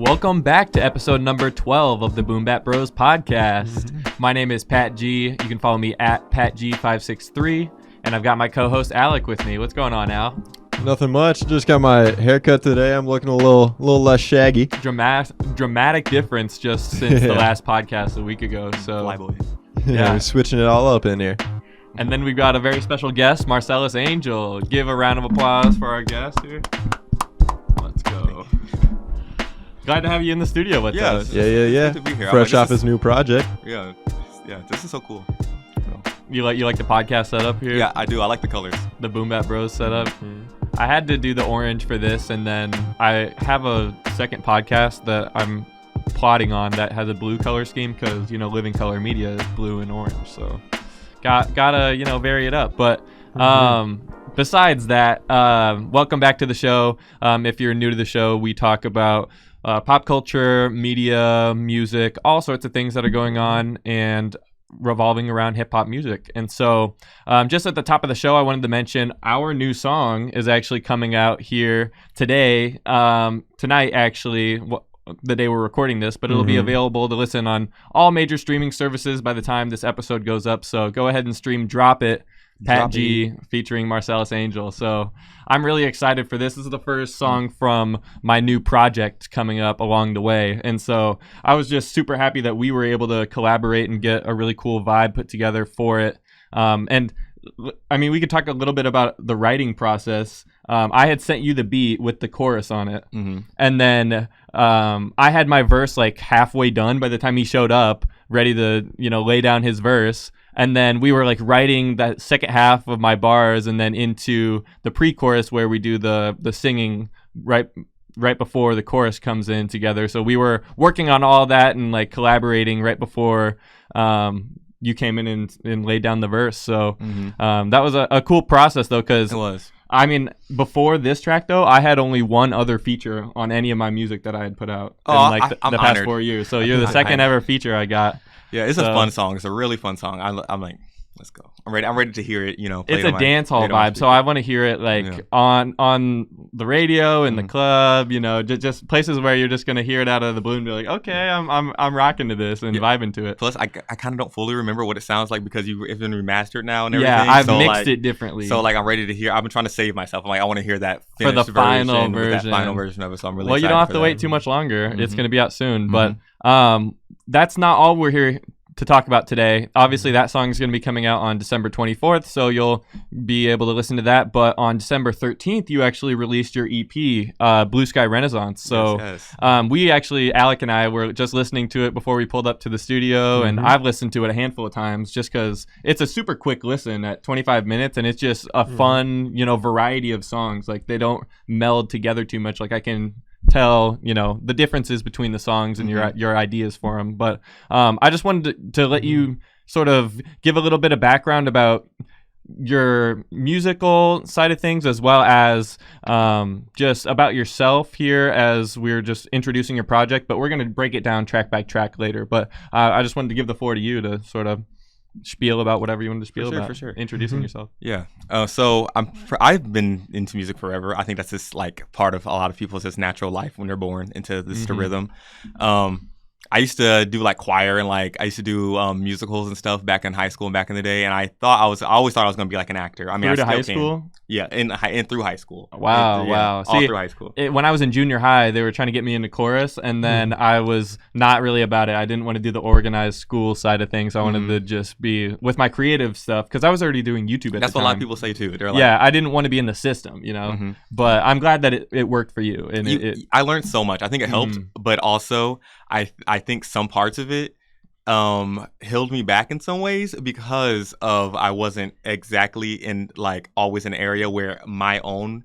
Welcome back to episode number 12 of the Boom Bat Bros podcast. My name is Pat G. You can follow me at PatG563, and I've got my co-host ALEC with me. What's going on, Al? Nothing much. Just got my haircut today. I'm looking a little less shaggy. Dramatic difference just since the last podcast a week ago. So Flyboy. Yeah, we're switching it all up in here. And then we've got a very special guest, Marcellus Angel. Give a round of applause for our guest here. Let's go. Glad to have you in the studio with us. Yeah. Good to be here. Fresh off his new project. Yeah, this is so cool. You like the podcast setup here? Yeah, I do. I like the colors. The Boom Bat Bros setup. I had to do the orange for this, and then I have a second podcast that I'm plotting on that has a blue color scheme because, Living Color Media is blue and orange. So gotta, vary it up. But besides that, welcome back to the show. If you're new to the show, we talk about pop culture, media, music, all sorts of things that are going on and revolving around hip-hop music. And so just at the top of the show, I wanted to mention our new song is actually coming out here today, tonight actually, the day we're recording this, but it'll be available to listen on all major streaming services by the time this episode goes up. So go ahead and stream Drop It, Pat G featuring Marcellus Angel. So I'm really excited for this. This is the first song from my new project coming up along the way. And so I was just super happy that we were able to collaborate and get a really cool vibe put together for it. And I mean, we could talk a little bit about the writing process. I had sent you the beat with the chorus on it. And then I had my verse like halfway done by the time he showed up, ready to, lay down his verse. And then we were like writing that second half of my bars and then into the pre-chorus where we do the singing right before the chorus comes in together. So we were working on all that and like collaborating right before you came in and laid down the verse. So that was a cool process though, because it was. I mean, before this track though, I had only one other feature on any of my music that I had put out in like the past honored. 4 years. So you're the second ever feature I got. Yeah, it's a fun song. It's a really fun song. I'm like, let's go. I'm ready to hear it. It's a dance hall vibe, so I want to hear it like on the radio in the club. Just places where you're just gonna hear it out of the blue and be like, okay, I'm rocking to this and vibing to it. Plus, I kind of don't fully remember what it sounds like because it's been remastered now and everything. Yeah, I've mixed it differently. So I'm ready to hear. I've been trying to save myself. I'm like, I want to hear that for the final version. That final version of it. So I'm really. Well, you don't have to wait too much longer. It's gonna be out soon, but that's not all we're here to talk about today. Obviously, that song is going to be coming out on December 24th, so you'll be able to listen to that. But on December 13th, you actually released your EP, Blue Sky Renaissance. So we actually, ALEC and I, were just listening to it before we pulled up to the studio, and I've listened to it a handful of times just because it's a super quick listen at 25 minutes, and it's just a fun, variety of songs. Like, they don't meld together too much. Like, I can tell the differences between the songs and your ideas for them. But I just wanted to let you sort of give a little bit of background about your musical side of things, as well as just about yourself here as we're just introducing your project. But we're going to break it down track by track later. But I just wanted to give the floor to you to sort of spiel about whatever you wanted to spiel about. For sure. Introducing yourself. Yeah. So I've been into music forever. I think that's just like part of a lot of people's just natural life when they're born into this rhythm. I used to do like choir and like I used to do musicals and stuff back in high school and back in the day. And I always thought I was going to be like an actor. I mean, through high school? Yeah, and through high school. Wow. All through high school. When I was in junior high, they were trying to get me into chorus, and then I was not really about it. I didn't want to do the organized school side of things. I wanted to just be with my creative stuff because I was already doing YouTube at the time. That's what a lot of people say too. They're like, I didn't want to be in the system, But I'm glad that it worked for you. And I learned so much. I think it helped, but also I think some parts of it held me back in some ways because of I wasn't exactly in like always an area where my own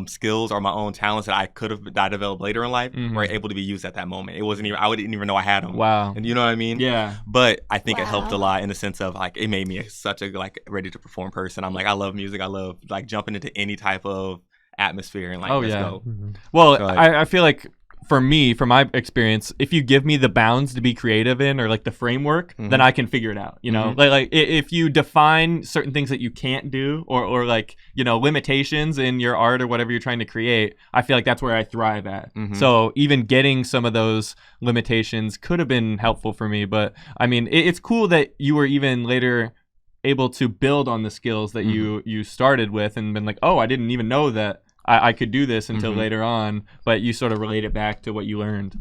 skills or my own talents that I developed later in life were able to be used at that moment. It wasn't even I didn't even know I had them. Wow. And you know what I mean? Yeah. But I think it helped a lot in the sense of like it made me such a like ready to perform person. I'm like I love music. I love like jumping into any type of atmosphere and like let's go. Well, so, I feel like for me, from my experience, if you give me the bounds to be creative in, or like the framework, then I can figure it out. You know, like if you define certain things that you can't do, or like, you know, limitations in your art or whatever you're trying to create, I feel like that's where I thrive at. So even getting some of those limitations could have been helpful for me. But I mean, it's cool that you were even later able to build on the skills that you started with, and been like, oh, I didn't even know that I could do this until later on, but you sort of relate it back to what you learned.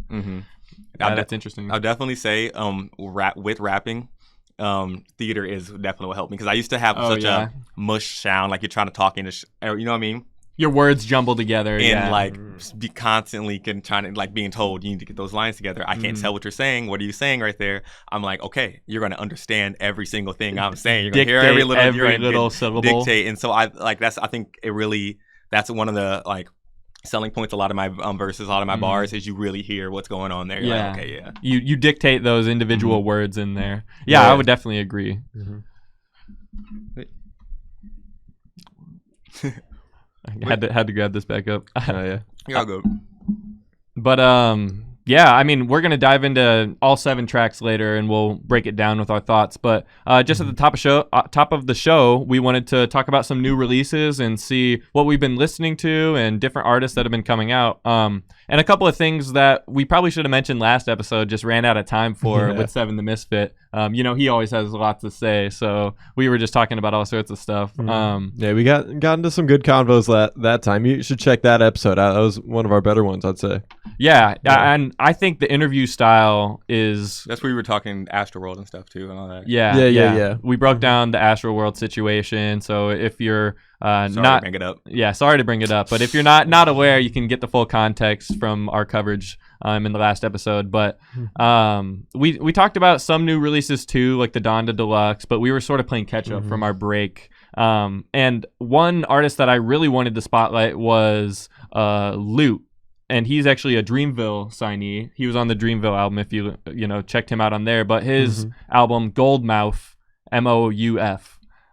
That's interesting. I'll definitely say with rapping, theater is definitely what helped me, because I used to have such a mush sound, like you're trying to talk into you know what I mean? Your words jumble together, and like be constantly trying to, like, being told you need to get those lines together. I can't tell what you're saying. What are you saying right there? I'm like, okay, you're going to understand every single thing I'm saying. You're going to hear every little syllable. Dictate, and so I think that's one of the like selling points. A lot of my verses, a lot of my bars is you really hear what's going on there. You're like, okay, you dictate those individual words in there. I would definitely agree. I had to grab this back up. Yeah, I'll go. But I mean, we're gonna dive into all 7 tracks later, and we'll break it down with our thoughts. But just at the top of the show, we wanted to talk about some new releases and see what we've been listening to and different artists that have been coming out. And a couple of things that we probably should have mentioned last episode, just ran out of time for with Seven the Misfit. You know, he always has a lot to say, so we were just talking about all sorts of stuff. We got into some good convos that time. You should check that episode out. That was one of our better ones, I'd say. And I think the interview style is... That's where we were talking Astroworld and stuff too, and all that. Yeah. We broke down the Astroworld situation, so if you're sorry to bring it up. Yeah, sorry to bring it up, but if you're not aware, you can get the full context from our coverage in the last episode. But we talked about some new releases too, like the Donda Deluxe, but we were sort of playing catch up from our break. And one artist that I really wanted to spotlight was Lute. And he's actually a Dreamville signee. He was on the Dreamville album, if you checked him out on there. But his album, Goldmouf, Mouf,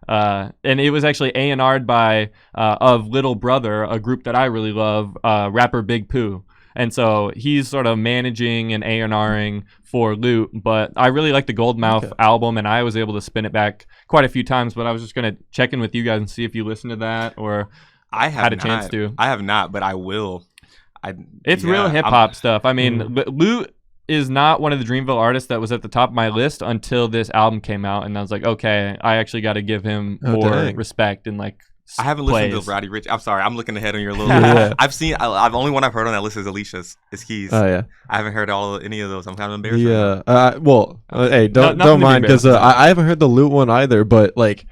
and it was actually A&R'd by of Little Brother, a group that I really love, rapper Big Pooh. And so he's sort of managing and A&Ring for Lute. But I really like the Goldmouf album, and I was able to spin it back quite a few times. But I was just going to check in with you guys and see if you listened to that or had a chance to. I have not, but I will. It's real hip-hop stuff. I mean, Lute is not one of the Dreamville artists that was at the top of my list until this album came out, and I was like, okay, I actually got to give him more respect and like I haven't listened to Roddy Ricch. I'm sorry, I'm looking ahead on your little I've only one I've heard on that list is Alicia's. Is Keys. Oh yeah. I haven't heard any of those. I'm kind of embarrassed. Hey, don't mind, because I haven't heard the Lute one either, but like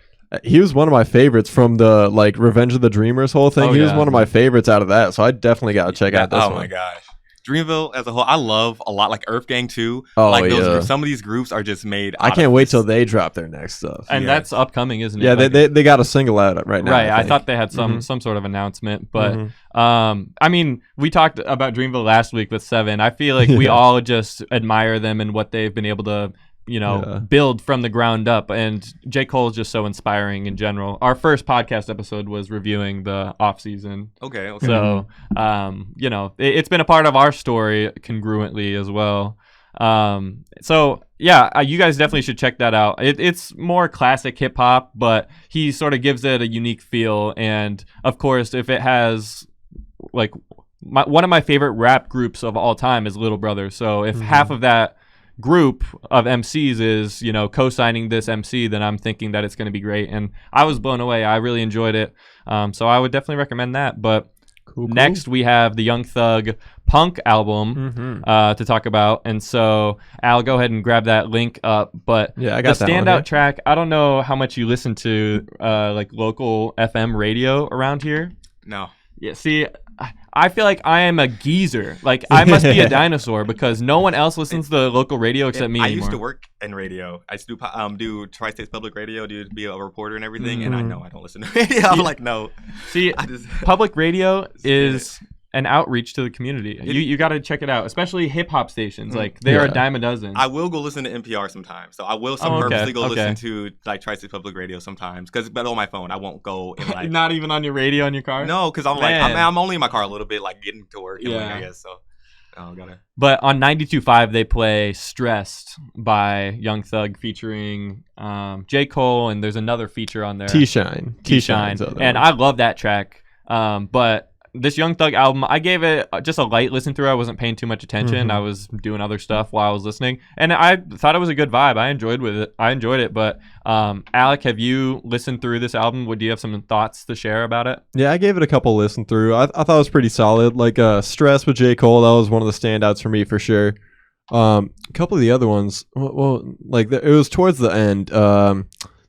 he was one of my favorites from the like Revenge of the Dreamers whole thing. He was one of my favorites out of that, so I definitely got to check out this one. Oh my gosh. Dreamville as a whole, I love a lot, like Earth Gang too. Like those groups, some of these groups are just made. I can't wait till they drop their next stuff. And that's upcoming, isn't it? Yeah, they got a single out right now. Right, I thought they had some sort of announcement, but I mean, we talked about Dreamville last week with Seven. I feel like we all just admire them and what they've been able to, build from the ground up. And J. Cole is just so inspiring in general. Our first podcast episode was reviewing the off season. Okay. So, it's been a part of our story congruently as well. You guys definitely should check that out. It's more classic hip hop, but he sort of gives it a unique feel. And of course, if it has like one of my favorite rap groups of all time is Little Brother. So if half of that group of MCs is, co-signing this MC, then I'm thinking that it's going to be great. And I was blown away. I really enjoyed it. So I would definitely recommend that. But next we have the Young Thug Punk album to talk about. And so Al, go ahead and grab that link up. But I got the standout track, I don't know how much you listen to like local FM radio around here. No. Yeah, see, I feel like I am a geezer. Like, I must be a dinosaur because no one else listens to local radio except me anymore. I used to work in radio. I used to do Tri-States Public Radio, be a reporter and everything, and I know I don't listen to radio. I'm like, no. See, public radio is an outreach to the community. You got to check it out, especially hip-hop stations. Like, they are a dime a dozen. I will go listen to NPR sometimes. So I will purposely go listen to, like, Tri-State Public Radio sometimes. But on my phone, I won't go in, like... Not even on your radio in your car? No, because I'm only in my car a little bit, like, getting to work. And I guess, so... Oh, got it. But on 92.5 they play "Stressed" by Young Thug featuring J. Cole, and there's another feature on there. T-Shine. And I love that track. But this Young Thug album, I gave it just a light listen through. I wasn't paying too much attention. I was doing other stuff while I was listening, and I thought it was a good vibe. I enjoyed it. But ALEC, have you listened through this album? Do you have some thoughts to share about it? Yeah, I gave it a couple listen through. I thought it was pretty solid. Like "Stress" with J. Cole, that was one of the standouts for me for sure. A couple of the other ones, it was towards the end.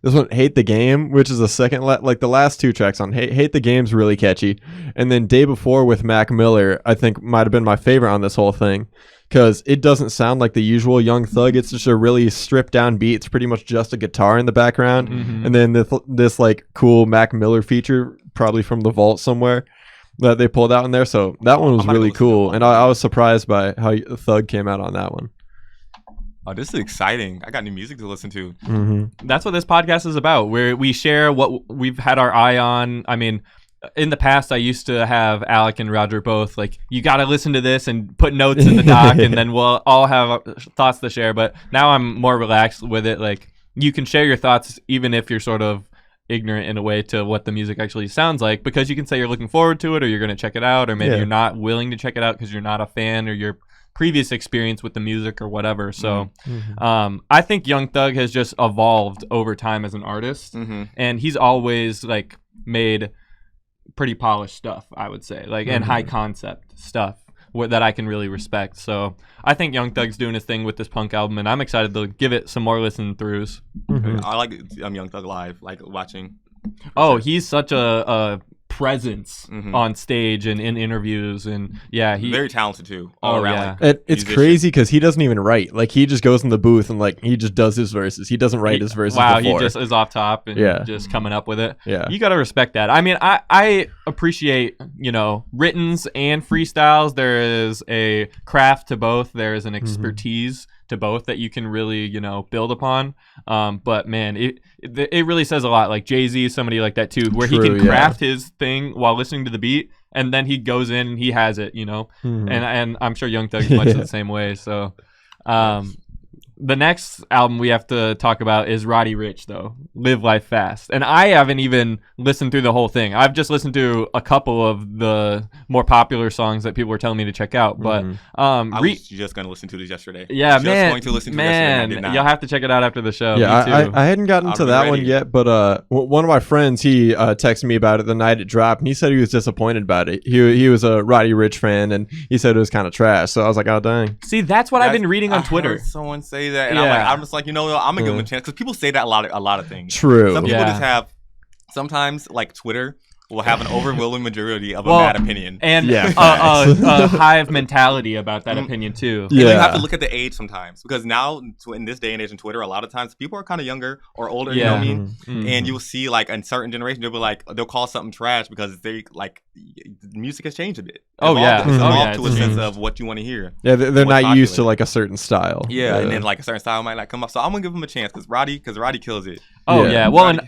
This one, "Hate the Game," which is the second, the last two tracks on Hate the Game's really catchy. And then "Day Before" with Mac Miller, I think might have been my favorite on this whole thing, because it doesn't sound like the usual Young Thug. It's just a really stripped down beat. It's pretty much just a guitar in the background. And then this like cool Mac Miller feature, probably from the vault somewhere, that they pulled out in there. So that one was really cool. And I was surprised by how Thug came out on that one. Oh, this is exciting. I got new music to listen to. That's what this podcast is about, where we share what we've had our eye on. I mean, in the past, I used to have ALEC and Roger both like, you got to listen to this and put notes in the doc, and then we'll all have thoughts to share. But now I'm more relaxed with it. Like, you can share your thoughts even if you're sort of ignorant in a way to what the music actually sounds like, because you can say you're looking forward to it, or you're going to check it out, or maybe you're not willing to check it out because you're not a fan, or you're previous experience with the music or whatever. So I think Young Thug has just evolved over time as an artist, and he's always like made pretty polished stuff, I would say, like and high concept stuff that I can really respect. So I think Young Thug's doing his thing with this punk album, and I'm excited to give it some more listen throughs. I like Young Thug live, like watching. He's such a presence on stage and in interviews, and he's very talented too, all around. It's crazy because he doesn't even write. Like, he just goes in the booth and like he just does his verses. He doesn't write his verses before. He just is off top and just coming up with it. You gotta respect that. I mean, I appreciate, writtens and freestyles. There is a craft to both. There is an expertise to both that you can really, build upon. But man, it really says a lot. Like Jay-Z is somebody like that too, where he can craft his thing while listening to the beat, and then he goes in and he has it, and I'm sure Young Thug's much the same way. So the next album we have to talk about is Roddy Ricch, though, "Live Life Fast." And I haven't even listened through the whole thing. I've just listened to a couple of the more popular songs that people were telling me to check out. But I was just going to listen to this yesterday. Yeah, going to listen to yesterday. You'll have to check it out after the show. Yeah, me too. I hadn't gotten to that one yet, but one of my friends, he texted me about it the night it dropped, and he said he was disappointed about it. He was a Roddy Ricch fan, and he said it was kind of trash. So I was like, oh, dang. See, that's what I've been reading on Twitter. I heard someone say that, and I'm just like, I'm gonna give him a chance, because people say that a lot of things. True. Some people just have, sometimes like Twitter will have an overwhelming majority of a bad opinion, and a hive mentality about that opinion too. And you have to look at the age sometimes, because now in this day and age in Twitter, a lot of times people are kind of younger or older. You know what I mean? And you'll see like in certain generations, they'll call something trash because they like music has changed a bit. It's evolved to a sense of what you want to hear. Yeah, they're not used to like a certain style. And then like a certain style might like come up. So I'm gonna give him a chance because Roddy kills it. Well, and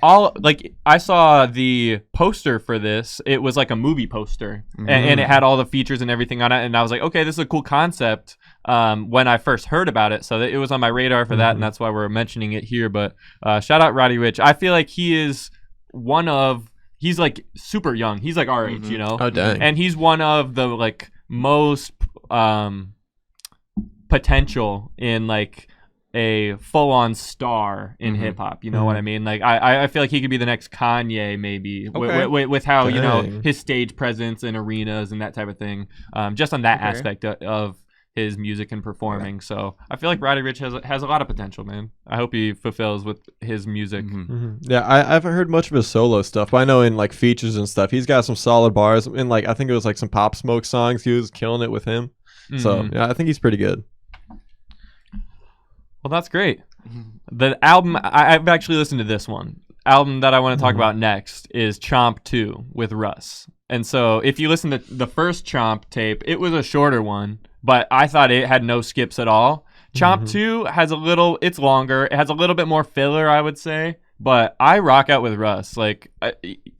I saw the poster for this. It was like a movie poster, and it had all the features and everything on it. And I was like, okay, this is a cool concept. When I first heard about it, so it was on my radar for that, and that's why we're mentioning it here. But shout out Roddy Ricch. I feel like he is he's like super young. He's like our age, Oh, dang. And he's one of the like most potential in like a full-on star in hip-hop, you know what I mean? Like I feel like he could be the next Kanye, maybe, with how his stage presence in arenas and that type of thing, just on that aspect of his music and performing. So I feel like Roddy Ricch has a lot of potential, man. I hope he fulfills with his music. Yeah, I haven't heard much of his solo stuff, but I know in like features and stuff, he's got some solid bars. And like I think it was like some Pop Smoke songs, he was killing it with him. So yeah, I think he's pretty good. Well, that's great. The album, I've actually listened to this one. Album that I want to talk about next is Chomp 2 with Russ. And so if you listen to the first Chomp tape, it was a shorter one, but I thought it had no skips at all. Chomp 2 has it's longer. It has a little bit more filler, I would say. But I rock out with Russ. Like,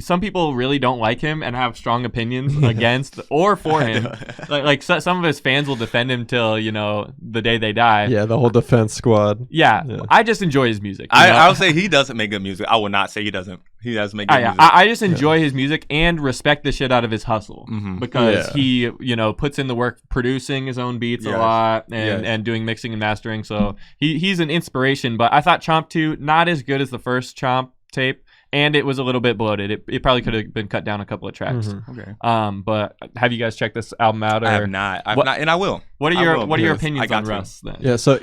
some people really don't like him and have strong opinions against or for him. Like some of his fans will defend him till the day they die. Yeah, the whole defense squad. Yeah. I just enjoy his music. I would say he doesn't make good music. I would not say he doesn't. He does make good music. I just enjoy his music and respect the shit out of his hustle because he puts in the work producing his own beats a lot and doing mixing and mastering. So he's an inspiration. But I thought Chomp 2 not as good as the first Chomp tape, and it was a little bit bloated. It probably could have been cut down a couple of tracks. Okay. But have you guys checked this album out? Or I have not. And I will. What are your opinions on Russ then? Yeah. So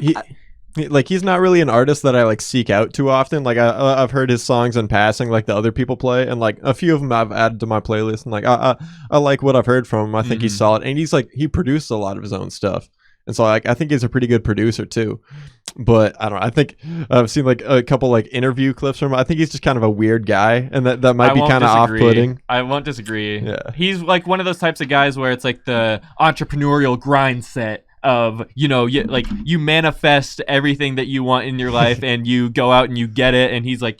he's not really an artist that I like seek out too often. Like I've heard his songs in passing, like the other people play, and like a few of them I've added to my playlist. And like I like what I've heard from him. I think he's solid, and he produced a lot of his own stuff. And so I think he's a pretty good producer too. But I don't know. I think I've seen like a couple like interview clips from him. I think he's just kind of a weird guy, and that might be kind of off-putting. I won't disagree. Yeah. He's like one of those types of guys where it's like the entrepreneurial grind set of you manifest everything that you want in your life and you go out and you get it, and he's like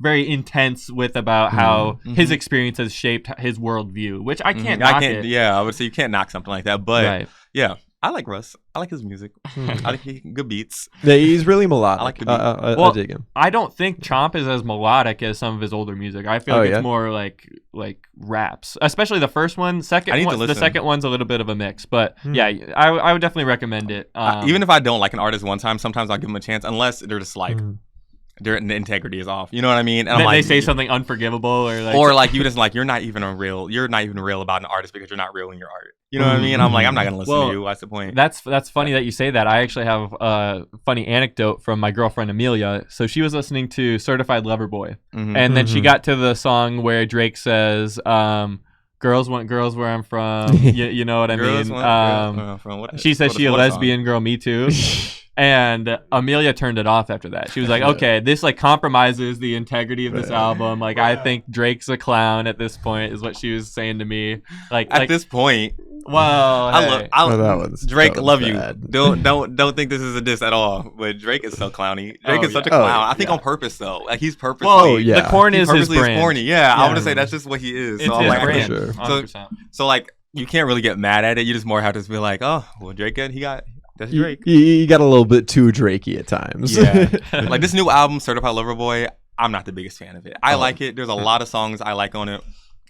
very intense with about how his experience has shaped his worldview, which I can't knock it. Yeah, I would say you can't knock something like that, but yeah, I like Russ. I like his music. I think he good beats. Yeah, he's really melodic. I like the beat. I dig him. I don't think Chomp is as melodic as some of his older music. I feel it's more like raps, especially the first one. The second one's a little bit of a mix, but yeah, I would definitely recommend it. Even if I don't like an artist one time, sometimes I'll give them a chance, unless they're just like their integrity is off. You know what I mean? And they say something unforgivable, or like you just like you're not even real about an artist because you're not real in your art. You know what I mean? I'm like, I'm not gonna listen to you. What's the point? That's funny that you say that. I actually have a funny anecdote from my girlfriend Amelia. So she was listening to Certified Lover Boy, and then she got to the song where Drake says, "Girls want girls where I'm from." You know what I mean? She says she a lesbian girl. Me too. And Amelia turned it off after that. She was like, okay, this like compromises the integrity of this album. Like, I think Drake's a clown at this point, is what she was saying to me. At this point. Well, Drake, love you. Don't think this is a diss at all. But Drake is so clowny. Drake is such a clown. I think on purpose though. Like he's purposely. Well, the corn is his brand. Corny. Yeah, I want to say that's just what he is. It's so I'm like, brand. 100%. So like, you can't really get mad at it. You just more have to be like, oh, well, Drake, that's Drake. He got a little bit too Drakey at times. Yeah. Like this new album, Certified Lover Boy, I'm not the biggest fan of it. I like it. There's a lot of songs I like on it.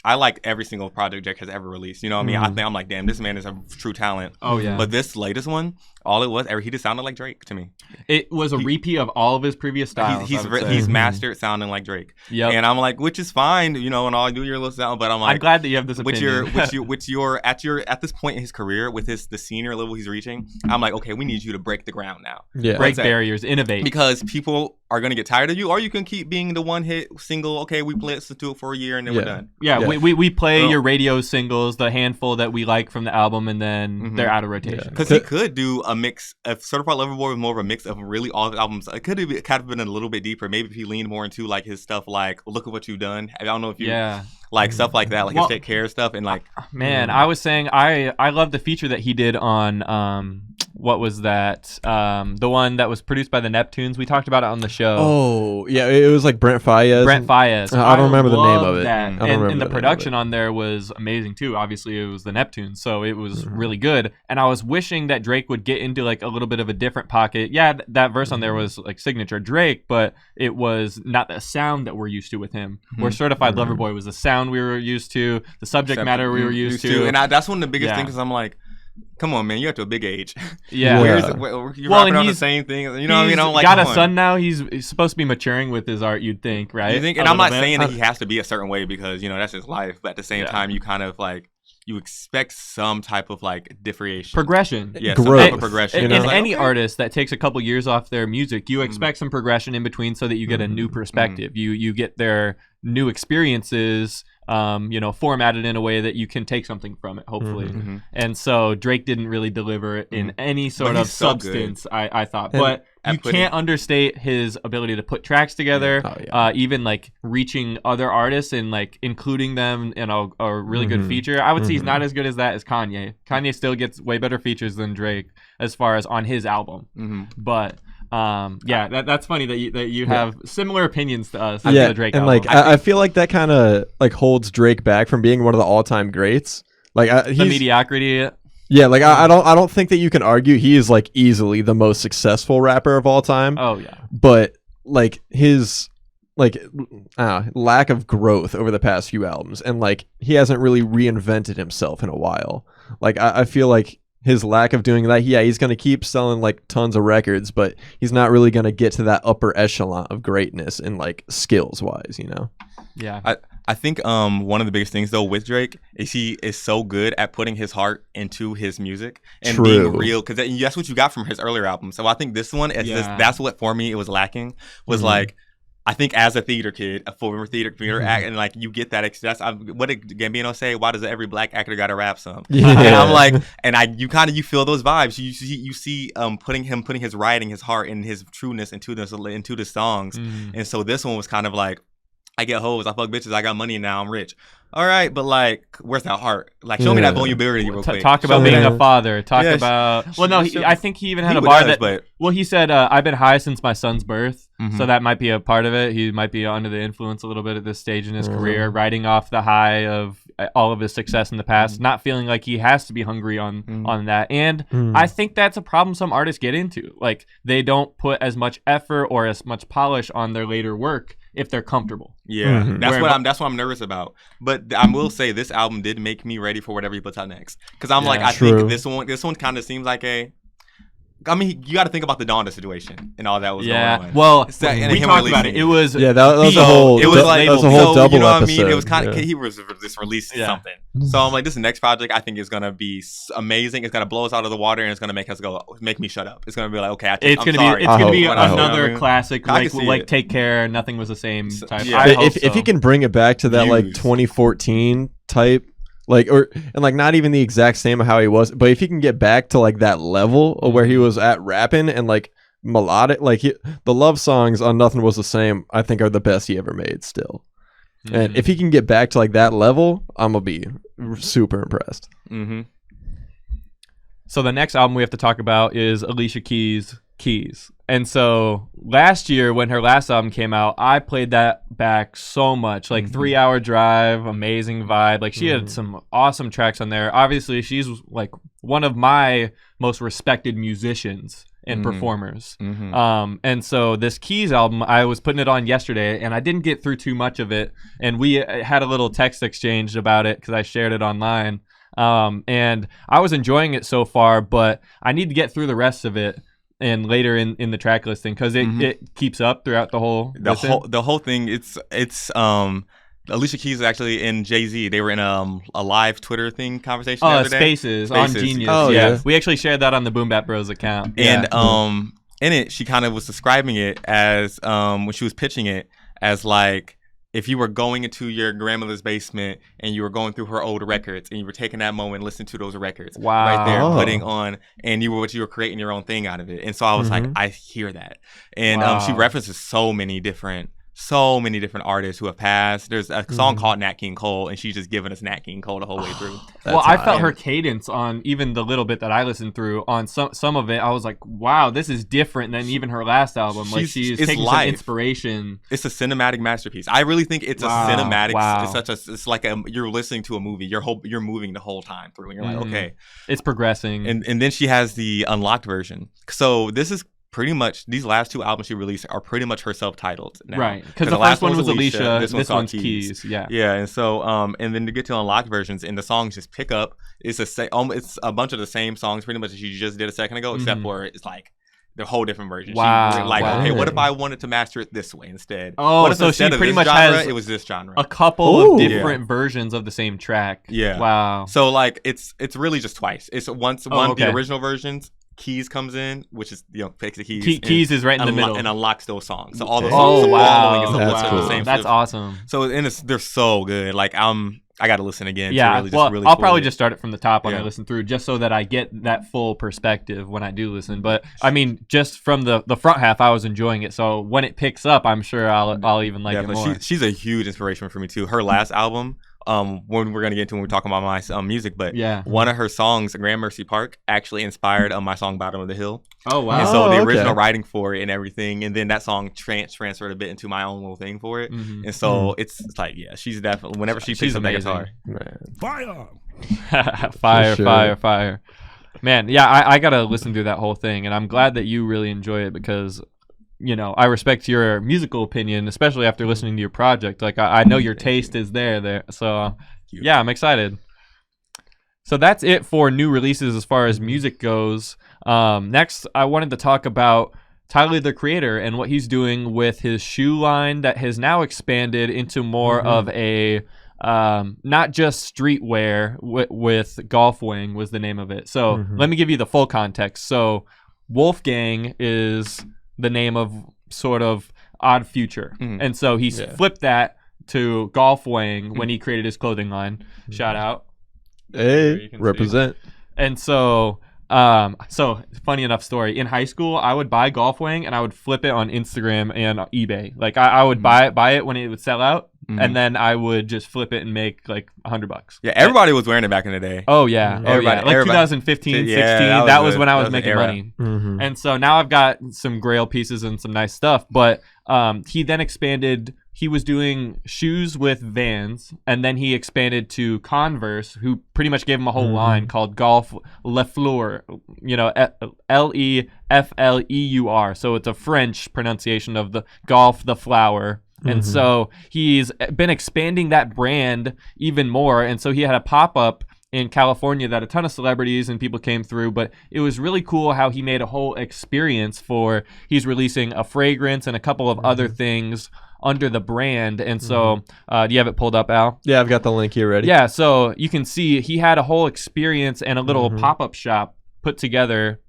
I like every single project Drake has ever released. You know what I mean? I think I'm like, damn, this man is a true talent. Oh, yeah. But this latest one, all it was, he just sounded like Drake to me. It was a repeat of all of his previous styles. He's mastered sounding like Drake. Yep. And I'm like, which is fine, and all do your little sound. But I'm like, I'm glad that you have this opinion. At this point in his career, with the senior level he's reaching, I'm like, okay, we need you to break the ground now. Yeah. Break barriers, innovate. Because people are gonna get tired of you, or you can keep being the one hit single. Okay, we listen to it for a year and then we're done. Yeah. We play your radio singles, the handful that we like from the album, and then they're out of rotation. Because he could do a mix. If Certified Lover Boy was more of a mix of really all the albums, it could have kind of been a little bit deeper. Maybe if he leaned more into like his stuff, like Look at What You've Done. I don't know if you like stuff like that, like his Take Care stuff, and like. Man, I was saying I love the feature that he did on what was that? The one that was produced by the Neptunes. We talked about it on the show. Oh, yeah, it was like Brent Faiyaz. I don't remember the name of it. And the production on there was amazing too. Obviously, it was the Neptunes, so it was really good. And I was wishing that Drake would get into like a little bit of a different pocket. Yeah, that verse on there was like signature Drake, but it was not the sound that we're used to with him. Where Certified Lover Boy was the sound we were used to, the subject matter we were used to. And that's one of the biggest things. Because I'm like, come on, man, you're at a big age. Yeah. You're rapping on the same thing. You know what I mean? I'm like, got a son now. He's supposed to be maturing with his art, you'd think, right? You think? And I'm not saying that he has to be a certain way because, that's his life. But at the same time, you kind of like, you expect some type of like differentiation. Progression. Yeah, some type of progression. And any artist that takes a couple years off their music, you expect some progression in between so that you get a new perspective. You get their new experiences formatted in a way that you can take something from it, hopefully. And so Drake didn't really deliver it in any sort of substance, I thought. But you can't understate his ability to put tracks together, even like reaching other artists and like including them in a really good feature. I would say he's not as good as that as Kanye. Kanye still gets way better features than Drake as far as on his album. But That's funny that you have similar opinions to us. Yeah, the Drake and album. like I feel like that kind of like holds Drake back from being one of the all-time greats. Like the mediocrity. Yeah, like I don't think that you can argue he is like easily the most successful rapper of all time. Oh yeah, but like his like lack of growth over the past few albums, and like he hasn't really reinvented himself in a while. Like I feel like his lack of doing that, he's going to keep selling like tons of records, but he's not really going to get to that upper echelon of greatness and like skills wise, you know? Yeah. I think one of the biggest things though with Drake is he is so good at putting his heart into his music and being real, because that's what you got from his earlier albums. So I think this one, that's what for me it was lacking, was like, I think as a theater kid, a former theater act, and like you get that. What did Gambino say? Why does every black actor got to rap some? Yeah. And I'm like, you feel those vibes. You see putting his writing, his heart, and his trueness into the songs. And so this one was kind of like, I get hoes, I fuck bitches, I got money now, I'm rich. All right, but like, where's that heart? Like, show me that vulnerability real quick. Talk about being a father. Talk about. Well, no, I think he even had a bar that. Well, he said, "I've been high since my son's birth," so that might be a part of it. He might be under the influence a little bit at this stage in his career, riding off the high of all of his success in the past, not feeling like he has to be hungry on that. And I think that's a problem some artists get into. Like, they don't put as much effort or as much polish on their later work if they're comfortable. Yeah, that's what I'm nervous about. But I will say this album did make me ready for whatever he puts out next. Because I'm I think this one kind of seems like I mean, you got to think about the Donda situation and all that was going on. Well, we talked about it. It was that was a whole double you know what episode. I mean? It was kind of he was just releasing something. So I'm like, this next project I think is gonna be amazing. It's gonna blow us out of the water and it's gonna make me shut up. It's gonna be like, okay, it's gonna be another classic like Take Care, Nothing Was the Same type. If he can bring it back to that like 2014 type. Like, and like not even the exact same of how he was, but if he can get back to like that level of where he was at rapping and like melodic, like the love songs on Nothing Was the Same, I think are the best he ever made still. And if he can get back to like that level, I'm gonna be super impressed. So the next album we have to talk about is Alicia Keys' Keys. And so last year when her last album came out, I played that back so much. Like 3-hour drive, amazing vibe. Like she had some awesome tracks on there. Obviously, she's like one of my most respected musicians and performers. And so this Keys album, I was putting it on yesterday and I didn't get through too much of it. And we had a little text exchange about it because I shared it online. And I was enjoying it so far, but I need to get through the rest of it and later in the track listing because it keeps up throughout the whole thing. It's Alicia Keys actually in Jay-Z. They were in a live Twitter thing conversation the other day. Spaces on Genius. Oh yeah, we actually shared that on the Boom Bap Bros account. And in it, she kind of was describing it as when she was pitching it as like, if you were going into your grandmother's basement and you were going through her old records and you were taking that moment, listening to those records right there, putting on, and you were creating your own thing out of it. And so I was like, I hear that. And she references so many different artists who have passed. There's a song called Nat King Cole, and she's just giving us Nat King Cole the whole way through. I felt her cadence on even the little bit that I listened through on some of it. I was like, wow, this is different than even her last album. Like she's taking some inspiration. It's a cinematic masterpiece. I really think it's a cinematic. It's like you're listening to a movie. You're moving the whole time through, and you're like, okay, it's progressing. And then she has the unlocked version. So this is pretty much, these last two albums she released are pretty much her self-titled now. Right, because the last one was Alicia, this one's Keys. Yeah, and so and then to get to unlocked versions, and the songs just pick up. It's a bunch of the same songs pretty much that she just did a second ago, except for it's like the whole different version. Okay, what if I wanted to master it this way instead? Oh, so she pretty much has it was this genre, a couple of different versions of the same track. Yeah, wow. So like it's really just twice. It's the original versions. Keys comes in, which is takes the keys. Keys is right in the middle and unlocks those songs. So all those songs the same. That's awesome. So they're so good. Like I got to listen again. Yeah, I'll probably just start it from the top when I listen through, just so that I get that full perspective when I do listen. But I mean, just from the front half, I was enjoying it. So when it picks up, I'm sure I'll even like it more. She's a huge inspiration for me too. Her last album. when we're gonna get into when we're talking about my music, but yeah, one of her songs, Gramercy Park, actually inspired my song Bottom of the Hill. Oh wow! And so the original writing for it and everything, and then that song transferred a bit into my own little thing for it. And so it's like, yeah, she's definitely whenever she picks up that guitar, fire. Man, yeah, I gotta listen to that whole thing, and I'm glad that you really enjoy it because, you know, I respect your musical opinion, especially after listening to your project. Like, I know your taste is there. So, yeah, I'm excited. So that's it for new releases as far as music goes. Next, I wanted to talk about Tyler, the Creator, and what he's doing with his shoe line that has now expanded into more of a not just streetwear with Golf Wing was the name of it. So let me give you the full context. So Wolfgang is the name of sort of Odd Future. And so he's flipped that to Golf Wing when he created his clothing line. Shout out. Hey, represent. See. And so funny enough story. In high school, I would buy Golf Wing and I would flip it on Instagram and eBay. Like I would buy it when it would sell out. And then I would just flip it and make like $100. Yeah, everybody was wearing it back in the day. Oh yeah, like 2015, 16. That was when I was making money. And so now I've got some Grail pieces and some nice stuff. But he then expanded. He was doing shoes with Vans, and then he expanded to Converse, who pretty much gave him a whole line called Golf Le Fleur. You know, Lefleur. So it's a French pronunciation of the Golf the Flower. And so he's been expanding that brand even more. And so he had a pop-up in California that a ton of celebrities and people came through. But it was really cool how he made a whole experience for, he's releasing a fragrance and a couple of other things under the brand. And so do you have it pulled up, Al? Yeah, I've got the link here ready. Yeah, so you can see he had a whole experience and a little pop-up shop put together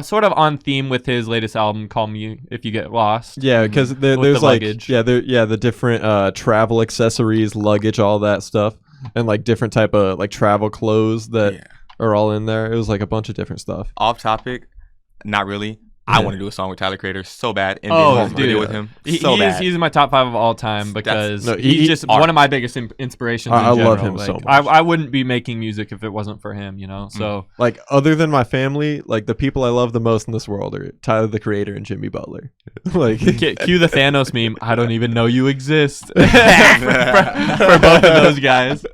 sort of on theme with his latest album, Call Me If You Get Lost. Yeah, because there's the like luggage. the different travel accessories, luggage, all that stuff, and like different type of like travel clothes that are all in there. It was like a bunch of different stuff. Off topic, not really. I want to do a song with Tyler, Creator so bad and do a video with him. He's in my top 5 of all time because he's just one of my biggest inspirations. I love him so much. I wouldn't be making music if it wasn't for him, you know. So like other than my family, like the people I love the most in this world are Tyler, the Creator, and Jimmy Butler. Like cue the Thanos meme. I don't even know you exist for both of those guys.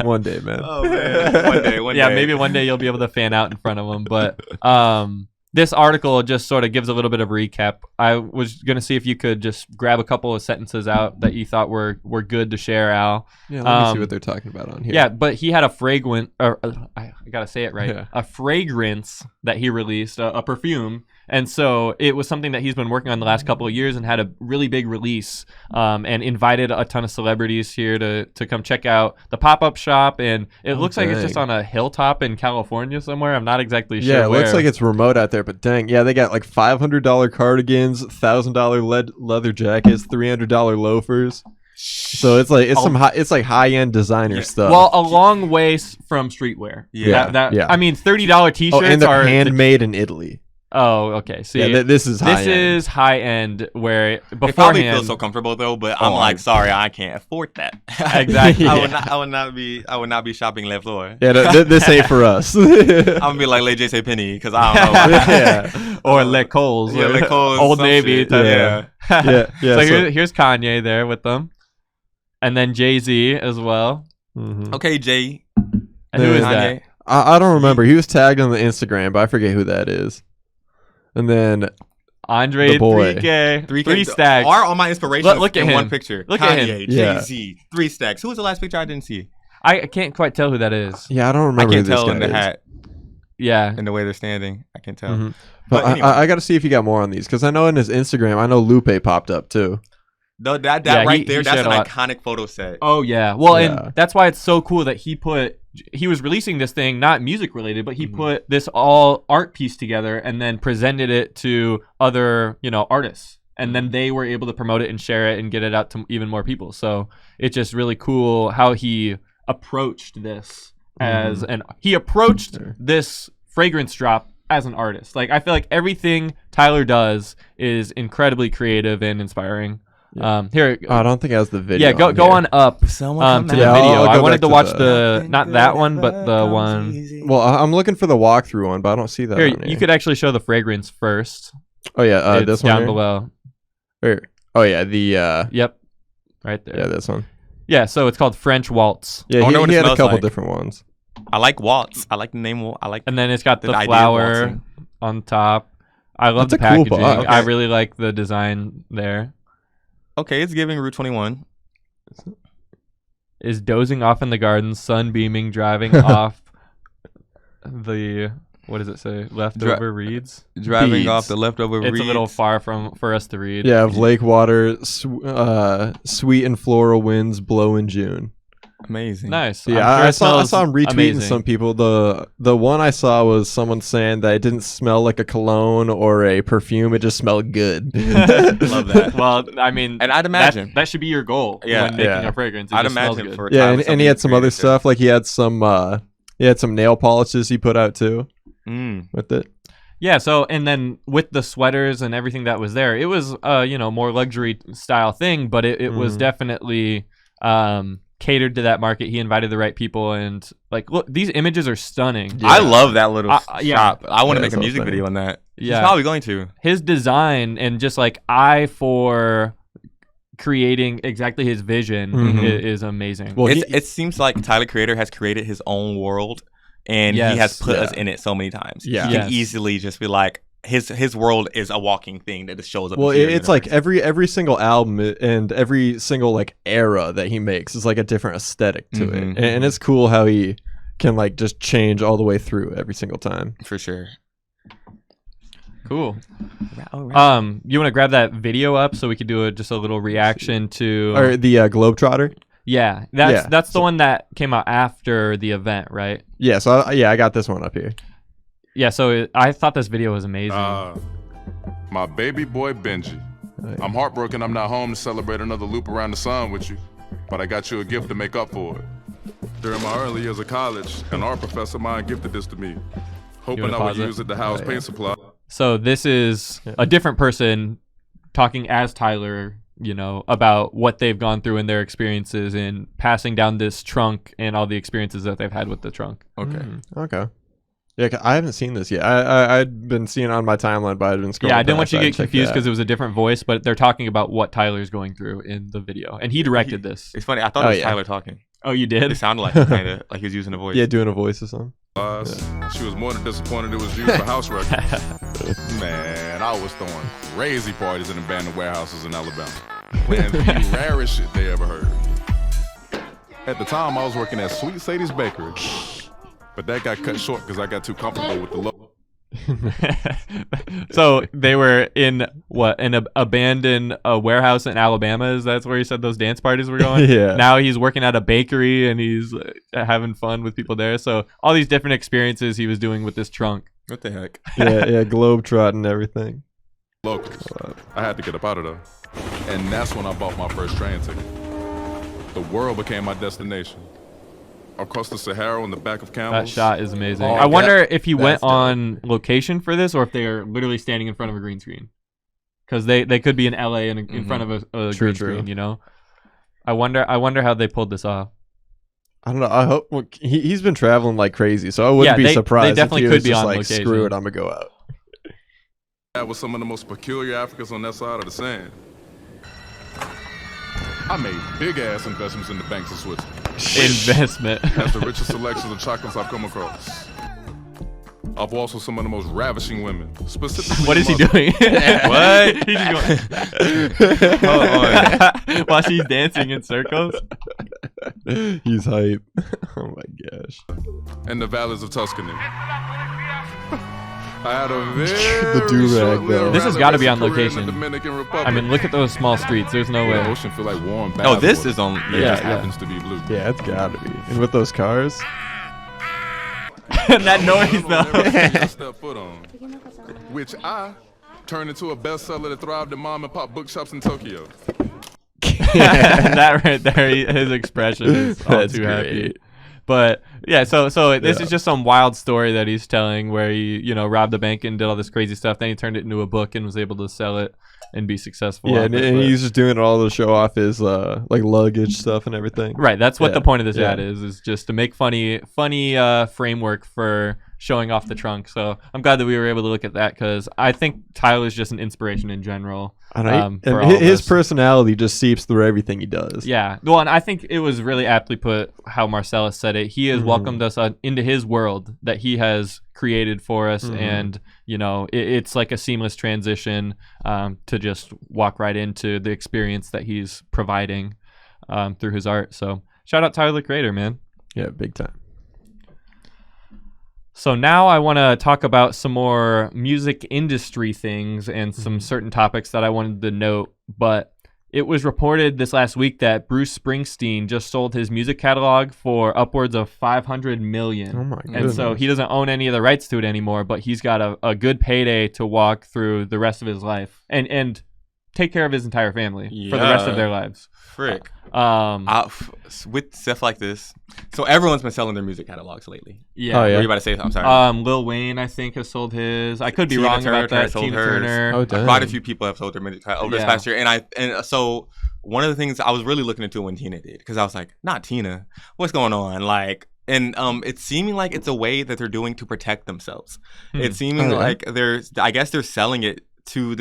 One day, man. Oh man, one day. Yeah, maybe one day you'll be able to fan out in front of them, but this article just sort of gives a little bit of recap. I was going to see if you could just grab a couple of sentences out that you thought were good to share, Al. Yeah, let me see what they're talking about on here. Yeah, but he had a fragrance, or I got to say it right, a fragrance that he released, a perfume. And so it was something that he's been working on the last couple of years and had a really big release and invited a ton of celebrities here to come check out the pop-up shop. And it looks like it's just on a hilltop in California somewhere. I'm not exactly sure. Yeah, it looks like it's remote out there, but dang. Yeah, they got like $500 cardigans, $1,000 leather jackets, $300 loafers. So it's like it's like high-end designer stuff. Well, a long ways from streetwear. Yeah. I mean, $30 t-shirts and they're handmade in Italy. Oh, okay. See, this is high end. This is high end. Where beforehand, it probably feels so comfortable though, but I'm like, sorry, I can't afford that. Exactly. I would not be shopping Le Fleur. Yeah, this ain't for us. I'm gonna be like Le J. Penny because I don't know. Or Le Coles. Yeah, Le Coles. Old Navy. Yeah. So here's Kanye there with them, and then Jay-Z as well. Okay, Jay. And who is that? I don't remember. He was tagged on the Instagram, but I forget who that is. And then Andre the boy. 3K. 3 stacks. Are all my inspirations look at in him. one picture. Look Kanye, at him. Jay-Z, 3 stacks. Who was the last picture I didn't see? I can't quite tell who that is. Yeah, I don't remember. I can't tell in the hat. Yeah. In the way they're standing. I can tell. But anyway. I got to see if you got more on these because I know in his Instagram, I know Lupe popped up too. No, that right there, that's an iconic photo set. Oh, yeah. Well, and that's why it's so cool that he was releasing this thing, not music related, but he put this all art piece together and then presented it to other, artists. And then they were able to promote it and share it and get it out to even more people. So it's just really cool how he approached this he approached this fragrance drop as an artist. Like, I feel like everything Tyler does is incredibly creative and inspiring. Here. I don't think it has the video. Yeah, go on up to the video. I wanted to watch not that one, but the one. Well, I'm looking for the walkthrough one, but I don't see that. Here, you could actually show the fragrance first. Oh yeah, it's this one down here? below. Oh yeah, the. Yep, right there. Yeah, this one. Yeah, so it's called French Waltz. Yeah, he had a couple different ones. I like waltz. I like the name. And then it's got the flower on top. I love the packaging. Cool box. Okay. I really like the design there. Okay, it's giving Route 21. Is dozing off in the garden, sun beaming, driving off the, what does it say? Leftover reeds? Driving Beads. off the leftover reeds. It's a little far for us to read. Yeah, of lake water, sweet and floral winds blow in June. Amazing. Nice. Yeah, I saw him retweeting some people. The one I saw was someone saying that it didn't smell like a cologne or a perfume. It just smelled good. Love that. Well, I mean, and I'd imagine that should be your goal when making a fragrance. I'd imagine for and he had some other stuff. Like he had some nail polishes he put out too with it. Yeah. So and then with the sweaters and everything that was there, it was more luxury style thing, but it was definitely catered to that market. He invited the right people, and like, look, these images are stunning. Yeah. I love that little shop. I want to make a music video on that. Yeah, he's probably going to. His design and just like eye for creating exactly his vision is amazing. Well, it seems like Tyler Creator has created his own world, and he has put us in it so many times. Yeah, he can easily just be like, his world is a walking thing that just shows up. Well, it's like every single album and every single like era that he makes is like a different aesthetic to it, and it's cool how he can like just change all the way through every single time. For sure. Cool. Right. You want to grab that video up so we could do just a little reaction to or the Globetrotter? Yeah, that's the one that came out after the event, right? Yeah. So I got this one up here. Yeah, so I thought this video was amazing. My baby boy Benji. I'm heartbroken I'm not home to celebrate another loop around the sun with you, but I got you a gift to make up for it. During my early years of college, an art professor of mine gifted this to me, hoping I would use it to house paint supply. So this is a different person talking as Tyler, about what they've gone through and their experiences in passing down this trunk and all the experiences that they've had with the trunk. Okay. Okay. Yeah, I haven't seen this yet. I'd been seeing it on my timeline, but I'd been scrolling. Yeah, I didn't want you to get confused because it was a different voice, but they're talking about what Tyler's going through in the video, and he directed this. It's funny. I thought it was Tyler talking. Oh, you did? It sounded like kind of like he was using a voice. Yeah, doing a voice or something. She was more than disappointed it was used for house records. Man, I was throwing crazy parties in abandoned warehouses in Alabama, playing the rarest shit they ever heard. At the time, I was working at Sweet Sadie's Bakery. But that got cut short because I got too comfortable with the logo. So they were in an abandoned warehouse in Alabama. Is that where he said those dance parties were going? Yeah. Now he's working at a bakery and he's having fun with people there. So all these different experiences he was doing with this trunk. What the heck? yeah, globetrotting and everything. Locals. I had to get up out of there. And that's when I bought my first train ticket. The world became my destination. Across the Sahara on the back of camels. That shot is amazing. I wonder if he went on location for this or if they are literally standing in front of a green screen. Because they could be in LA and in front of a green screen, I wonder how they pulled this off. I don't know. I hope he's been traveling like crazy, so I wouldn't be surprised. They definitely if he could be just on like, location. Screw it, I'm gonna go out. That was some of the most peculiar Africans on that side of the sand. I made big-ass investments in the banks of Switzerland. Investment. That's the richest selection of chocolates I've come across. I've also some of the most ravishing women, specifically. What is he doing? What? He's just going. While she's dancing in circles. He's hype. Oh my gosh. In the valleys of Tuscany. I had a very the do-rag, though. This has got to be on location. I mean, look at those small streets. There's no way. The ocean feel like warm. Oh, this is on. It just happens to be blue. Yeah, it's got to be. And with those cars. And that noise, though. Step foot on, which I turned into a bestseller that thrived in mom and pop bookshops in Tokyo. That right there, his expression is all too happy. But yeah, so this is just some wild story that he's telling where he, robbed a bank and did all this crazy stuff. Then he turned it into a book and was able to sell it. and be successful. Yeah, and he's just doing it all to show off his like luggage stuff and everything. Right, that's what the point of this ad is just to make funny framework for showing off the trunk. So I'm glad that we were able to look at that because I think Tyler's just an inspiration in general. And his personality just seeps through everything he does. Yeah. Well, and I think it was really aptly put how Marcellus said it. He has welcomed us into his world that he has created for us. And, you know, it's like a seamless transition to just walk right into the experience that he's providing through his art. So shout out Tyler, the creator, man. Yeah, big time. So now I want to talk about some more music industry things and some certain topics that I wanted to note. But it was reported this last week that Bruce Springsteen just sold his music catalog for upwards of $500 million. Oh my goodness. And so he doesn't own any of the rights to it anymore, but he's got a good payday to walk through the rest of his life and take care of his entire family for the rest of their lives. Frick. With stuff like this, so everyone's been selling their music catalogs lately. Yeah. Oh, yeah. What are you about to say? I'm sorry. Lil Wayne, I think, has sold his. I could be Tina wrong Turner about that. sold Tina hers. Turner. Oh, dang. Quite a few people have sold their music over this past year, and so one of the things I was really looking into when Tina did, because I was like, not Tina, what's going on? Like, and it's seeming like it's a way that they're doing to protect themselves. It's seeming like I guess they're selling it to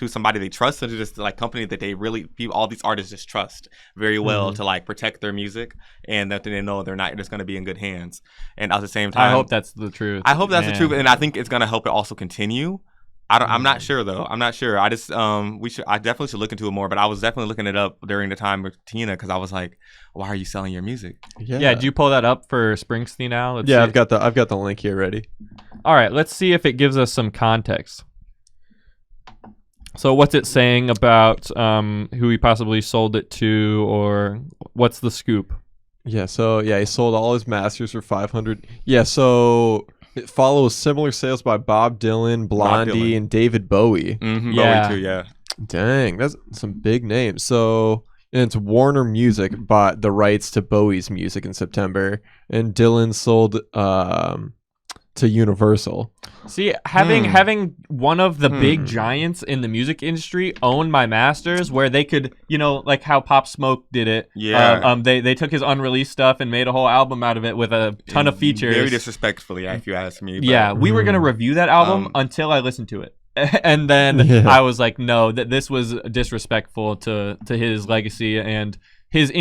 somebody they trust, and to this like company that they really all these artists just trust very well to like protect their music, and that they know they're not just going to be in good hands. And at the same time, I hope that's the truth. I hope that's the truth, and I think it's going to help it also continue. I'm not sure though. I'm not sure. I definitely should look into it more. But I was definitely looking it up during the time with Tina because I was like, why are you selling your music? Yeah. Did you pull that up for Springsteen now? Let's see. I've got the link here ready. All right, let's see if it gives us some context. So what's it saying about who he possibly sold it to, or what's the scoop? Yeah, so he sold all his masters for $500. Yeah, so it follows similar sales by Bob Dylan, Blondie, and David Bowie. Bowie too, yeah. Dang, that's some big names. So and it's Warner Music bought the rights to Bowie's music in September, and Dylan sold to Universal. See, having one of the big giants in the music industry own my masters, where they could, you know, like how Pop Smoke did it. Yeah. They took his unreleased stuff and made a whole album out of it with a ton of features. Very disrespectfully, if you ask me. But, yeah, we were gonna review that album until I listened to it, and then I was like, no, that this was disrespectful to his legacy and his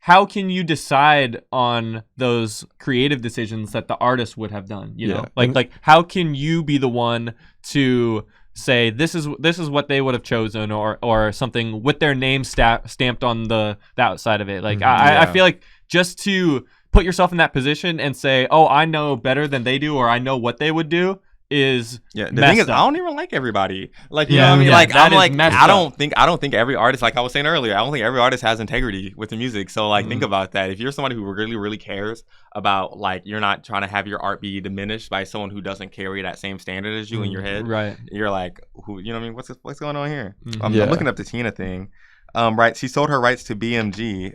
how can you decide on those creative decisions that the artist would have done? You know, like how can you be the one to say this is what they would have chosen, or something with their name stamped on the outside of it? Like I feel like just to put yourself in that position and say, oh, I know better than they do, or I know what they would do, is the thing is, up. I don't even like everybody. Like, you know what I mean? Like, I'm like, I don't think every artist, like I was saying earlier, I don't think every artist has integrity with the music. So like, think about that. If you're somebody who really, really cares about, like, you're not trying to have your art be diminished by someone who doesn't carry that same standard as you in your head. Right. You're like, who, you know what I mean? What's going on here? I'm looking up the Tina thing. Right. She sold her rights to BMG.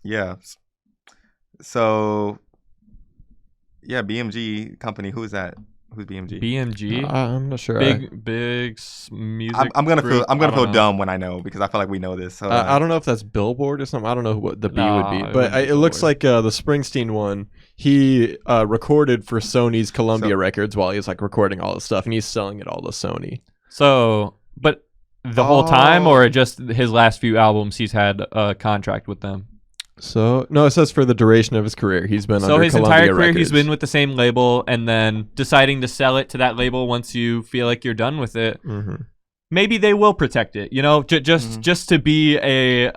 Yeah. So yeah, BMG company. Who's that? Who's BMG? BMG. I'm not sure. Big music. I'm gonna feel dumb when I know, because I feel like we know this. So, I don't know if that's Billboard or something. I don't know what the B would be, but it looks like the Springsteen one. He recorded for Sony's Columbia Records while he was like recording all this stuff, and he's selling it all to Sony. So, but the whole time, or just his last few albums, he's had a contract with them. So no, it says for the duration of his career, he's been under his Columbia entire career Records. He's been with the same label, and then deciding to sell it to that label once you feel like you're done with it. Maybe they will protect it, you know, just to be a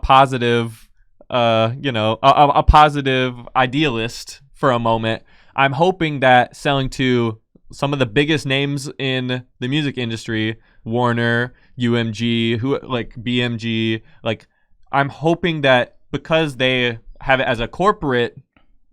positive, a positive idealist for a moment. I'm hoping that selling to some of the biggest names in the music industry, Warner, UMG, BMG, I'm hoping that, because they have it as a corporate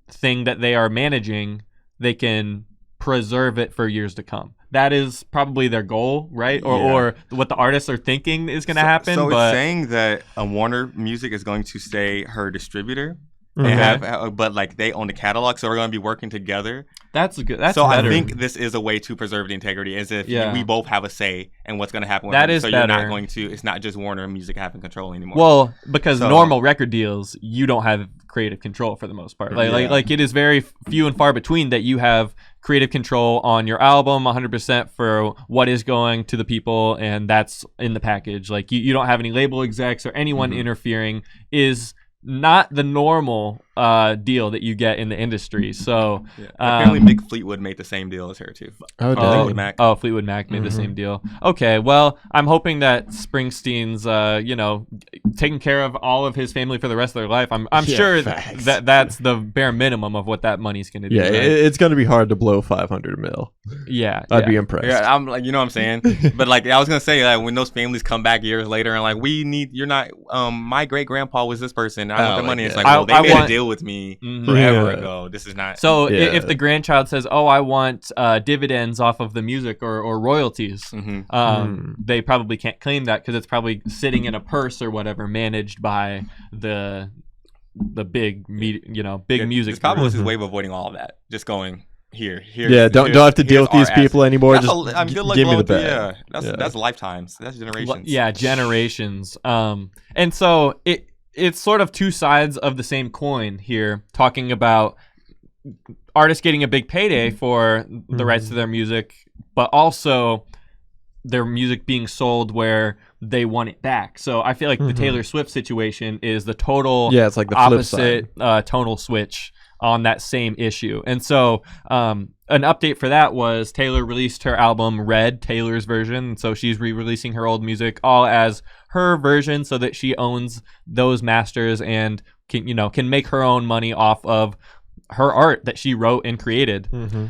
thing that they are managing, they can preserve it for years to come. That is probably their goal, right? Or what the artists are thinking is going to happen. So it's saying that Warner Music is going to stay her distributor. and but like they own the catalog, so we're going to be working together. That's good. That's so better. I think this is a way to preserve the integrity, as if we both have a say in what's going to happen. That is so better. You're not going to. It's not just Warner Music having control anymore. Well, because normal record deals, you don't have creative control for the most part. Like it is very few and far between that you have creative control on your album 100% for what is going to the people, and that's in the package. Like you don't have any label execs or anyone interfering. Is not the normal deal that you get in the industry. So apparently Big Fleetwood made the same deal as her too. Fleetwood Mac made the same deal. Okay, well, I'm hoping that Springsteen's taking care of all of his family for the rest of their life. I'm sure that's the bare minimum of what that money's going to do. Yeah, right? It's going to be hard to blow 500 mil. Yeah, I'd be impressed. Yeah, I'm like, you know what I'm saying? But like I was going to say, like when those families come back years later and like my great grandpa was this person. I want the money. It's like, well, they made a deal with me forever ago. This is not. So if the grandchild says, "Oh, I want dividends off of the music or royalties," they probably can't claim that because it's probably sitting in a purse or whatever, managed by the big music. It's probably his way of avoiding all of that. Just going here. Don't have to deal with these people anymore. Just give me the bag. That's lifetimes. That's generations. Yeah, generations. And so it's sort of two sides of the same coin here, talking about artists getting a big payday for the rights to their music, but also their music being sold where they want it back. So I feel like the Taylor Swift situation is the total it's like the opposite tonal switch on that same issue. And so an update for that was Taylor released her album Red, Taylor's version. So she's re-releasing her old music all as her version so that she owns those masters and can make her own money off of her art that she wrote and created.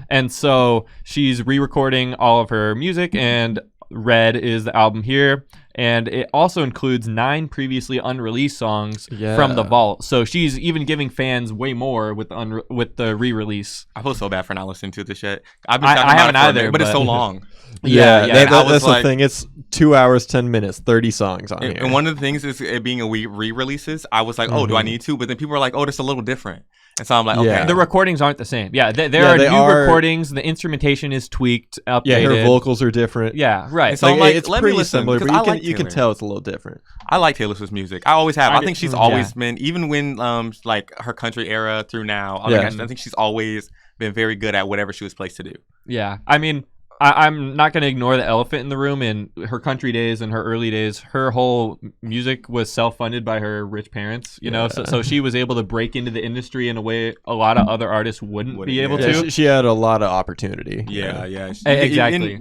And so she's re-recording all of her music, and Red is the album here, and it also includes 9 previously unreleased songs from the vault. So she's even giving fans way more with the re-release. I feel so bad for not listening to this yet. I haven't either, but it's so long. That's the thing. It's 2 hours 10 minutes, 30 songs on here. And one of the things is it being a re-releases. I was like, oh, do I need to? But then people were like, oh, it's a little different. And so I'm like, okay. The recordings aren't the same. Yeah, there are new recordings. The instrumentation is tweaked, updated. Yeah, her vocals are different. Yeah, right. And so I'm like, it's let pretty me listen, similar, but you can tell it's a little different. I like Taylor Swift's music. I always have. I think she's always been, even when like her country era through now, I think she's always been very good at whatever she was placed to do. Yeah, I mean, I'm not going to ignore the elephant in the room. In her country days and her early days, her whole music was self-funded by her rich parents, so she was able to break into the industry in a way a lot of other artists wouldn't be able to. She had a lot of opportunity. Yeah. Exactly.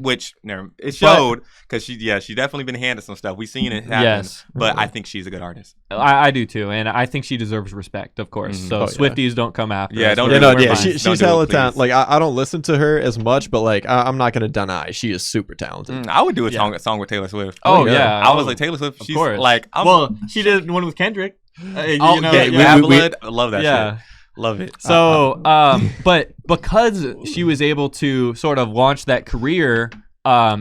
It showed, because she definitely been handed some stuff. We've seen it happen, but I think she's a good artist. I do too, and I think she deserves respect, of course. So Swifties don't come after. She's hella talented. Like I don't listen to her as much, but like I'm not gonna deny she is super talented. I would do a song with Taylor Swift. I was like, Taylor Swift, she's like, she did one with Kendrick. I love that shit. Love it. So but because she was able to sort of launch that career,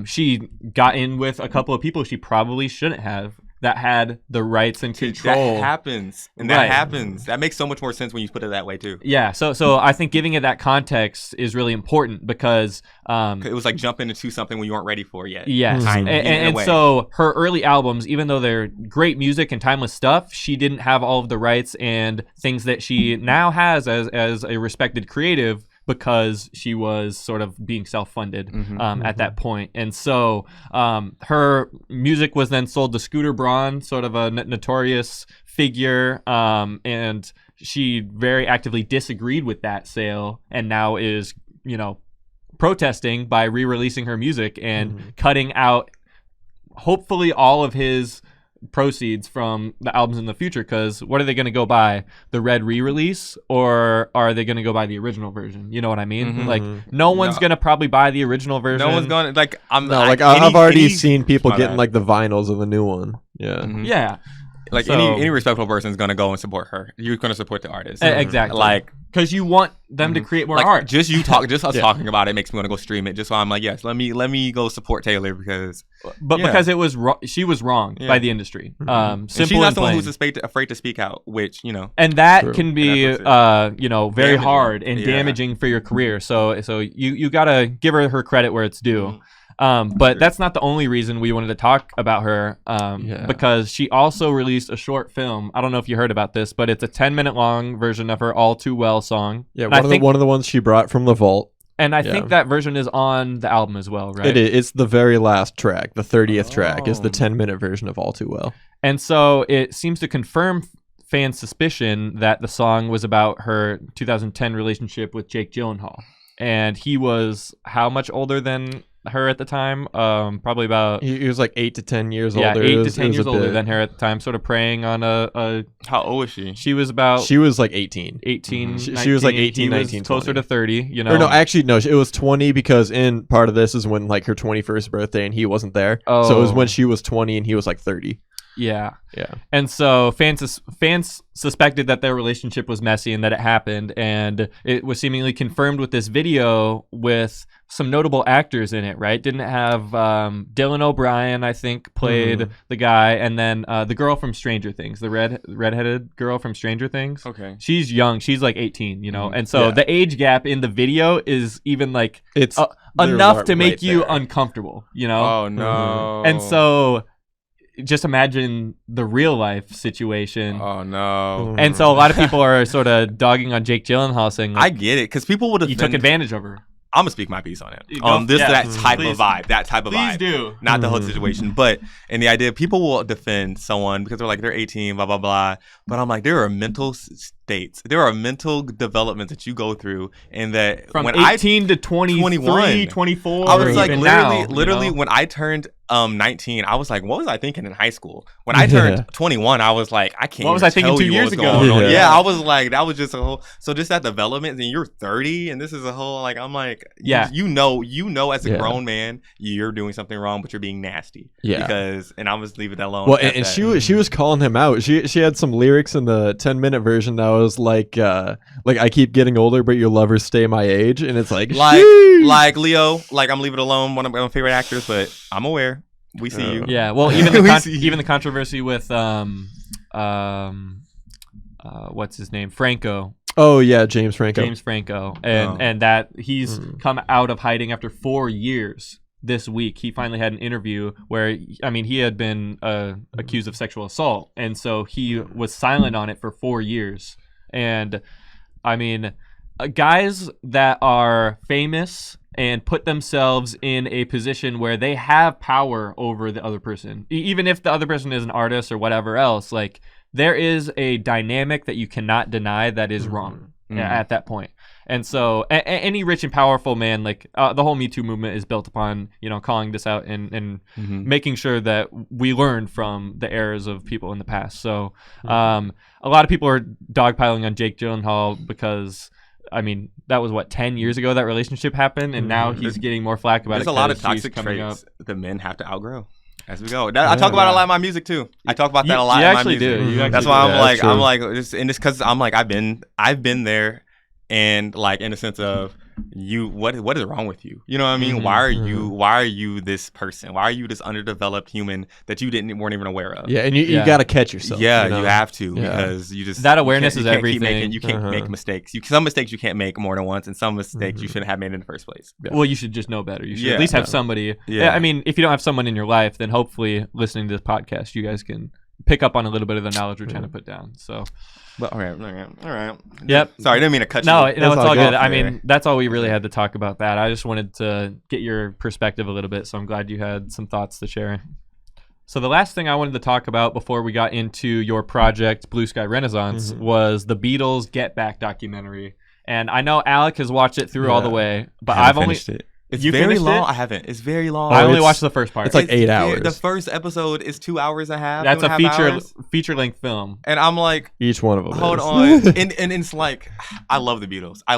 she got in with a couple of people she probably shouldn't have, that had the rights and control. That happens. And that happens. That makes so much more sense when you put it that way too. Yeah. So I think giving it that context is really important, because it was like jumping into something when you weren't ready for yet. Yes. And so her early albums, even though they're great music and timeless stuff, she didn't have all of the rights and things that she now has as a respected creative, because she was sort of being self-funded at that point. And so her music was then sold to Scooter Braun, sort of a notorious figure, and she very actively disagreed with that sale, and now is, protesting by re-releasing her music and cutting out hopefully all of his proceeds from the albums in the future, because what are they going to go buy? The Red re-release, or are they going to go buy the original version? You know what I mean? Like no one's going to probably buy the original version. No one's going to, like, I've already seen people getting like the vinyls of the new one. Yeah. Like any respectful person is gonna go and support her. You're gonna support the artist. Exactly. Like because you want them to create more art. Just us talking about it makes me want to go stream it. Just so I'm like, yes, let me go support Taylor because. But because it was she was wrong by the industry. And she's not someone who's afraid to speak out, which and that can be very hard and damaging for your career. So you gotta give her credit where it's due. But that's not the only reason we wanted to talk about her, because she also released a short film. I don't know if you heard about this, but it's a 10-minute long version of her All Too Well song. Yeah, one of the ones she brought from the vault. And I think that version is on the album as well, right? It is. It's the very last track. The 30th track is the 10-minute version of All Too Well. And so it seems to confirm fans' suspicion that the song was about her 2010 relationship with Jake Gyllenhaal. And he was how much older than her at the time? Probably about... He was like 8 to 10 years older. 8 to 10 years older than her at the time, sort of preying on a... How old was she? She was about... She was like 18. 18, She was like 18, 19, 20. Closer to 30, Or no, actually, no, it was 20 because in part of this is when like her 21st birthday and he wasn't there. Oh. So it was when she was 20 and he was like 30. Yeah. And so fans suspected that their relationship was messy and that it happened, and it was seemingly confirmed with this video with some notable actors in it, right? Didn't it have Dylan O'Brien, I think, played the guy, and then the girl from Stranger Things, the redheaded girl from Stranger Things. Okay. She's young. She's like 18, and so the age gap in the video is even like it's enough to make you uncomfortable, Oh no. And so just imagine the real life situation. Oh no. And so a lot of people are sort of dogging on Jake Gyllenhaal, saying like, I get it, because people would have... You took advantage of her. I'm gonna speak my piece on it. That type of vibe. Please do. Not the whole situation, but in the idea, people will defend someone because they're like, they're 18, blah blah blah. But I'm like, there are mental states, there are mental developments that you go through, and that from 18 to 21, 24. I was like, literally, when I turned 19, I was like, what was I thinking in high school? When I turned 21, I was like, I can't. What was I thinking 2 years ago? Yeah, I was like, that was just a whole. So just that development, and you're 30, and this is a whole like, I'm like, you know, as a grown man, you're doing something wrong, but you're being nasty. Yeah. Because, and I was leaving that alone. Well, and she was calling him out. She had some lyrics in the 10-minute version that was like I keep getting older, but your lovers stay my age, and it's like Leo, like I'm leaving it alone, one of my favorite actors, but I'm aware. We see you. Yeah. Well, even the controversy with what's his name, Franco. Oh yeah, James Franco, and that he's come out of hiding after 4 years. This week, he finally had an interview where, he had been accused of sexual assault, and so he was silent on it for 4 years. And guys that are famous and put themselves in a position where they have power over the other person, even if the other person is an artist or whatever else, like there is a dynamic that you cannot deny that is wrong at that point. And so any rich and powerful man, like the whole Me Too movement is built upon, calling this out and making sure that we learn from the errors of people in the past. So a lot of people are dogpiling on Jake Gyllenhaal because, that was 10 years ago that relationship happened, and now he's getting more flack about it. There's a lot of toxic traits that men have to outgrow as we go. I talk about it a lot in my music too. I talk about that a lot in my music. You actually That's why I'm like, because I'm like, I've been there. And like in the sense of what is wrong with you? You know what I mean? Why are you this person? Why are you this underdeveloped human that you weren't even aware of? Yeah, and you got to catch yourself. Yeah, you have to, because you just that awareness is everything. You can't make mistakes. Some mistakes you can't make more than once, and some mistakes you shouldn't have made in the first place. Well, you should just know better. You should at least have somebody. Yeah. If you don't have someone in your life, then hopefully listening to this podcast, you guys can pick up on a little bit of the knowledge we're trying to put down. So. But all right. Yep. Sorry, I didn't mean to cut you. No, it's all good. That's all we really had to talk about that. I just wanted to get your perspective a little bit, so I'm glad you had some thoughts to share. So the last thing I wanted to talk about before we got into your project, Blue Sky Renaissance, was the Beatles Get Back documentary. And I know ALEC has watched it through all the way, but I've only It's You very finished long. it? I haven't. It's very long. I only watched the first part. It's like 8 hours. The first episode is 2 hours and a half. That's a 2.5 hours. feature-length film. And I'm like, each one of them. hold is. on. and it's like, I love the Beatles. I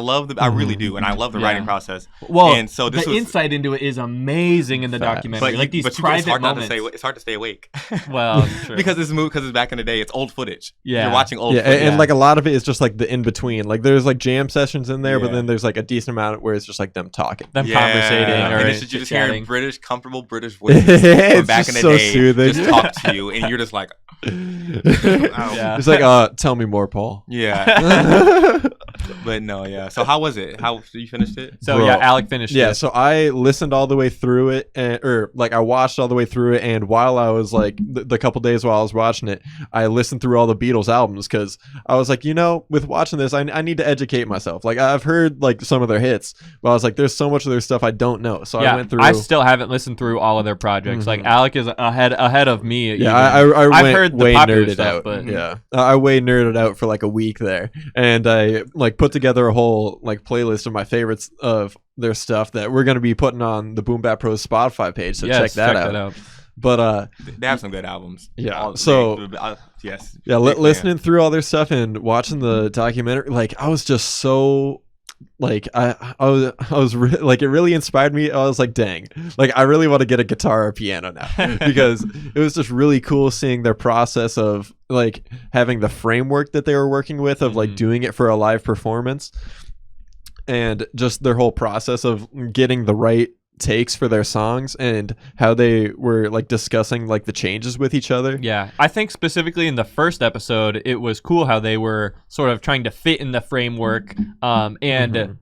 really do, and I love the writing process. Well, and so this the was, insight into it is amazing in the documentary. Like these private it's hard moments. it's hard to stay awake. Well, sure. because it's back in the day. It's old footage. Yeah. You're watching old Yeah, footage. and like a lot of it is just like the in between. Like there's like jam sessions in there, but Yeah. then there's like a decent amount where it's just like them talking. Them conversating or and it's just, you're just hearing chit-chatting. comfortable British voices from back in just the so day soothing. just talk to you, and you're just like, Yeah. It's like, tell me more, Paul. yeah. But no, yeah. So how was it? How you finished it? So Bro. yeah, Alec finished Yeah, it. so I listened all the way through it, or like I watched all the way through it, and while I was like the couple days while I was watching it, I listened through all the Beatles albums because I was like, with watching this, I need to educate myself. Like I've heard like some of their hits, but I was like, there's so much of their stuff I don't know. So I went through. I still haven't listened through all of their projects. Like Alec is ahead of me. Yeah, I I've went heard the way popular nerded stuff, out. but Yeah, I way nerded out for like a week there, and I like put together a whole like playlist of my favorites of their stuff that we're gonna be putting on the Boom Bap Pros Spotify page. So yes, check that out. But They have some good albums. Yeah, Yes. yeah, listening through all their stuff and watching the documentary, like I was just so. Like I was like it really inspired me. I was like, dang, like I really want to get a guitar or piano now because it was just really cool seeing their process of like having the framework that they were working with of like doing it for a live performance, and just their whole process of getting the right takes for their songs and how they were like discussing like the changes with each other. Yeah, I think specifically in the first episode, it was cool how they were sort of trying to fit in the framework and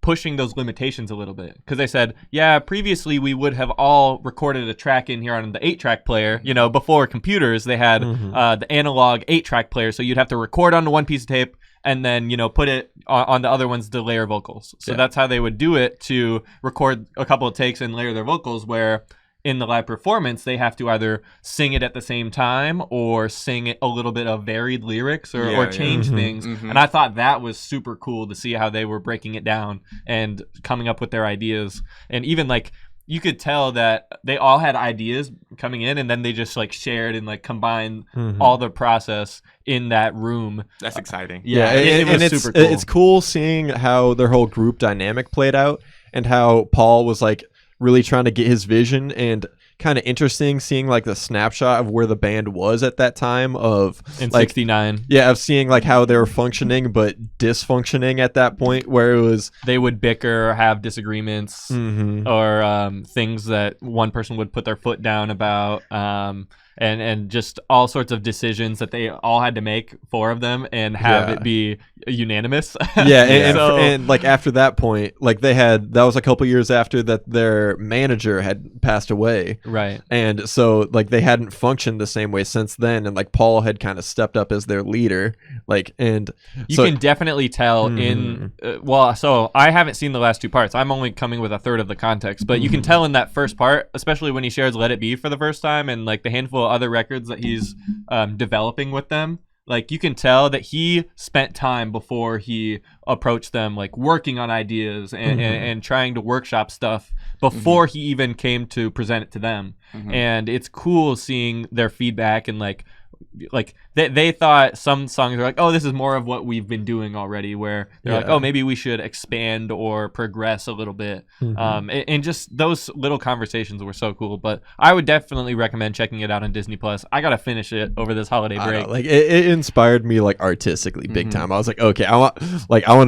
pushing those limitations a little bit. Because they said, yeah, previously we would have all recorded a track in here on the 8-track player. Before computers, they had the analog 8-track player, so you'd have to record onto one piece of tape and then, put it on the other ones to layer vocals. So that's how they would do it, to record a couple of takes and layer their vocals, where in the live performance, they have to either sing it at the same time or sing it a little bit of varied lyrics or change things. And I thought that was super cool to see how they were breaking it down and coming up with their ideas. And even like, you could tell that they all had ideas coming in, and then they just like shared and like combined all the process in that room. That's exciting. Yeah, and it was it's super cool. It's cool seeing how their whole group dynamic played out and how Paul was like really trying to get his vision, and kind of interesting seeing like the snapshot of where the band was at that time of in like, '69. Yeah, of seeing like how they were functioning but dysfunctioning at that point, where it was they would bicker or have disagreements or things that one person would put their foot down about, and just all sorts of decisions that they all had to make, 4 of them, and have it be unanimous. Yeah, and like after that point, like that was a couple years after that their manager had passed away. Right. And so like they hadn't functioned the same way since then, and like Paul had kind of stepped up as their leader. Like, and you can definitely tell in so I haven't seen the last 2 parts. I'm only coming with a third of the context, but you can tell in that first part, especially when he shares Let It Be for the first time and like the handful of other records that he's developing with them. Like, you can tell that he spent time before he approached them, like working on ideas and trying to workshop stuff before he even came to present it to them. And it's cool seeing their feedback, and like they thought some songs were like, oh, this is more of what we've been doing already, where they're like, oh, maybe we should expand or progress a little bit. And just those little conversations were so cool. But I would definitely recommend checking it out on Disney Plus. I gotta finish it over this holiday break. Like it inspired me like artistically big time. I was like, okay, I want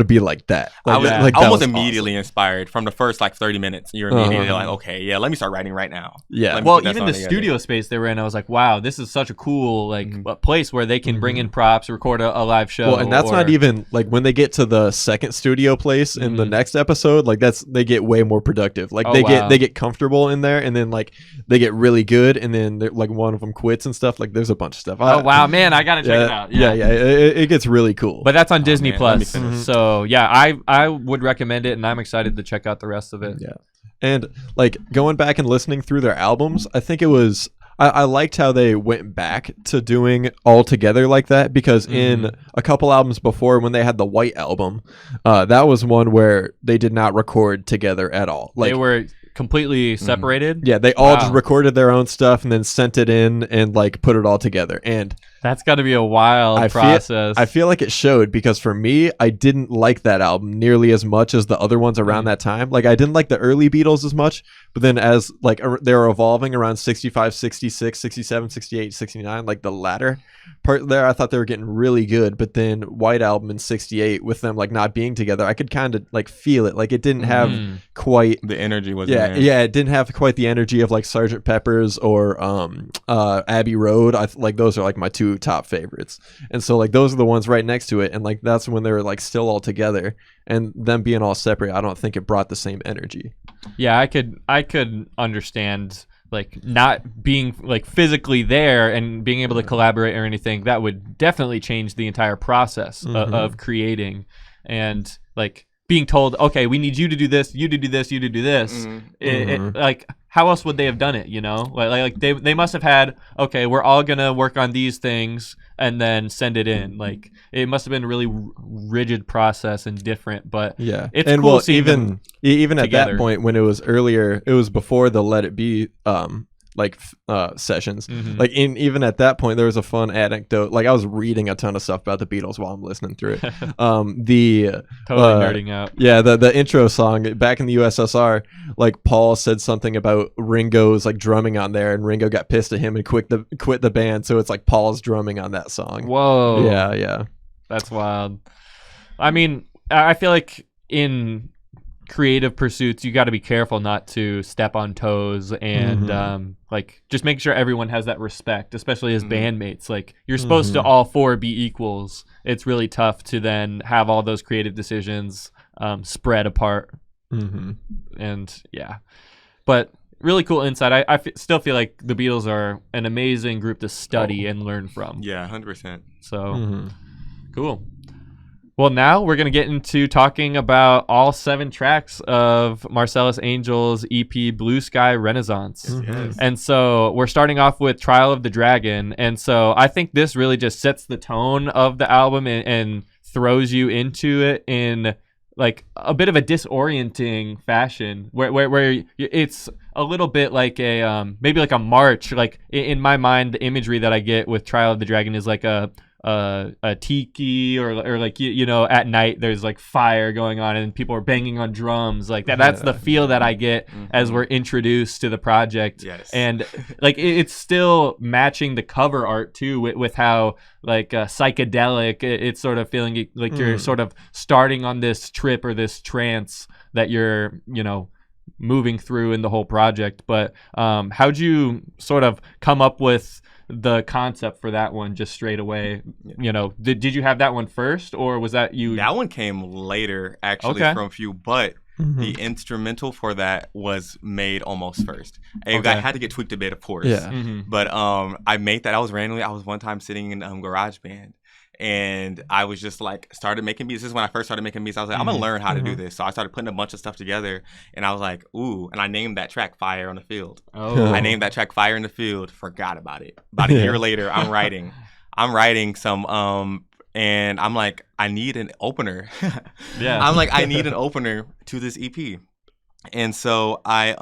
to be like that. Like, I was immediately inspired from the first like 30 minutes. You're immediately like, okay, yeah, let me start writing right now. Yeah. Well, even the studio space they were in, I was like, wow, this is such a cool a place where they can bring in props, record a live show. Well, and that's not even like when they get to the second studio place in the next episode, like they get way more productive. Like they get comfortable in there, and then like they get really good, and then like one of them quits and stuff. Like there's a bunch of stuff. Oh wow, man, I gotta check it out. Yeah, it gets really cool. But that's on Disney Plus. So yeah, I would recommend it, and I'm excited to check out the rest of it. Yeah, and like going back and listening through their albums, I think it was I liked how they went back to doing all together like that, because in a couple albums before, when they had the White Album, that was one where they did not record together at all. Like, they were completely separated. Yeah, they all just recorded their own stuff and then sent it in and like put it all together. And that's got to be a wild process. I feel like it showed, because for me, I didn't like that album nearly as much as the other ones around that time. Like, I didn't like the early Beatles as much, but then as like they were evolving around 65, 66, 67, 68, 69, like the latter part there, I thought they were getting really good. But then White Album in 68, with them like not being together, I could kind of like feel it. Like, it didn't have quite the energy was yeah, it didn't have quite the energy of like Sgt. Pepper's or Abbey Road. Like, those are like my two top favorites, and so like those are the ones right next to it, and like that's when they were like still all together, and them being all separate, I don't think it brought the same energy. Yeah, I could understand like not being like physically there and being able to collaborate or anything. That would definitely change the entire process of creating, and like being told, okay, we need you to do this, you to do this, you to do this. Like, how else would they have done it? You know, like they must have had, okay, we're all gonna work on these things and then send it in. Like, it must have been a really rigid process and different. But yeah, it's and cool well, seeing even at together. that point, when it was earlier, it was before the Let It Be sessions. Like, even at that point, there was a fun anecdote. Like, I was reading a ton of stuff about the Beatles while I'm listening through it. Totally nerding out. Yeah, the intro song back in the USSR, like Paul said something about Ringo's like drumming on there, and Ringo got pissed at him and quit the band. So it's like Paul's drumming on that song. Whoa. Yeah. That's wild. I mean, I feel like in creative pursuits, you got to be careful not to step on toes, and like just make sure everyone has that respect, especially as bandmates. Like, you're supposed to all four be equals. It's really tough to then have all those creative decisions spread apart. And yeah, but really cool insight. I still feel like the Beatles are an amazing group to study and learn from. Yeah, 100%. So cool. Well, now we're going to get into talking about all 7 tracks of Marcellus Angel's EP Blue Sky Renaissance. And so we're starting off with Trial of the Dragon. And so I think this really just sets the tone of the album and throws you into it in like a bit of a disorienting fashion, where it's a little bit like a maybe like a march. Like, in my mind, the imagery that I get with Trial of the Dragon is like a tiki, or like you know, at night there's like fire going on and people are banging on drums like that. That's the feel that I get as we're introduced to the project. And like it's still matching the cover art too, with how like psychedelic it's sort of feeling like you're sort of starting on this trip or this trance that you're, you know, moving through in the whole project. But how'd you sort of come up with the concept for that one just straight away? You know, did you have that one first, or was that you? That one came later, actually, from a few, but the instrumental for that was made almost first. I had to get tweaked a bit, of course. But I made that. I was one time sitting in GarageBand, and I was just like, started making beats. This is when I first started making beats. I was like, I'm gonna learn how to do this. So I started putting a bunch of stuff together, and I was like, ooh, and I named that track Fire on the Field. I named that track Fire in the Field, forgot about it. About a year later, I'm writing some, and I'm like, I need an opener. I'm like, I need an opener to this EP. And so I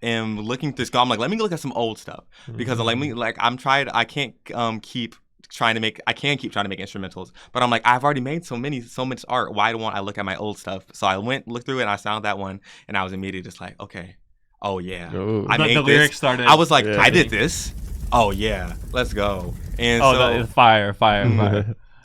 am looking through, I'm like, let me look at some old stuff, because I can't keep trying to make instrumentals, but I'm like, I've already made so much art. Why don't I look at my old stuff? So I looked through it, and I found that one, and I was immediately just like, okay, oh yeah, I made the lyrics started. I was like, I did this. Oh yeah, let's go. And so fire.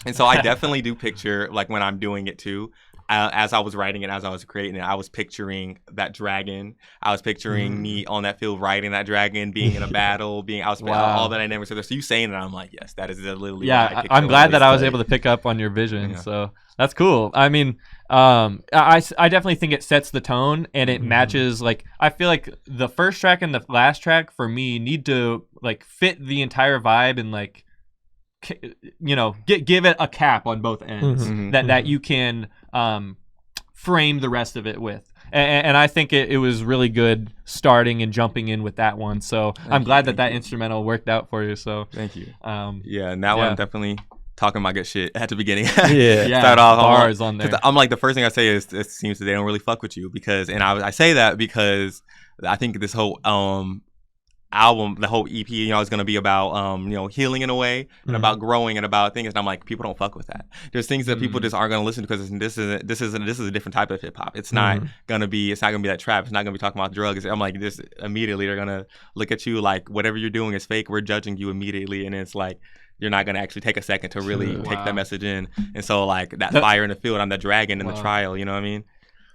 And so I definitely do picture, like, when I'm doing it too. As I was writing it, as I was creating it, I was picturing that dragon. I was picturing me on that field riding that dragon, being in a battle, all that I never said. So you saying that, I'm like, yes, that is literally. Yeah, I'm glad that I was able to pick up on your vision. Yeah. So that's cool. I mean, I definitely think it sets the tone, and it matches. Like, I feel like the first track and the last track for me need to like fit the entire vibe, and like, you know, give it a cap on both ends that you can frame the rest of it with. and I think it was really good starting and jumping in with that one. So I'm glad that instrumental worked out for you. So thank you. And that one definitely talking my good shit at the beginning. Start off bars on there. I'm like, the first thing I say is it seems that they don't really fuck with you I say that because I think this whole album, the whole EP, is going to be about healing in a way and about growing and about things. And I'm like, people don't fuck with that. There's things that people just aren't going to listen to because this is a different type of hip hop. It's not going to be that trap. It's not going to be talking about drugs. I'm like, this immediately they're going to look at you like whatever you're doing is fake. We're judging you immediately, and it's like you're not going to actually take a second to really take that message in. And so like that fire in the field, I'm the dragon in the trial. You know what I mean?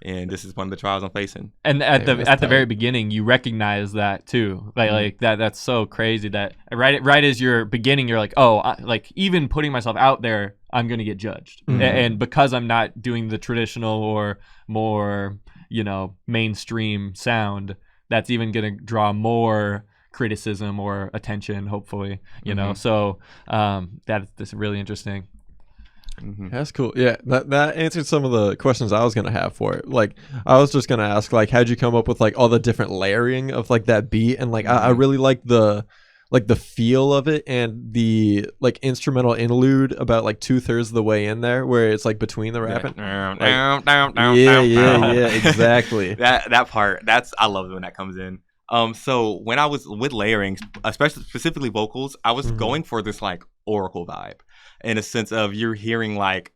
And this is one of the trials I'm facing. And at the very beginning, you recognize that too, like that's so crazy that right as you're beginning, you're like, like even putting myself out there, I'm gonna get judged, and because I'm not doing the traditional or more mainstream sound, that's even gonna draw more criticism or attention, hopefully, So that's really interesting. That's cool. Yeah, that answered some of the questions I was gonna have for it. Like, I was just gonna ask, like, how'd you come up with like all the different layering of like that beat, and like I really like the feel of it and the like instrumental interlude about like 2/3 of the way in there, where it's like between the rapping. Yeah, exactly. that part. I love when that comes in. So when I was with layering, especially specifically vocals, I was going for this like oracle vibe. In a sense of you're hearing like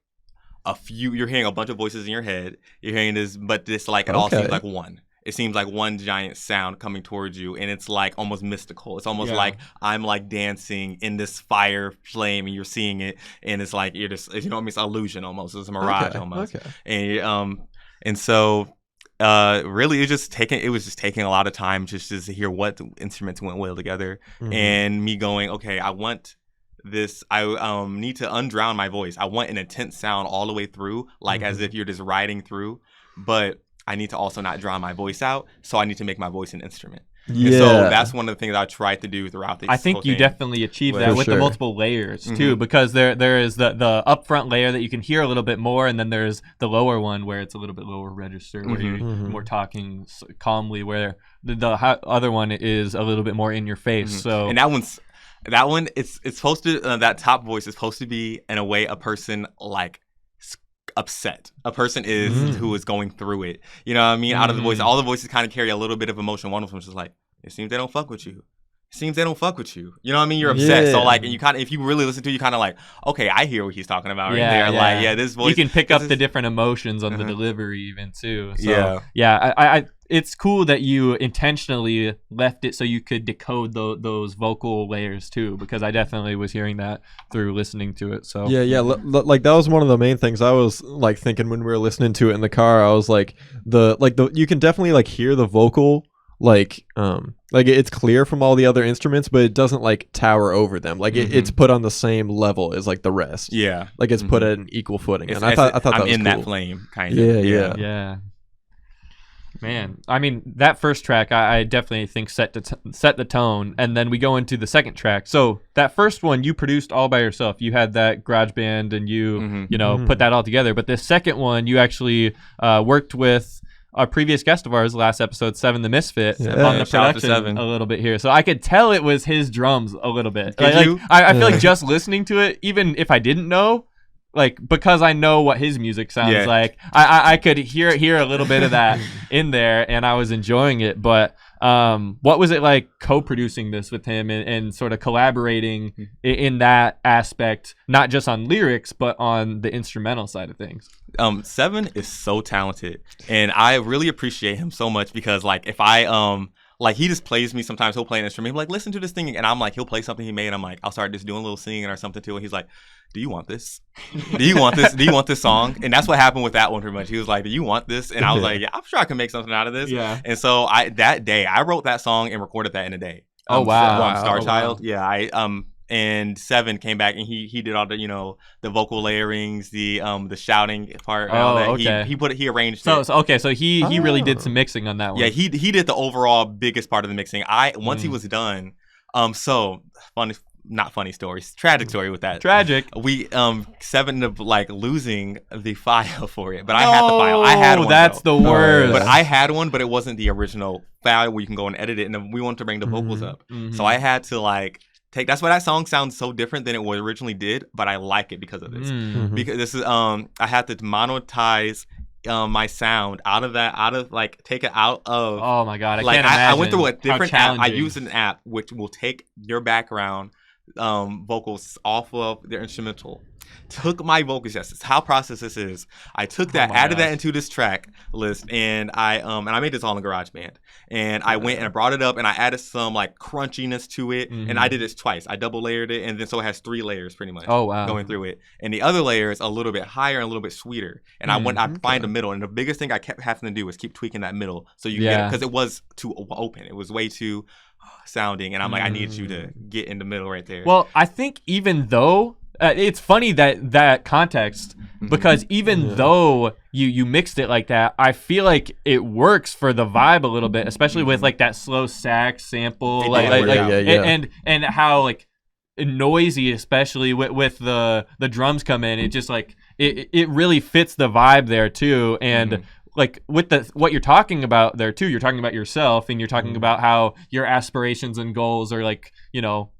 you're hearing a bunch of voices in your head. You're hearing this, but this like it all seems like one. It seems like one giant sound coming towards you, and it's like almost mystical. It's almost like I'm like dancing in this fire flame, and you're seeing it, and it's like you're just it's illusion almost. It's a mirage almost. Okay. And so really it was just taking a lot of time just to hear what the instruments went well together, and me going, okay, I want this, I need to undrown my voice. I want an intense sound all the way through, like as if you're just riding through, but I need to also not drown my voice out, so I need to make my voice an instrument. Yeah. And so that's one of the things I tried to do throughout the I think you definitely achieved that with the multiple layers too, because there is the upfront layer that you can hear a little bit more, and then there's the lower one where it's a little bit lower register, where you're more talking calmly, where the other one is a little bit more in your face. So and that one, it's supposed to, that top voice is supposed to be, in a way, a person like upset. A person is who is going through it. You know what I mean? Out of the voice, all the voices kind of carry a little bit of emotion. One of them is just like, it seems they don't fuck with you. It seems they don't fuck with you. You know what I mean? You're upset. So like, and you kind of, if you really listen to it, you kind of like, okay, I hear what he's talking about right there. Like, this voice. You can pick up the different emotions on the delivery even too. So, I it's cool that you intentionally left it so you could decode those vocal layers too, because I definitely was hearing that through listening to it. So like that was one of the main things I was like thinking when we were listening to it in the car. I was like the you can definitely like hear the vocal like it's clear from all the other instruments, but it doesn't like tower over them. Like it's put on the same level as like the rest. Yeah, like it's put at an equal footing. And I thought that was in cool. that flame kind of. Yeah. Man, I mean, that first track, I definitely think set the tone, and then we go into the second track. So that first one, you produced all by yourself. You had that garage band, and you put that all together. But the second one, you actually worked with a previous guest of ours, last episode, 7 the Misfit, on the production a little bit here. So I could tell it was his drums a little bit. I feel like just listening to it, even if I didn't know, like, because I know what his music sounds like, I could hear a little bit of that in there, and I was enjoying it. But what was it like co-producing this with him and sort of collaborating in that aspect, not just on lyrics, but on the instrumental side of things? 7 is so talented, and I really appreciate him so much, because like if I like he just plays me sometimes. He'll play an instrument. He'll like, listen to this thing, and I'm like, he'll play something he made. And I'm like, I'll start just doing a little singing or something too. And he's like, do you want this? Do you want this? Do you want this song? And that's what happened with that one pretty much. He was like, do you want this? And I was like, yeah, I'm sure I can make something out of this. Yeah. And so that day I wrote that song and recorded that in a day. Oh wow. Star Child. Yeah. And 7 came back and he did all the the vocal layerings, the shouting part. And all that. Okay. He arranged it. So he really did some mixing on that one. Yeah, he did the overall biggest part of the mixing. Once he was done, so funny not funny stories, tragic story with that. Tragic. We ended up like losing the file for it, but I had the file. I had one. That's the worst. But I had one, but it wasn't the original file where you can go and edit it, and then we wanted to bring the vocals up. So I had to like that's why that song sounds so different than it originally did, but I like it because of this. Because this is I had to monetize my sound take it out of. Oh my god, I like can't imagine. I went through a different app. I used an app which will take your background vocals off of their instrumental. Took my vocals, yes, it's how process this is. I took that, added that into this track list, and I made this all in GarageBand. And I went and I brought it up, and I added some like crunchiness to it, and I did this twice. I double layered it, and then so it has 3 layers pretty much. Oh wow, going through it, and the other layer is a little bit higher and a little bit sweeter. And I find the middle, and the biggest thing I kept having to do was keep tweaking that middle so you get it, because it was too open. It was way too sounding, and I'm like, I need you to get in the middle right there. Well, I think even though it's funny that context, because even though you mixed it like that, I feel like it works for the vibe a little bit, especially with like that slow sax sample, and how like noisy, especially with the drums come in. It just like it really fits the vibe there too, and. Like with what you're talking about there too, you're talking about yourself, and you're talking about how your aspirations and goals are like, you know,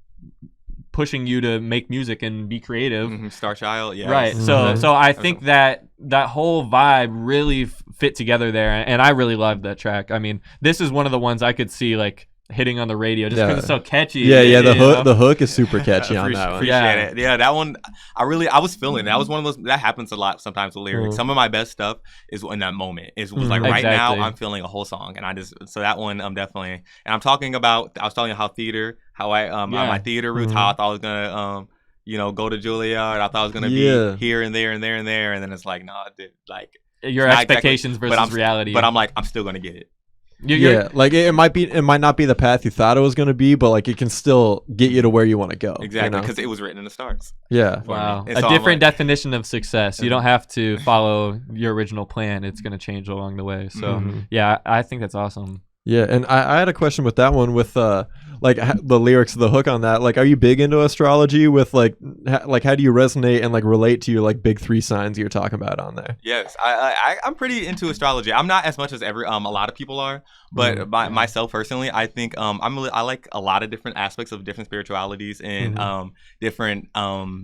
pushing you to make music and be creative. Star Child, yeah. Right. So I think that whole vibe really fit together there, and I really loved that track. I mean, this is one of the ones I could see like hitting on the radio just because it's so catchy. The hook is super catchy on that one. Appreciate it. Yeah, that one I was feeling it. That was one of those that happens a lot sometimes with lyrics. Some of my best stuff is in that moment. Was like right now I'm feeling a whole song, and so that one definitely. And I was telling you how theater, how my theater roots, how I thought I was gonna go to Juilliard. I thought I was gonna be here and there and there and there, and then it's like your expectations versus reality. But I'm like, I'm still gonna get it. Like it might not be the path you thought it was going to be, but like it can still get you to where you want to go. Exactly, because it was written in the stars. Yeah. Wow. A different definition of success. You don't have to follow your original plan. It's going to change along the way. So yeah, I think that's awesome. Yeah, and I had a question with that one with like the lyrics of the hook on that. Like, are you big into astrology? With like how do you resonate and like relate to your like big 3 signs you're talking about on there? Yes, I'm pretty into astrology. I'm not as much as a lot of people are, but myself personally, I think I like a lot of different aspects of different spiritualities and different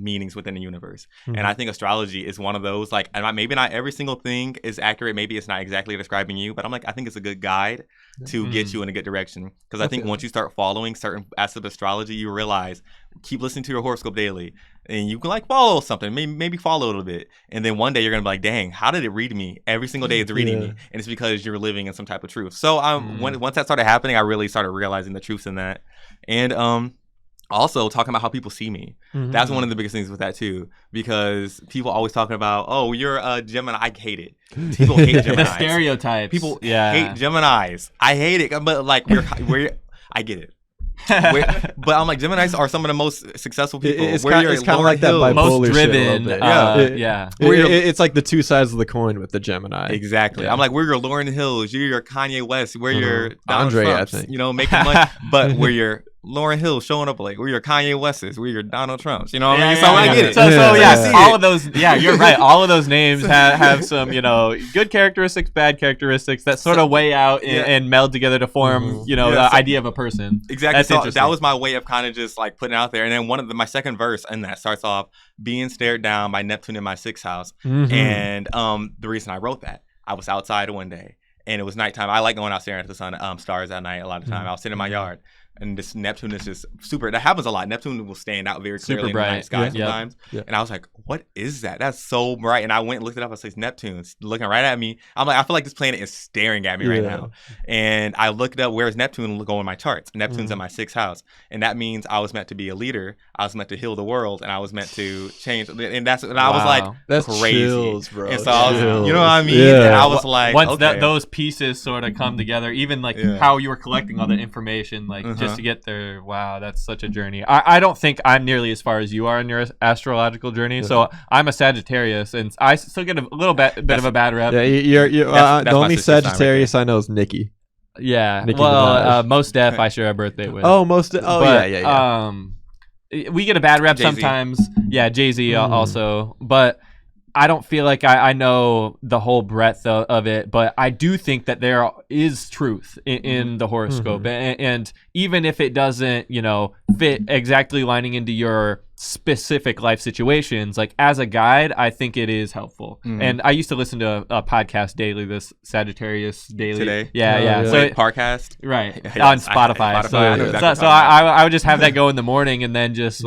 meanings within the universe. And I think astrology is one of those. Like, and maybe not every single thing is accurate. Maybe it's not exactly describing you, but I think it's a good guide to get you in a good direction. Because I think once you start following certain aspects of astrology, you realize, keep listening to your horoscope daily, and you can like follow something, maybe follow a little bit, and then one day you're gonna be like, dang, how did it read me? Every single day it's reading me, and it's because you're living in some type of truth. So once that started happening, I really started realizing the truths in that, and also talking about how people see me. That's one of the biggest things with that too, because people always talking about, oh, you're a Gemini. I hate it. People hate Geminis. The stereotypes. People hate Geminis. I hate it, but like I get it. But I'm like, Geminis are some of the most successful people. It's kind of like that bipolar most driven. It's like the 2 sides of the coin with the Gemini. Exactly. I'm like, we're your Lauryn Hills, you're your Kanye West, we're your Donald Andre, Trumps, I think. making money, but we're your Lauryn Hill showing up like, we're your Kanye Wests, we're your Donald Trumps. You know what I mean? So I get it. So all of those. Yeah, you're right. All of those names have some good characteristics, bad characteristics that sort of weigh out and meld together to form the idea of a person. Exactly. So that was my way of kind of just like putting it out there. And then my second verse in that starts off, being stared down by Neptune in my 6th house. And the reason I wrote that, I was outside one day and it was nighttime. I like going out staring at the sun, stars at night a lot of time. I was sitting in my yard. And this Neptune is just super. That happens a lot. Neptune will stand out very clearly in the night sky sometimes. And I was like, what is that? That's so bright. And I went and looked it up. I said, Neptune. It's looking right at me. I'm like, I feel like this planet is staring at me right now. And I looked up, where's Neptune go in my charts? Neptune's in my 6th house. And that means I was meant to be a leader. I was meant to heal the world. And I was meant to change. And I was like, that's crazy. Chills, bro. And so I was, you know what I mean? And I was like, once those pieces sort of come together, even like how you were collecting all the information, like just to get there. Wow, that's such a journey. I don't think I'm nearly as far as you are in your astrological journey. So I'm a Sagittarius, and I still get a little bit of a bad rep. Yeah, you're the only Sagittarius I know is Nikki. Yeah. Nicki well, Most Def I share a birthday with. Oh, yeah. we get a bad rep Jay-Z. sometimes. Yeah, Jay-Z also, but I don't feel like I know the whole breadth of it, but I do think that there is truth in the horoscope. And even if it doesn't, fit exactly lining into your specific life situations, like as a guide, I think it is helpful. And I used to listen to a podcast daily, this Sagittarius Daily. Today? Yeah. So Parcast? Right. Yes, on Spotify. I know exactly So I would just have that go in the morning and then just,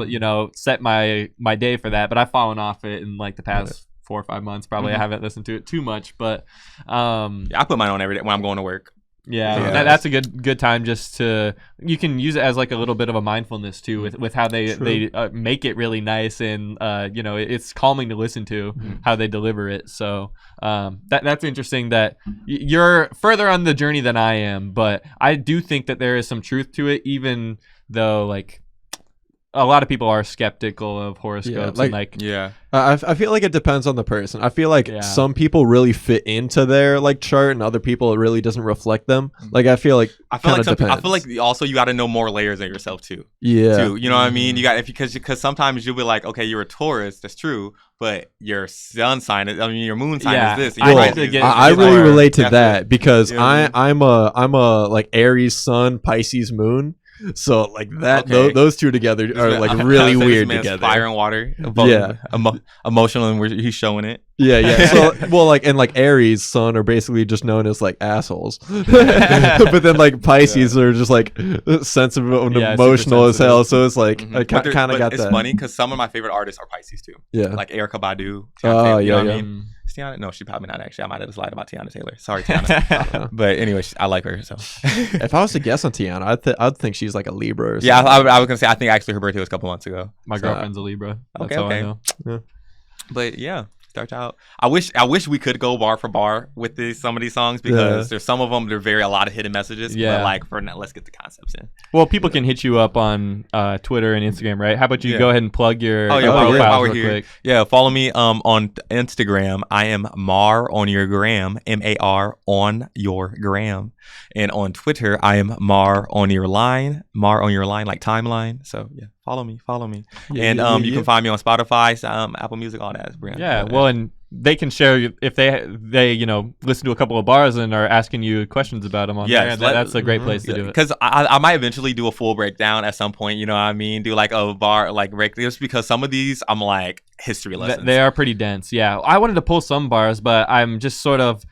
set my day for that. But I've fallen off it in like the past 4 or 5 months. Probably I haven't listened to it too much, but I put mine on every day when I'm going to work. That's a good time just to, you can use it as like a little bit of a mindfulness too with how they make it really nice, and it's calming to listen to how they deliver it. So that's interesting that you're further on the journey than I am, but I do think that there is some truth to it, even though like a lot of people are skeptical of horoscopes. I feel like it depends on the person. I feel like some people really fit into their like chart, and other people it really doesn't reflect them. Like I feel like also you got to know more layers of yourself too. Yeah. Too. You know what I mean? You got because sometimes you'll be like, okay, you're a Taurus, that's true, but your sun sign your moon sign is this. I really relate to that because I'm a like Aries sun, Pisces moon. So like that, those two together are like really weird together. Fire and water, emotional, and he's showing it. Yeah. So like Aries sun are basically just known as like assholes, but then like Pisces are just like sensitive and emotional as hell. So it's like I kind of got that. It's funny because some of my favorite artists are Pisces too. Yeah, like Erykah Badu. Oh you know what I mean? Tiana? No, she probably not actually. I might have just lied about Tiana Taylor. Sorry, Tiana. But anyway, I like her. So if I was to guess on Tiana, I'd think she's like a Libra or something. Yeah, I was gonna say I think actually her birthday was a couple months ago. My girlfriend's a Libra. That's all I know. Yeah. But yeah. Start out. I wish we could go bar for bar with some of these songs because there's some of them they're a lot of hidden messages. Yeah. But like for now, let's get the concepts in. Well, people can hit you up on Twitter and Instagram, right? How about you go ahead and plug your profiles while we're here. Quick. Yeah, follow me on Instagram. I am Mar on your gram, MAR on your gram, and on Twitter I am Mar on your line like timeline. So yeah. Follow me. And you can find me on Spotify, Apple Music, all that. Yeah, well, and they can share if they listen to a couple of bars and are asking you questions about them on there. That's a great place to do it. Because I might eventually do a full breakdown at some point, you know what I mean? Do like a bar, like break, just because some of these I'm like history lessons. They are pretty dense, yeah. I wanted to pull some bars, but I'm just sort of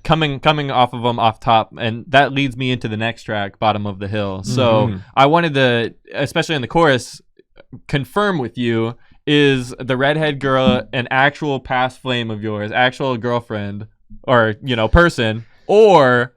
coming off of them off top, and that leads me into the next track, Bottom of the Hill. So I wanted to, especially in the chorus, confirm with you, is the redhead girl an actual past flame of yours, actual girlfriend or person, or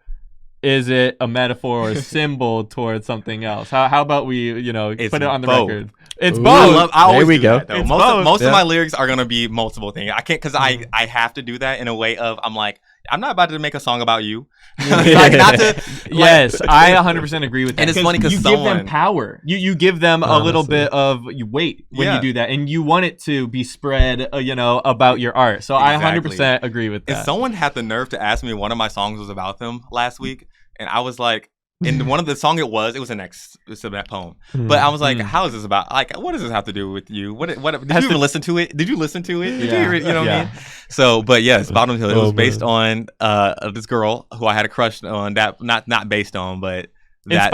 is it a metaphor or a symbol towards something else? How about we put it on the record? It's both. There we go. Most of my lyrics are gonna be multiple things. I can't because I have to do that in a way of I'm like, I'm not about to make a song about you. Like, not to, yes, I 100% agree with that. And it's funny because you give them power. You give them a little bit of weight when you do that, and you want it to be spread, about your art. So exactly. I 100% agree with that. And someone had the nerve to ask me one of my songs was about them last week, and I was like, in one of the song it was a poem, but I was like, how is this about? Like, what does this have to do with you? What? Did you even listen to it? Did you listen to it? Did you hear it? You know what I mean? So, but yes, Bottom Hill. It was based on this girl who I had a crush on. That not based on, but that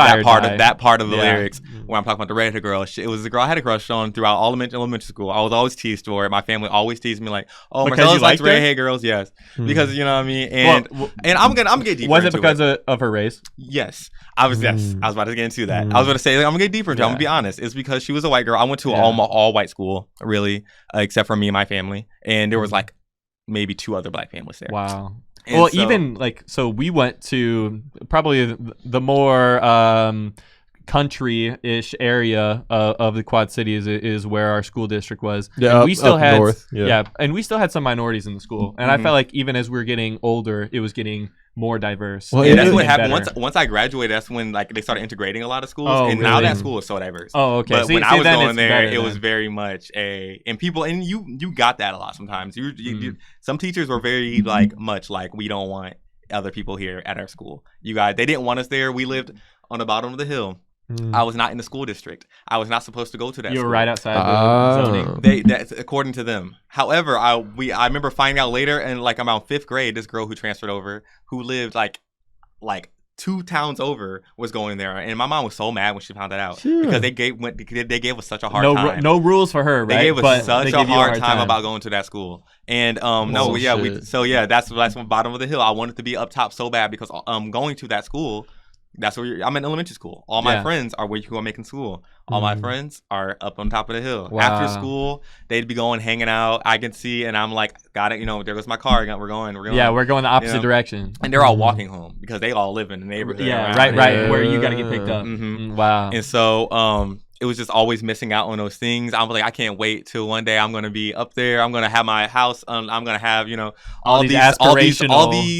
part of the lyrics where I'm talking about the redhead girl. It was the girl I had a crush on throughout all elementary school. I was always teased for it. My family always teased me like, "Oh, Marcellus likes redhead girls." Yes, because you know what I mean. And I'm gonna get deeper. Was it because of her race? Yes, I was. Yes, I was about to get into that. I was going to say I'm gonna get deeper into. I'm gonna be honest. It's because she was a white girl. I went to all white school, really, except for me and my family, and there was like maybe 2 other black families there. Wow. And well, even so we went to probably the more country-ish area of the Quad Cities is where our school district was. Yeah, and we still had north. And we still had some minorities in the school. And I felt like even as we were getting older, it was getting more diverse. Well, that's what happened. Once I graduated, that's when like they started integrating a lot of schools, and now that school is so diverse. Oh, okay. But when I was going there, it was very much and you got that a lot sometimes. Some teachers were very much like, we don't want other people here at our school. They didn't want us there. We lived on the bottom of the hill. I was not in the school district. I was not supposed to go to that. You were school. right outside the zoning. That's according to them. However, I remember finding out later, in like around 5th grade, this girl who transferred over, who lived like 2 towns over, was going there, and my mom was so mad when she found that out because they gave us such a hard time. No rules for her, right? They gave us such a hard time about going to that school, and that's the bottom of the hill. I wanted to be up top so bad because going to that school. That's where I'm in elementary school. All my friends are where you are making school. All my friends are up on top of the hill. Wow. After school, they'd be going, hanging out. I can see, and I'm like, got it. There goes my car. We're going. Yeah, we're going the opposite direction. And they're all walking home because they all live in the neighborhood. Yeah, right. Where you got to get picked up. Wow. And so, it was just always missing out on those things. I'm like, I can't wait till one day I'm gonna be up there. I'm gonna have my house. I'm gonna have all these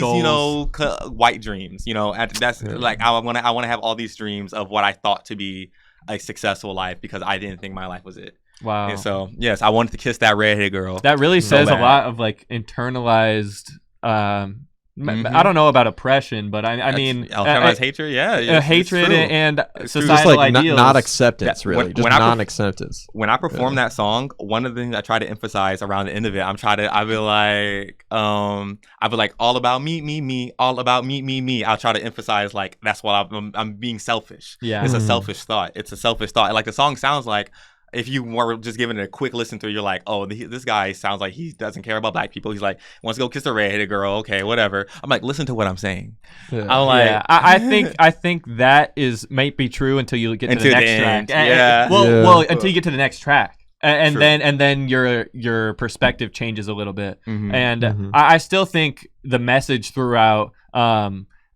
goals. White dreams. That's like I want to have all these dreams of what I thought to be a successful life because I didn't think my life was it. Wow. And so yes, I wanted to kiss that redheaded girl. That really says a lot of like internalized. I don't know about oppression, but I mean, hatred, hatred and societal just like ideals. Not acceptance, really, just non-acceptance. When I perform that song, one of the things I try to emphasize around the end of it, I be like, all about me, all about me. I'll try to emphasize like that's what I'm being selfish. Yeah, it's a selfish thought. It's a selfish thought. Like the song sounds like. If you were just giving it a quick listen through, you're like, oh, this guy sounds like he doesn't care about black people. He's like, wants to go kiss a redheaded girl. Okay, whatever. I'm like, listen to what I'm saying. Yeah. I'm like, I think that might be true until you get to the next track. Well, until you get to the next track. And then your perspective changes a little bit. And I still think the message throughout,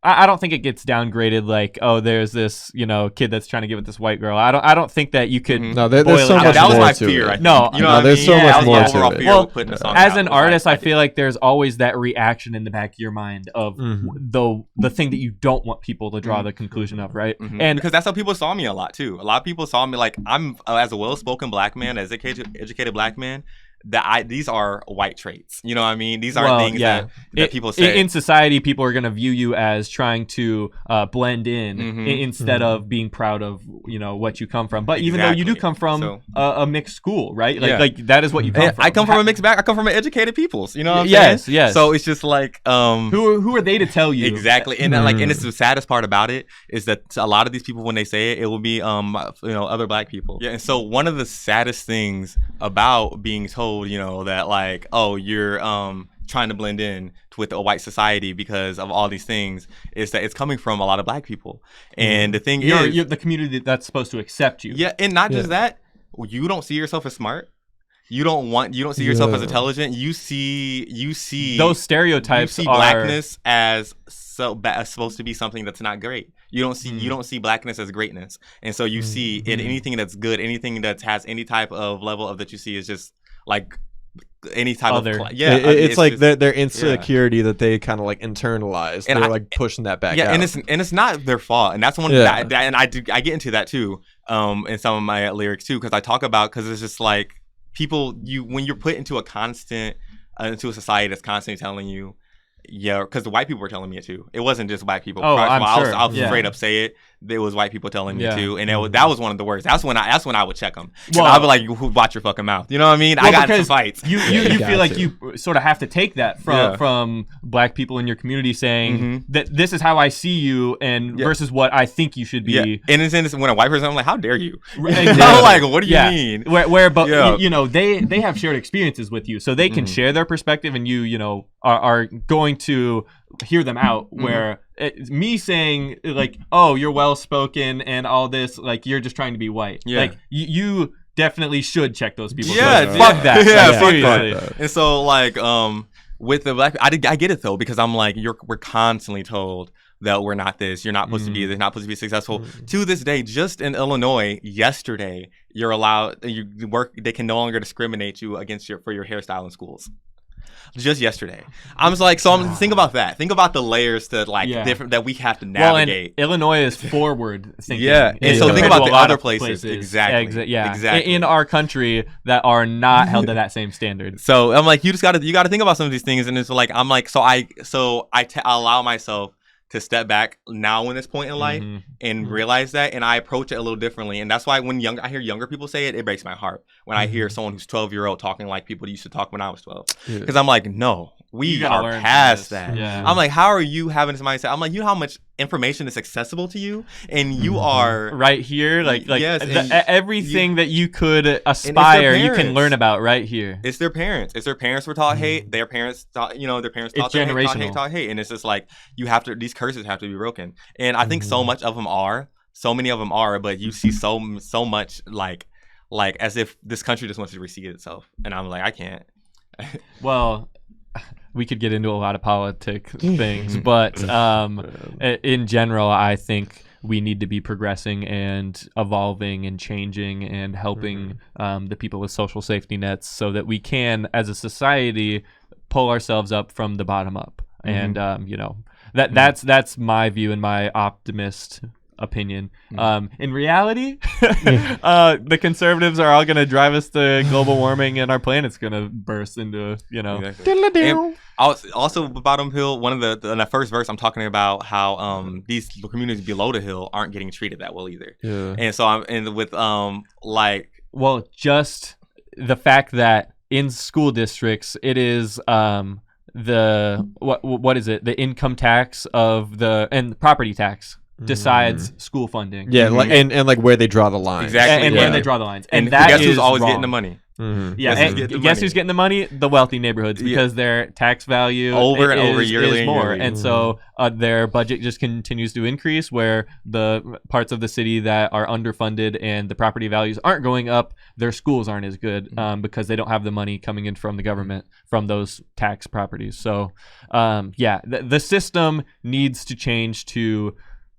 I don't think it gets downgraded like, oh, there's this, kid that's trying to give it this white girl. I don't think that you could. No, there's so much that was more my to fear. it. No, there's so much more to it. Well, as an artist, I feel like there's always that reaction in the back of your mind of the thing that you don't want people to draw the conclusion of, right? And because that's how people saw me a lot too. A lot of people saw me like I'm as a well-spoken black man, as educated black man. These are white traits. You know what I mean? These are things that people say. In society, people are going to view you as trying to blend in instead of being proud of, what you come from. But even though you do come from a mixed school, right? Like that is what you come from. I come from a mixed bag. I come from an educated peoples. You know what I'm saying? Yes. So it's just like who are they to tell you? Exactly. And and it's the saddest part about it is that a lot of these people, when they say it, it will be other black people. Yeah. And so one of the saddest things about being told that like, oh, you're trying to blend in with a white society because of all these things is that it's coming from a lot of black people. And the thing is, you're the community that's supposed to accept you. Yeah, and not just that, you don't see yourself as smart. You don't see yourself as intelligent. You see those stereotypes. You see blackness as supposed to be something that's not great. You don't see blackness as greatness, and so you see anything that's good, anything that has any type of level of that you see is just like any type other. It's like just, their insecurity that they kind of like internalized. And they're like pushing that back out. And it's not their fault. And that's one that and I get into that too in some of my lyrics too, because I talk about, because it's just like people, when you're put into a constant into a society that's constantly telling you, because the white people were telling me it too. It wasn't just black people. I'll straight up say it. It was white people telling me too, and that was one of the worst. That's when I would check them. Well, I'd be like, "Watch your fucking mouth." You know what I mean? I got into fights. You feel like you sort of have to take that from black people in your community, saying that this is how I see you, and versus what I think you should be. Yeah. And it's when a white person, I'm like, "How dare you?" I'm like, "What do you mean?" They have shared experiences with you, so they can share their perspective, and you are going to hear them out. Where me saying like, oh, you're well spoken and all this, like you're just trying to be white. Like you definitely should check those people. Fuck that. Fuck that. And so like with the black, I get it though, because I'm like, we're constantly told that we're not this, you're not supposed to be this, not supposed to be successful. To this day, just in Illinois yesterday, you're allowed, they can no longer discriminate you for your hairstyle in schools. Just yesterday, I was like, think about that. Think about the layers to different that we have to navigate. Well, and Illinois is forward thinking. And so think about the other places. Exactly. In our country that are not held to that same standard. So I'm like, you got to think about some of these things, and it's like, I'm like, so I allow myself to step back now in this point in life and realize that, and I approach it a little differently. And that's why when I hear younger people say it, it breaks my heart when I hear someone who's 12-year-old talking like people used to talk when I was 12. Because I'm like, no, we are past that. Yeah. I'm like, how are you having this mindset? I'm like, you know how much information is accessible to you, and you are right here, like yes, everything that you could aspire, you can learn about right here. It's their parents. It's their parents were taught hate. Their parents taught, their parents taught them hate, and it's just like you have to. These curses have to be broken, and I think so many of them are, but you see so much like as if this country just wants to reseed itself, and I'm like, I can't. Well, we could get into a lot of politic things, but in general, I think we need to be progressing and evolving and changing and helping the people with social safety nets so that we can, as a society, pull ourselves up from the bottom up. And that's my view and my optimist opinion. In reality, the conservatives are all going to drive us to global warming, and our planet's going to burst into Exactly. Also, bottom hill, one of the in the first verse, I'm talking about how these communities below the hill aren't getting treated that well either. Yeah. And so just the fact that in school districts it is what is it, the income tax and property tax decides school funding. Yeah, and like where they draw the line. Exactly. And where they draw the lines. And that guess who's always getting the money? Yeah, guess who's getting the money? The wealthy neighborhoods, because their tax value yearly is more, and so their budget just continues to increase. Where the parts of the city that are underfunded and the property values aren't going up, their schools aren't as good because they don't have the money coming in from the government from those tax properties. So, the system needs to change to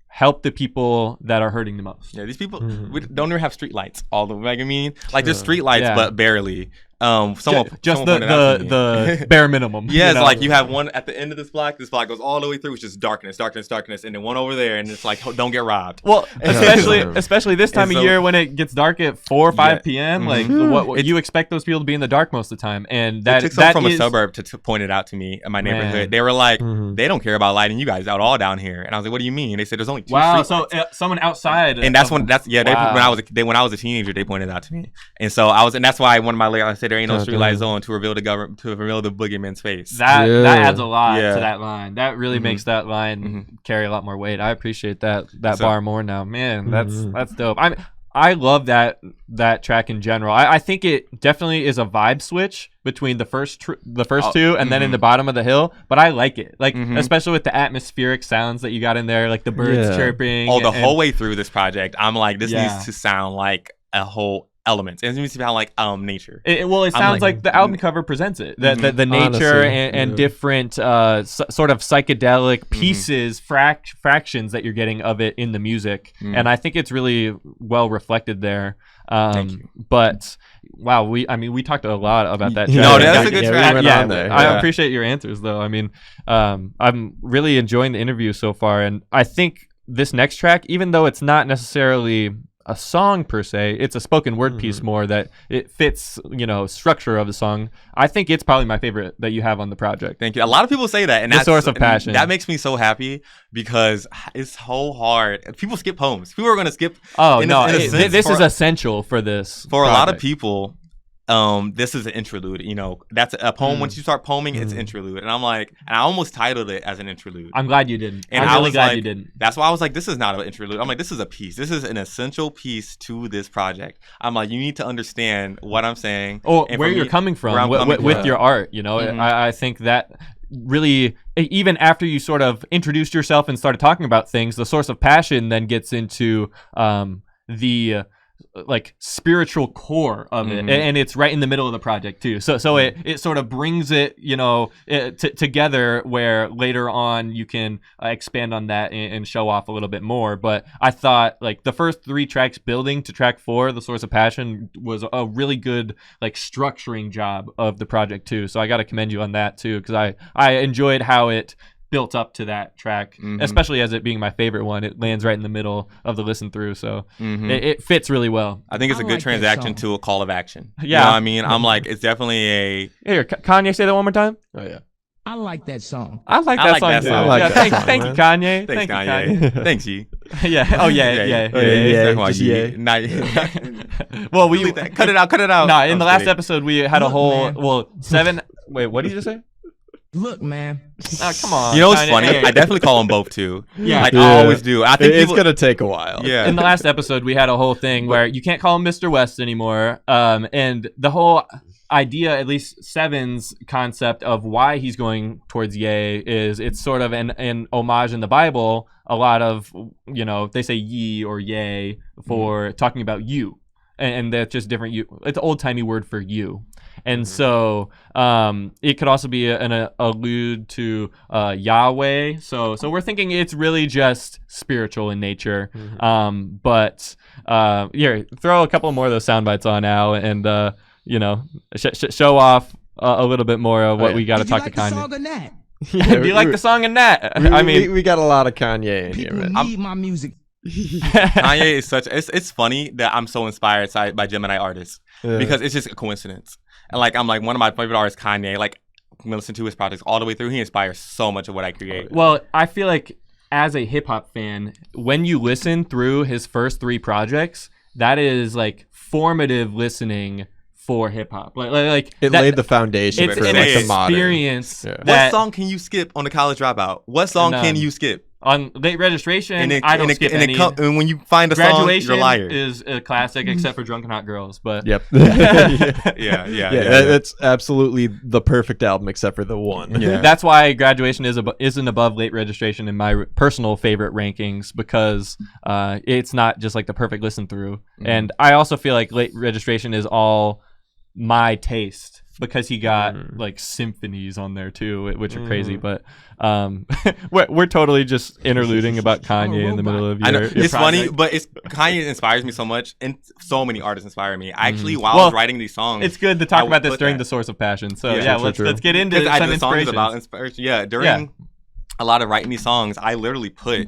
help the people that are hurting the most. Yeah, these people we don't even have street lights. There's street lights, but barely. The bare minimum. Yeah, it's like you have one at the end of this block. This block goes all the way through, which is darkness, and then one over there, and it's like, don't get robbed. Well, especially this time of year when it gets dark at 4 or 5 p.m. Like, what you expect those people to be in the dark most of the time, and that took someone from a suburb to point it out to me in my neighborhood. They were like, they don't care about lighting you guys out all down here, and I was like, what do you mean? They said there's only 2 street lights. Someone outside, and when I was a teenager, they pointed it out to me, and so that's why one of my I said there ain't no street light zone to reveal the government, to reveal the boogeyman's face. That adds a lot to that line. That really makes that line carry a lot more weight. I appreciate that bar more now. Man, that's dope. I love that track in general. I think it definitely is a vibe switch between the first two and then in the bottom of the hill. But I like it, especially with the atmospheric sounds that you got in there, like the birds chirping. The whole way through this project, I'm like, this needs to sound like a whole elements. It needs to sound like nature. It sounds like the album cover presents it. The nature and different sort of psychedelic pieces, fractions that you're getting of it in the music. And I think it's really well reflected there. Thank you. But wow, we talked a lot about that track. No, that's a good track. I appreciate your answers though. I'm really enjoying the interview so far, and I think this next track, even though it's not necessarily a song per se, it's a spoken word piece more that it fits, structure of the song. I think it's probably my favorite that you have on the project. Thank you. A lot of people say that, and that's source of passion. That makes me so happy because it's so hard. People skip poems. People are going to skip. This is essential for this. For project. A lot of people, this is an interlude. That's a poem. Once you start poeming, it's interlude. And I'm like, and I almost titled it as an interlude. I'm glad you didn't. And I'm really glad you didn't. That's why I was like, this is not an interlude. I'm like, this is a piece. This is an essential piece to this project. I'm like, you need to understand what I'm saying. Or where you're coming from with your art. I think that really, even after you sort of introduced yourself and started talking about things, the source of passion then gets into the spiritual core of it, and it's right in the middle of the project too. So it sort of brings it, together, where later on you can expand on that and show off a little bit more. But I thought the first 3 tracks building to track 4, The Source of Passion, was a really good structuring job of the project too. So I got to commend you on that too, because I enjoyed how it built up to that track, especially as it being my favorite one. It lands right in the middle of the listen through, so it fits really well. I think it's a good transaction to a call of action. Yeah, you know what I mean? I'm like, it's definitely a... Here, Kanye, say that one more time. Oh yeah. I like that song. I like that song too. Thank you, Kanye. Thanks, Kanye. Thanks, Ye. Yeah. Oh yeah. Well, we cut it out. Nah, in the last episode we had a whole 7. Wait, what did you just say? Look, man. Come on. You know what's funny? I definitely call them both too. Yeah. I always do. I think it's gonna take a while. Yeah. In the last episode, we had a whole thing where you can't call him Mr. West anymore. And the whole idea, at least Seven's concept of why he's going towards Ye is it's sort of an homage in the Bible. A lot of, they say ye or yay for talking about you. And that's just different. It's an old-timey word for you. And so it could also be an allude to Yahweh. So we're thinking it's really just spiritual in nature. But here, throw a couple more of those sound bites on now and, show off a little bit more of what we got to talk to Kanye. Do you like the song in that? We got a lot of Kanye in here, man. People need my music. Kanye is it's funny that I'm so inspired by Gemini artists because it's just a coincidence. And I'm like one of my favorite artists, Kanye. Like I listen to his projects all the way through. He inspires so much of what I create. Well, I feel like as a hip hop fan, when you listen through his first 3 projects, that is like formative listening for hip hop. Like it laid the foundation it's for an the modern experience. What song can you skip on the College Dropout? What song can you skip? On Late Registration, I don't skip any. And when you find a song, you're a liar. Is a classic, except for Drunken Hot Girls. But yep. Yeah. That's absolutely the perfect album, except for the one. Yeah. That's why Graduation isn't above Late Registration in my personal favorite rankings because it's not just like the perfect listen through. And I also feel like Late Registration is all my taste because he got like symphonies on there too, which are crazy. But we're totally just interluding about Kanye in the middle of your. I know your it's project. funny, but Kanye inspires me so much, and so many artists inspire me. Actually, while I was writing these songs, it's good to talk about this during the Source of Passion. So let's get into some inspiration. About inspiration. Yeah, during a lot of writing these songs, I literally put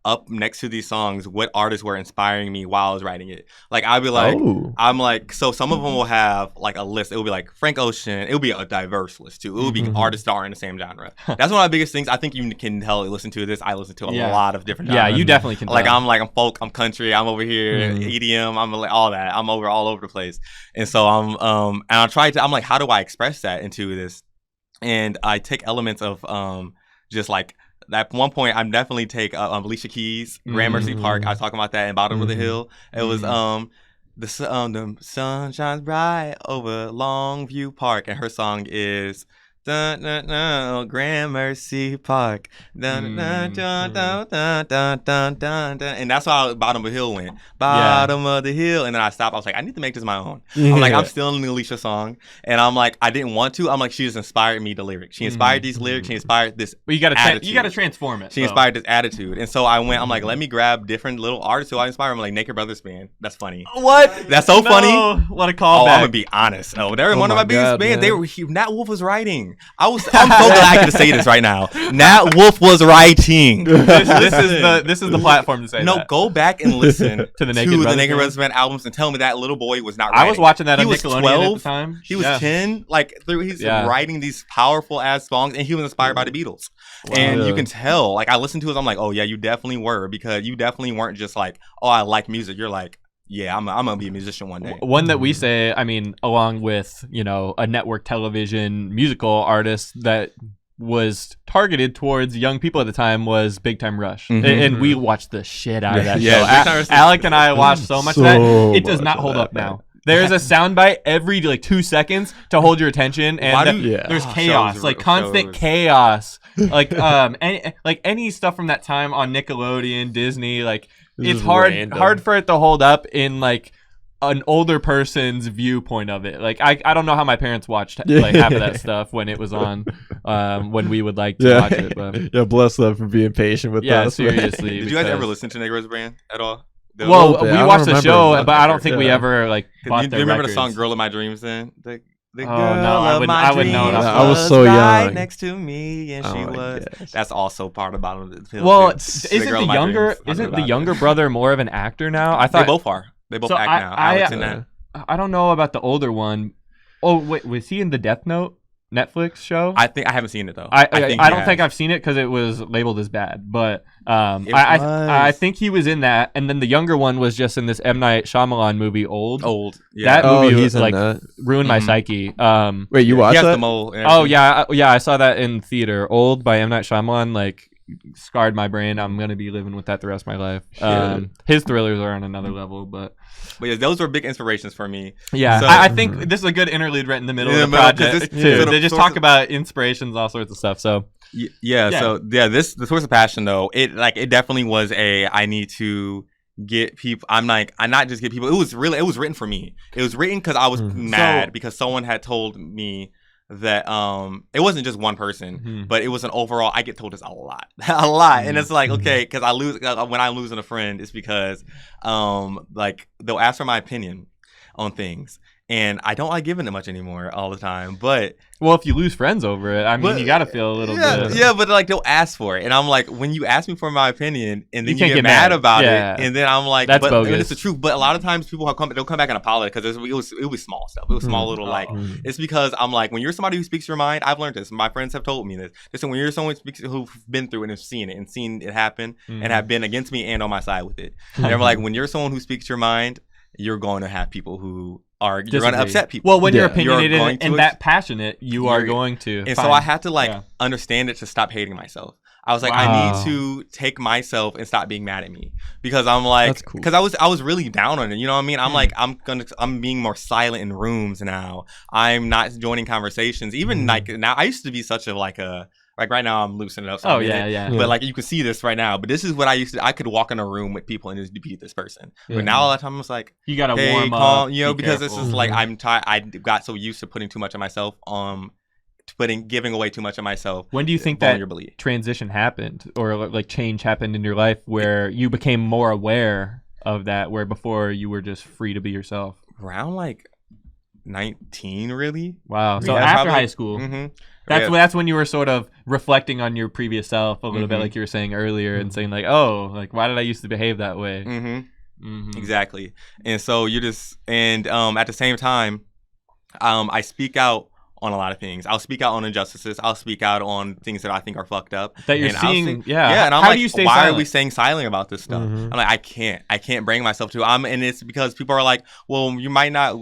up next to these songs what artists were inspiring me while I was writing it. Like I'd be like, so some of them will have like a list. It will be like Frank Ocean. It will be a diverse list too. It will be artists that are in the same genre. That's one of the biggest things. I think you can tell. Listen to this. I listen to a lot of different genres. Yeah, you definitely can. I'm folk. I'm country. I'm over here EDM. I'm all that. I'm all over the place. And so I'm like, how do I express that into this? And I take elements of just like. At one point, I'm definitely take Alicia Keys, Gramercy Park. I was talking about that in Bottom of the Hill. It was the sun shines bright over Longview Park, and her song is dun, dun, dun, Gramercy Park. Dun, dun, dun, dun, dun, dun, dun, dun, dun. And that's how Bottom of the Hill went. Bottom of the Hill. And then I stopped. I was like, I need to make this my own. I'm like, I'm still in the Alicia song. And I'm like, I didn't want to. I'm like, she just inspired me to lyrics. She inspired these lyrics. She inspired this But you gotta transform it. She inspired this attitude. And so I went, I'm like, let me grab different little artists who I inspire. I'm like, Naked Brothers Band. That's funny. What? That's so funny. What a callback. I'm gonna be honest. They're one of my biggest bands. Nat Wolff was writing. I'm so glad I get to say this right now. Nat Wolff was writing. This is the platform to say that. Go back and listen to the Naked Brothers Band albums and tell me that little boy was not writing. I was watching that on was Nickelodeon 12, at the time. He was 10. He's writing these powerful ass songs, and he was inspired by the Beatles. Wow. And you can tell. Like I listened to it, I'm like, oh yeah, you definitely were, because you definitely weren't just like, oh, I like music. You're like, yeah, I'm gonna be a musician one day. One that we say, I mean, along with a network television musical artist that was targeted towards young people at the time was Big Time Rush, and we watched the shit out of that show. ALEC and I watched so much of that. It does not hold up now. There's a soundbite every 2 seconds to hold your attention, and there's chaos, constant chaos. Any stuff from that time on Nickelodeon, Disney, it's hard for it to hold up in an older person's viewpoint of it. I don't know how my parents watched half of that stuff when it was on, when we would like to watch it. But. Yeah, bless them for being patient with us. Yeah, seriously. Did you guys ever listen to Naked Brothers Band at all? We watched the show, but I don't think we ever bought their Do you remember records. the song "Girl of My Dreams"? Then the girl I would know. I was so young. Right next to me, and she was. Gosh. That's also part of Bottom of the Hill. Well, isn't the younger brother more of an actor now? I thought they both are. They both act now. Alex and that. I don't know about the older one. Oh wait, was he in the Death Note? Netflix show. I think I haven't seen it though. I don't think I've seen it because it was labeled as bad. But I think he was in that, and then the younger one was just in this M. Night Shyamalan movie, Old. Yeah. That movie was like ruined my psyche. Wait, you watched that? The mole. Oh yeah, I saw that in theater. Old by M. Night Shyamalan, like scarred my brain. I'm gonna be living with that the rest of my life. His thrillers are on another level, but yeah, those were big inspirations for me. Yeah, so, I think this is a good interlude right in the middle of the project too. They just talk about inspirations, all sorts of stuff. So the source of passion though, it definitely was I need to get people. I'm not just get people. It was written for me. It was written because I was mad because someone had told me that it wasn't just one person, but it was an overall. I get told this a lot, and it's like okay, because when I'm losing a friend, it's because they'll ask for my opinion on things, and I don't like giving it much anymore all the time. But if you lose friends over it, I mean, you gotta feel a little bit. Yeah, but they'll ask for it, and I'm like, when you ask me for my opinion, and then you get mad about it, and then I'm like, that's bogus. It's the truth. But a lot of times people they'll come back and apologize because it was small stuff. It was small little It's because I'm like, when you're somebody who speaks your mind, I've learned this. My friends have told me this. Listen, when you're someone who've been through it and seen it happen and have been against me and on my side with it, they're like, when you're someone who speaks your mind, you're going to have people who you're going to upset people. Well, when you're opinionated and that passionate, you are going to. And so I had to understand it to stop hating myself. I was like, I need to take myself and stop being mad at me because I'm like, because I was really down on it. You know what I mean? I'm like, I'm being more silent in rooms now. I'm not joining conversations. Even like now, I used to be such a like right now I'm loosening up. So But like you can see this right now. But this is what I used to. I could walk in a room with people and just beat this person. But now all the time I'm just like, you gotta warm up, because this is like I'm tired. I got so used to putting too much of myself giving away too much of myself. When do you think that transition happened, or like change happened in your life where you became more aware of that, where before you were just free to be yourself? Around like 19, really. Wow. So after high school. That's when you were sort of reflecting on your previous self a little bit, like you were saying earlier, and saying like, oh, like why did I used to behave that way? Exactly. And so you're just at the same time, I speak out on a lot of things. I'll speak out on injustices. I'll speak out on things that I think are fucked up. That you're seeing, and I'm how like, do you stay why silent? are we staying silent about this stuff? I'm like, I can't bring myself to. And it's because people are like, well, you might not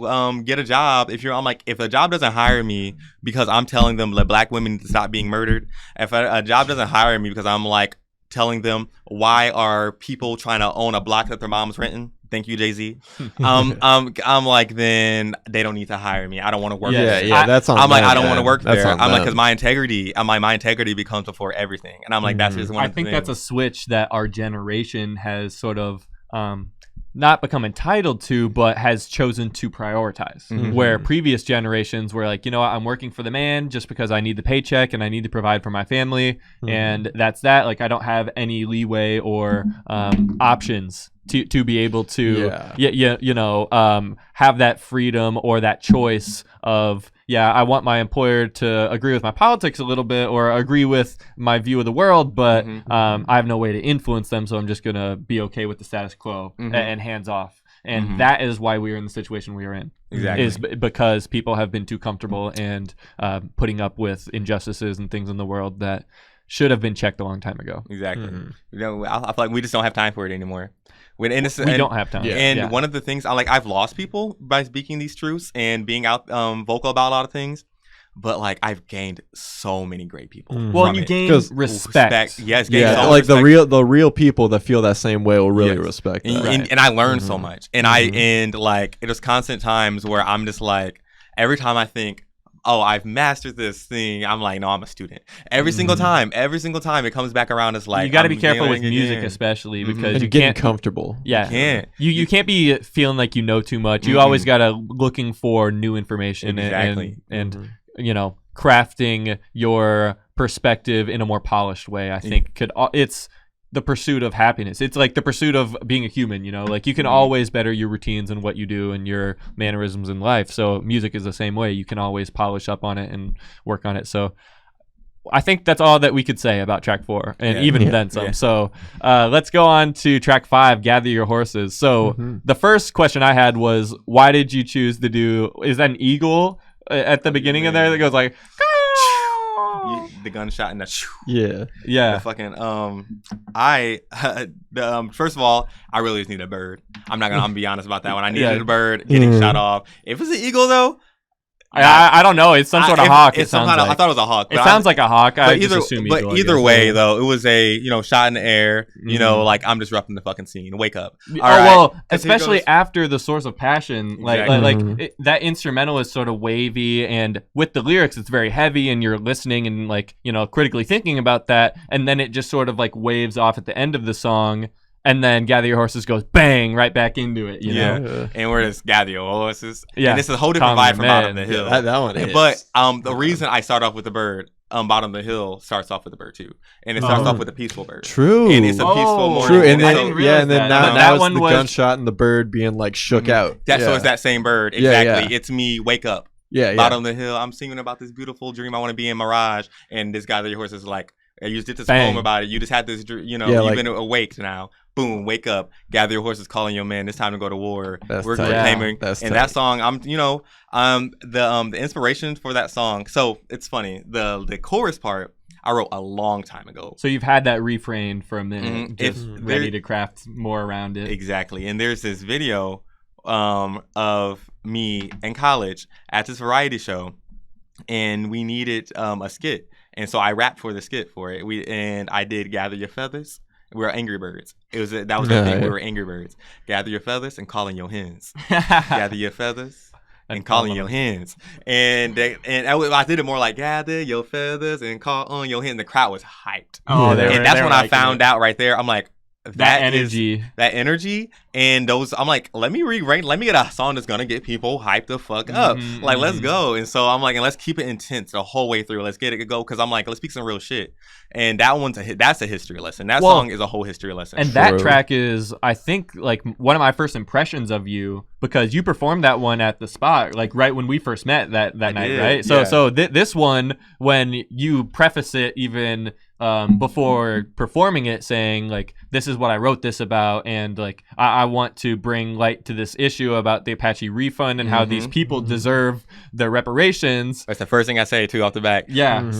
get a job if you're. I'm like, if a job doesn't hire me because I'm telling them that black women need to stop being murdered. If a job doesn't hire me because I'm like telling them why are people trying to own a block that their mom's renting. Thank you, Jay-Z. I'm like, then they don't need to hire me. I don't want to work there. Yeah, that's on I'm like, them, I don't want to work there. I'm like, because my integrity becomes before everything. And I'm like, that's just one of the things. I think that's a switch that our generation has sort of not become entitled to, but has chosen to prioritize. Where previous generations were like, you know what, I'm working for the man just because I need the paycheck and I need to provide for my family. And that's that. Like, I don't have any leeway or options to be able to have that freedom or that choice of I want my employer to agree with my politics a little bit or agree with my view of the world, but I have no way to influence them, so I'm just gonna be okay with the status quo and hands off. And that is why we are in the situation we are in. Exactly. Is because people have been too comfortable and putting up with injustices and things in the world that should have been checked a long time ago. Exactly. I feel like we just don't have time for it anymore. We don't have time. And one of the things I've lost people by speaking these truths and being out vocal about a lot of things, but like I've gained so many great people. Well, and you gain respect. Yes, like respect. the real people that feel that same way will really respect that. And I learned so much. And there's constant times where I'm just like, every time I think, oh, I've mastered this thing, I'm like, no, I'm a student. Every single time it comes back around as like, you got to be careful with music, especially because you getting can't comfortable. Yeah, you can't be feeling like you know too much. You always got to looking for new information and crafting your perspective in a more polished way. I think it's the pursuit of happiness. It's like the pursuit of being a human, like you can always better your routines and what you do and your mannerisms in life. So music is the same way. You can always polish up on it and work on it. So I think that's all that we could say about track 4 and even then some. Yeah. So let's go on to track 5, Gather Your Horses. So the first question I had was, why did you choose to do, is that an eagle at the beginning of there that goes like, the gunshot and the yeah. the fucking first of all, I really just need a bird. I'm gonna be honest about that one. I needed a bird getting shot off. If it's an eagle though, I don't know. It's some sort of hawk. It sounds like. I thought it was a hawk. It sounds like a hawk. I just assume eagle. But either way, though, it was a shot in the air. You know, like I'm disrupting the fucking scene. Wake up. Well, especially after the source of passion, that instrumental is sort of wavy, and with the lyrics, it's very heavy, and you're listening and critically thinking about that, and then it just sort of like waves off at the end of the song. And then Gather Your Horses goes bang right back into it, you know? And we're just Gather Your Horses. Yeah. And it's a whole different vibe from Bottom of the Hill. That one is. But the reason I start off with the bird, Bottom of the Hill starts off with the bird too. And it starts off with a peaceful bird. True. And it's a peaceful morning. True. And then, now it's the was... gunshot and the bird being like shook out. So it's that same bird. Exactly. Yeah. It's me, wake up. Yeah. Bottom of the Hill. I'm singing about this beautiful dream. I want to be in Mirage. And this Gather Your Horses is like, you just did this poem about it. You just had this, you've been awake now. Boom, wake up, gather your horses, calling your men. It's time to go to war. We're claiming. And that song, the inspiration for that song. So it's funny. The chorus part I wrote a long time ago. So you've had that refrain for a minute, just ready to craft more around it. Exactly. And there's this video of me in college at this variety show, and we needed a skit, and so I rapped for the skit for it. I did Gather Your Feathers. We were Angry Birds. That was the thing. We were Angry Birds. Gather your feathers and call in your hens. Gather your feathers and call in your hens. And I did it more like gather your feathers and call on your hens. The crowd was hyped. And that's when I found out right there. I'm like, that energy and those. I'm like, let me rewrite. Let me get a song that's gonna get people hyped the fuck up. Let's go. And so I'm like, and let's keep it intense the whole way through. Let's get it go, because I'm like, let's speak some real shit. And that's a history lesson. That song is a whole history lesson. And that track is, I think, like one of my first impressions of you, because you performed that one at the spot, like right when we first met that night, right? So this one, when you preface it even before performing it, saying like, this is what I wrote this about, and like I want to bring light to this issue about the Apache refund and how these people deserve their reparations. That's the first thing I say too off the back. Yeah.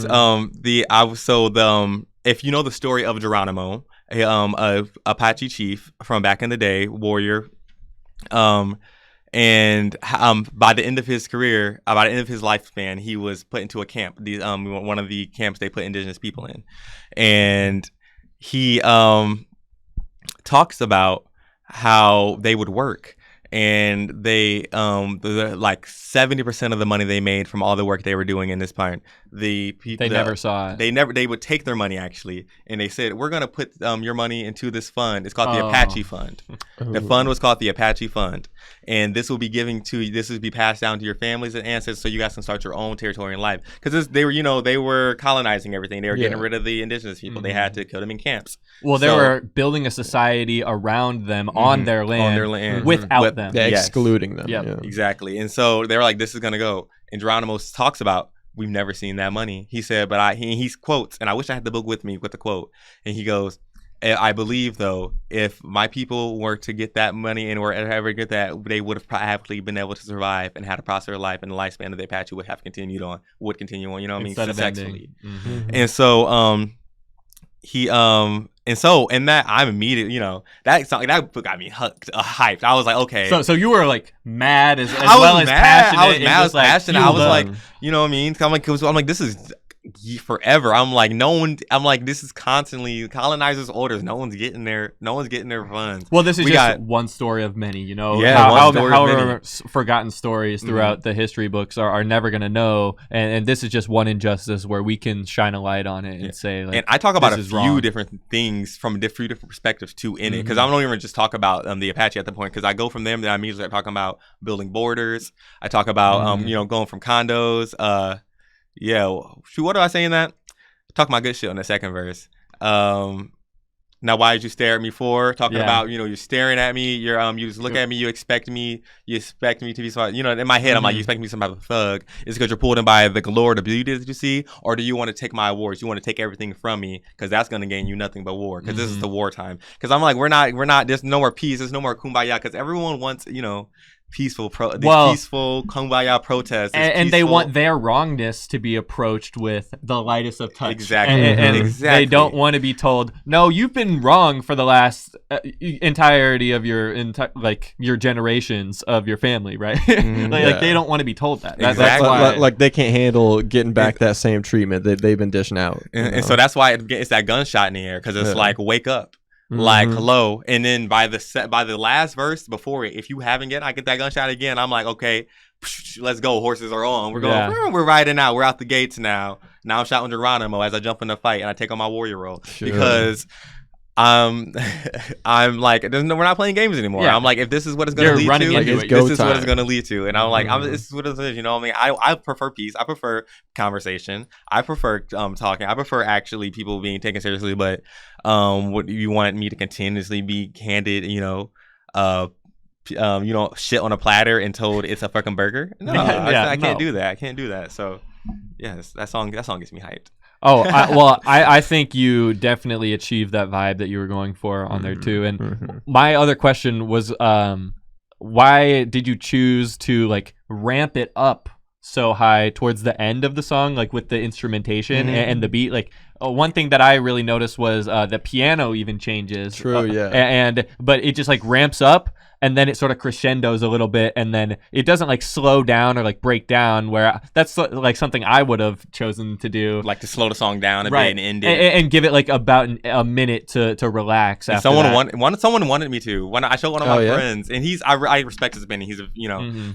If you know the story of Geronimo, a Apache chief from back in the day, warrior, and by the end of his career, by the end of his lifespan, he was put into a camp. One of the camps they put indigenous people in, and he talks about how they would work, and they like 70% of the money they made from all the work they were doing in this part, the people never saw it. They would take their money actually, and they said, we're gonna put your money into this fund. It's called the Apache Fund. The fund was called the Apache Fund, and this will be passed down to your families and ancestors, so you guys can start your own territory in life. Because they were colonizing everything. They were getting rid of the indigenous people. They had to kill them in camps. Well, they were building a society around them on their land, without them. Excluding them. Yep. Yeah. Exactly. And so they were like, this is going to go. And Geronimo talks about, we've never seen that money. He said, but he quotes, and I wish I had the book with me with the quote. And he goes, I believe, though, if my people were to get that money and were ever get that, they would have probably been able to survive and had a prosperous life, and the lifespan of the Apache would continue on, you know what I mean? Successfully. And so, and that I'm immediately, that book got me hyped. I was like, okay. So you were like mad as well as passionate. I was mad as passionate. I was like, you know what I mean? I'm like, this is forever. I'm like, this is constantly colonizers' orders. No one's getting their funds. Well, this is just one story of many, however forgotten stories throughout the history books are never going to know. And this is just one injustice where we can shine a light on it and say, like, and I talk about a few different things from a few different perspectives too in it. Because I don't even just talk about the Apache at the point, because I go from them, then I immediately start talking about building borders. I talk about, going from condos, what do I say in that? Talk my good shit on the second verse. Now why did you stare at me for? Talking about, you're staring at me, you just look at me, you expect me to be smart. In my head, I'm like, you expect me to be some type of thug. It's because you're pulled in by the glory, the beauty that you see, or do you want to take my awards? You want to take everything from me, because that's going to gain you nothing but war, because this is the wartime. Because I'm like, we're not, there's no more peace, there's no more kumbaya, because everyone wants, peaceful kumbaya protests, and they want their wrongness to be approached with the lightest of touch. Exactly, and they don't want to be told, no, you've been wrong for the last entirety of your your generations of your family, right? Like they don't want to be told that. Exactly. That's why, like they can't handle getting back that same treatment that they've been dishing out. And so that's why it's that gunshot in the air, because it's like, wake up. Like, hello. And then by the last verse before it, if you haven't yet, I get that gunshot again. I'm like, okay, let's go. Horses are on. We're going. We're riding out. We're out the gates now. Now I'm shouting Geronimo as I jump in the fight and I take on my warrior role because I'm like, we're not playing games anymore. I'm like, if this is what it's going to lead to, this is what it's going to lead to. And I'm like, this is what it is. You know what I mean? I prefer peace. I prefer conversation. I prefer talking. I prefer actually people being taken seriously. But what you want me to continuously be handed, shit on a platter and told it's a fucking burger? No, I can't do that. I can't do that. So, yes, that song gets me hyped. Oh, I think you definitely achieved that vibe that you were going for on there too. And my other question was, why did you choose to like ramp it up so high towards the end of the song, like with the instrumentation and the beat? Like one thing that I really noticed was the piano even changes. True, yeah. But it just like ramps up. And then it sort of crescendos a little bit, and then it doesn't like slow down or like break down. Where that's like something I would have chosen to do, like to slow the song down a bit and end it, and give it like about a minute to relax. After someone wanted me to. When I showed one of my friends, and I respect his opinion. He's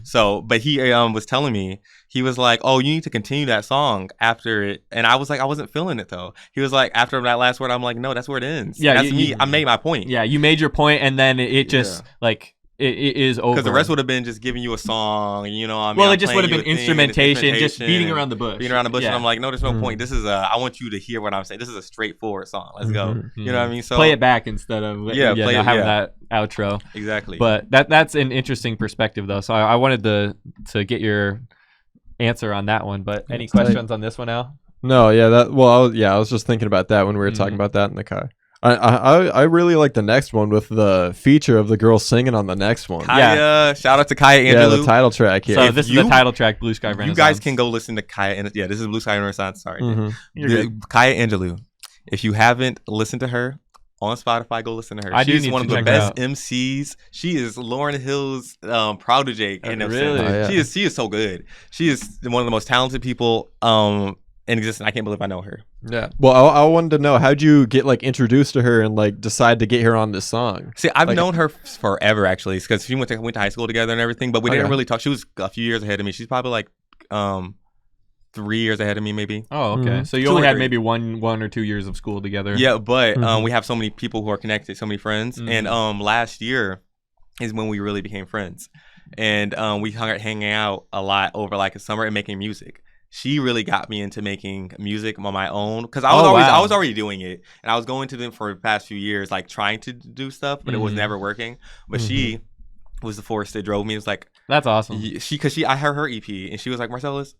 so, but he was telling me, he was like, "Oh, you need to continue that song after it," and I was like, I wasn't feeling it though. He was like, after that last word, I'm like, no, that's where it ends. Yeah, that's me. I made my point. Yeah, you made your point, and then it just like. It is over. Because the rest would have been just giving you a song, Well, it just would have been instrumentation, just beating around the bush. And I'm like, no, there's no point. This is I want you to hear what I'm saying. This is a straightforward song. Let's go. You know what I mean? So play it back instead of having that outro. Exactly. But that's an interesting perspective, though. So I wanted to get your answer on that one. But any questions on this one, Al? No, I was just thinking about that when we were talking about that in the car. I really like the next one with the feature of the girl singing on the next one. Kaya, shout out to Kaya Angelou. Yeah, the title track here. So this is the title track, Blue Sky Renaissance. You guys can go listen to Kaya. This is Blue Sky Renaissance. Sorry, Kaya Angelou. If you haven't listened to her on Spotify, go listen to her. She's one of the best MCs. She is Lauryn Hill's protege. Really? She is so good. She is one of the most talented people in existence. I can't believe I know her. Yeah. Well, I wanted to know, how'd you get like introduced to her and like decide to get her on this song? See, I've known her forever actually, because she went to high school together and everything, but we didn't really talk. She was a few years ahead of me. She's probably like 3 years ahead of me maybe. Oh, okay. So you only had maybe one or 2 years of school together. Yeah, but we have so many people who are connected, so many friends, and last year is when we really became friends, and we hanging out a lot over like a summer and making music. She really got me into making music on my own, because I was already doing it, and I was going to them for the past few years, like trying to do stuff, but it was never working. But she was the force that drove me. It was like, that's awesome. I heard her EP, and she was like, Marcellus,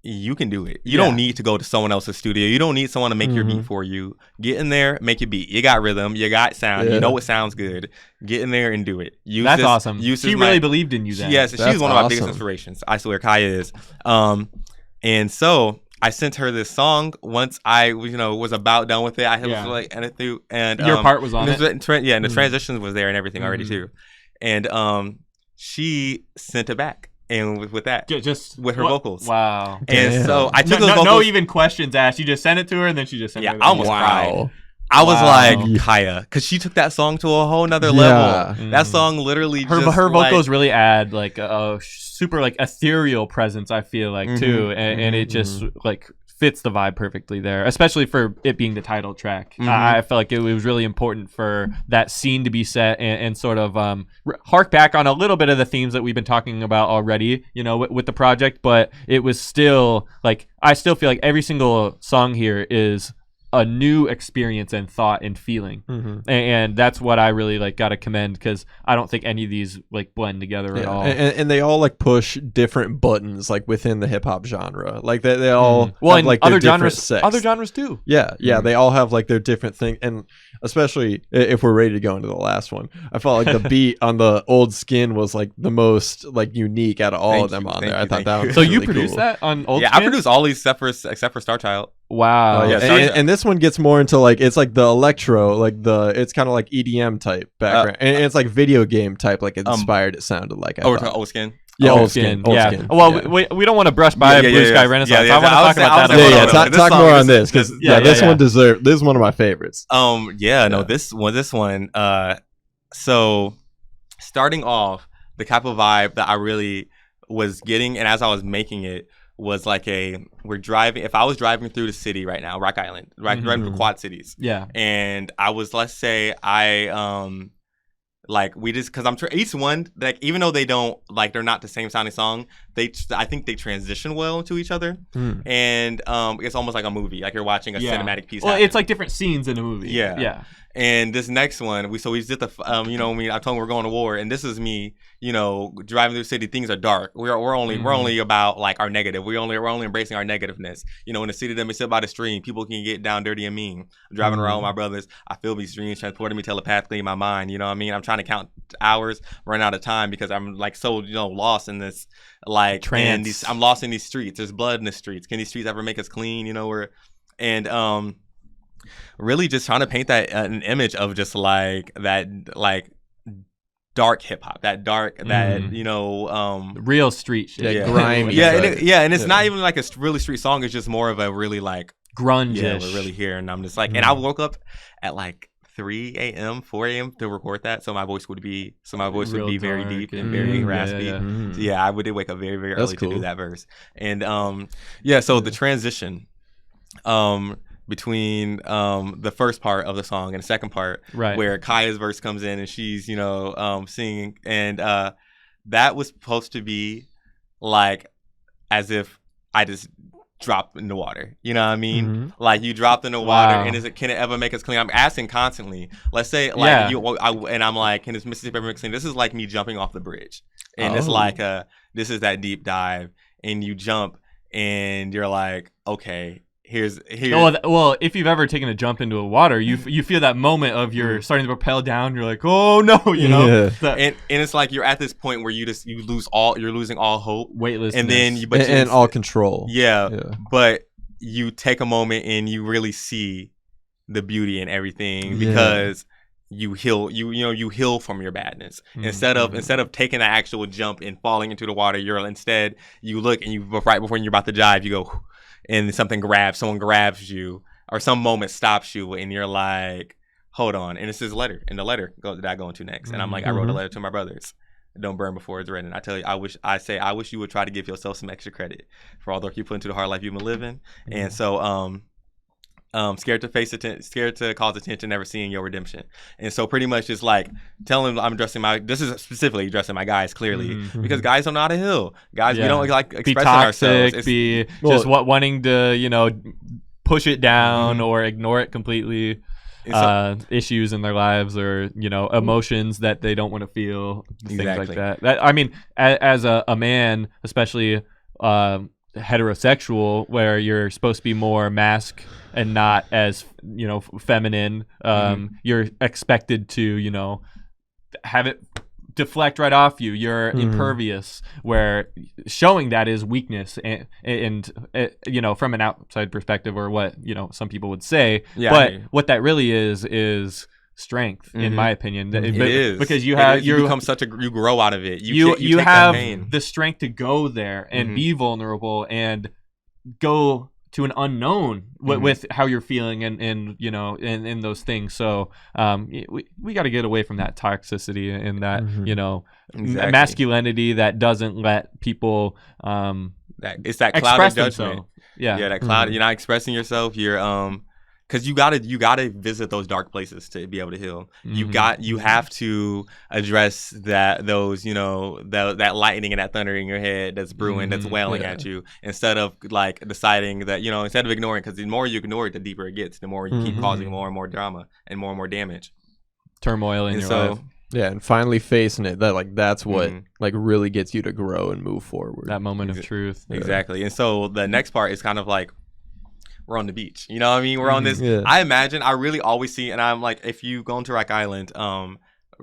you can do it. You don't need to go to someone else's studio. You don't need someone to make your beat for you. Get in there, make your beat. You got rhythm, you got sound. You know what sounds good. Get in there and do it. That's awesome. She really believed in you then. Yes, she's one of my biggest inspirations. I swear, Kaya is. And so I sent her this song once I, was about done with it. I was like, and your part was on it. And the transitions was there and everything already too. And she sent it back, and with that, just with her vocals. Wow. And so I took those vocals. No even questions asked. You just sent it to her, and then she just sent it. Yeah, I almost cried. I was like, Kaya, because she took that song to a whole nother level. That song literally her vocals really add like a super like ethereal presence, I feel like, too, and it just like fits the vibe perfectly there, especially for it being the title track. I felt like it was really important for that scene to be set and sort of hark back on a little bit of the themes that we've been talking about already, with the project, but it was still like, I still feel like every single song here is a new experience and thought and feeling. And that's what I really like got to commend, because I don't think any of these like blend together at all. And they all like push different buttons like within the hip hop genre. Like they all have, like other their genres, sex. other genres too. Yeah, they all have like their different thing, and especially if we're ready to go into the last one, I felt like the beat on the Old Skin was like the most like unique out of all of them on there. I thought that was so really you produced cool. that on Old Skin? I produced all these except for Star Child. Wow. And this one gets more into like it's like the electro, like it's kind of like EDM type background, and it's like video game type, like inspired. It sounded like we're talking Old Skin. Yeah, Old Skin. Well, we don't want to brush by Blue Sky Renaissance. I want to talk about that. Talk more on this, because this one deserves. This is one of my favorites. This one. So starting off, the type of vibe that I really was getting, and as I was making it, was like we're driving. If I was driving through the city right now, Rock Island, driving through Quad Cities, and I was, let's say, like we just, because each one, like even though they don't like, they're not the same sounding song, I think they transition well into each other, and it's almost like a movie, like you're watching a cinematic piece. Well, it's like different scenes in a movie. Yeah. And this next one, we did the I told him we're going to war, and this is me, driving through the city. Things are dark. We're only about like our negative. We're only embracing our negativeness. In the city that we sit by the stream, people can get down dirty and mean. I'm driving around with my brothers. I feel these dreams transporting me telepathically in my mind. You know what I mean? I'm trying to count hours, run out of time, because I'm like so lost in this like trance. I'm lost in these streets. There's blood in the streets. Can these streets ever make us clean? Really just trying to paint that an image of just like that, like dark hip hop, that dark, that real street shit, grimy, and it's not even like a really street song. It's just more of a really like grunge. We're really here, and I'm just like, and I woke up at like 3 a.m., 4 a.m. to record that, so my voice would be very deep and very raspy. So I would wake up very, very early to do that verse, and so the transition, between the first part of the song and the second part, where Kaya's verse comes in and she's singing, and that was supposed to be like as if I just dropped in the water, you know what I mean? Like you dropped in the water, and can it ever make us clean? I'm asking constantly. Let's say like and I'm like, can this Mississippi ever make us clean? This is like me jumping off the bridge, and it's like this is that deep dive, and you jump and you're like, okay. Here's well, if you've ever taken a jump into a water, you feel that moment of you're starting to propel down. You're like, oh no, and it's like you're at this point where you're losing all hope, weightlessness, and then and all control. But you take a moment and you really see the beauty in everything, because you heal from your badness. Instead of taking the actual jump and falling into the water, you look and right before you're about to dive, you go. And someone grabs you, or some moment stops you, and you're like, hold on. And it's his letter, and the letter that I go into next. And I'm like, I wrote a letter to my brothers. Don't burn before it's written. I tell you, I wish you would try to give yourself some extra credit for all the work you put into the hard life you've been living. And so, scared to cause attention, never seeing your redemption. And so pretty much just like telling him this is specifically addressing my guys clearly, because guys don't know how to heal. Guys, we don't like expressing ourselves. Just wanting to, push it down or ignore it completely. Issues in their lives, or emotions that they don't want to feel, things like that. I mean, as a man, especially heterosexual, where you're supposed to be more masc and not as feminine, you're expected to have it deflect right off you. You're impervious, where showing that is weakness, and from an outside perspective, or what some people would say, but what that really is strength, in my opinion. It is, because you grow out of it. You have the strength to go there and be vulnerable and go to an unknown with how you're feeling and in those things. So we got to get away from that toxicity and that masculinity that doesn't let people it's that clouded judgment. That cloud. You're not expressing yourself. You're because you gotta visit those dark places to be able to heal. You have to address those that lightning and that thunder in your head that's brewing, that's wailing at you, instead of like deciding that instead of ignoring, because the more you ignore it, the deeper it gets, the more you keep causing more and more drama and more damage, turmoil in your life. Yeah, and finally facing it, that's what like really gets you to grow and move forward. That moment of truth. Exactly. And so the next part is kind of like, we're on the beach. You know what I mean? We're on this. Yeah. I really always see, and I'm like, if you go into Rikers Island,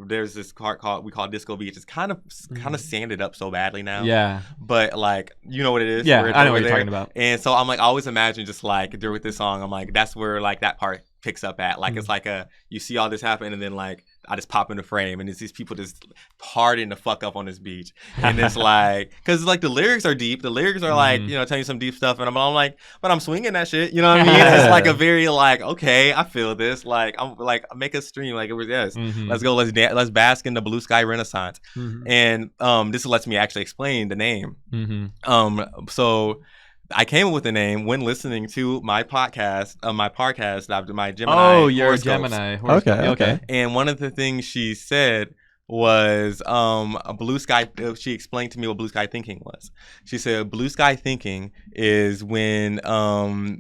there's this part we call Disco Beach. It's kind of sanded up so badly now. Yeah. But like, you know what it is? Yeah, I know what you're talking about. And so I'm like, I always imagine just like with this song, I'm like, that's where like that part picks up at. Like, it's like you see all this happen, and then like I just pop in the frame, and it's these people just partying the fuck up on this beach. And it's like, because like the lyrics are deep. The lyrics are like, telling you some deep stuff. And I'm like, but I'm swinging that shit. You know what I mean? It's like a very like, okay, I feel this. Like, I'm like, make a stream. Like, it was, yes. Let's go. Let's bask in the blue sky renaissance. And this lets me actually explain the name. So I came up with the name when listening to my podcast, my Gemini. Oh, you're horoscopes. a Gemini. Okay. And one of the things she said was a blue sky. She explained to me what blue sky thinking was. She said blue sky thinking is when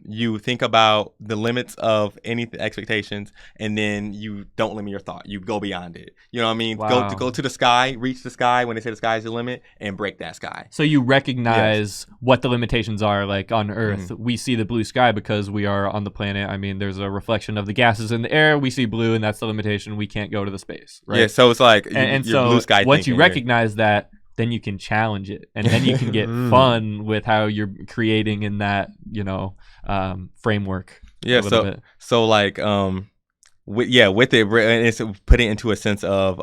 you think about the limits of any expectations, and then you don't limit your thought. You go beyond it. You know what I mean? Wow. Go to the sky, reach the sky when they say the sky is the limit, and break that sky. So you recognize what the limitations are. Like on Earth, we see the blue sky because we are on the planet. I mean, there's a reflection of the gases in the air. We see blue, and that's the limitation. We can't go to the space. Right? Yeah. So it's like. And so blue sky once you recognize that, then you can challenge it, and then you can get fun with how you're creating in that framework. Yeah. So like with it, and it's put it into a sense of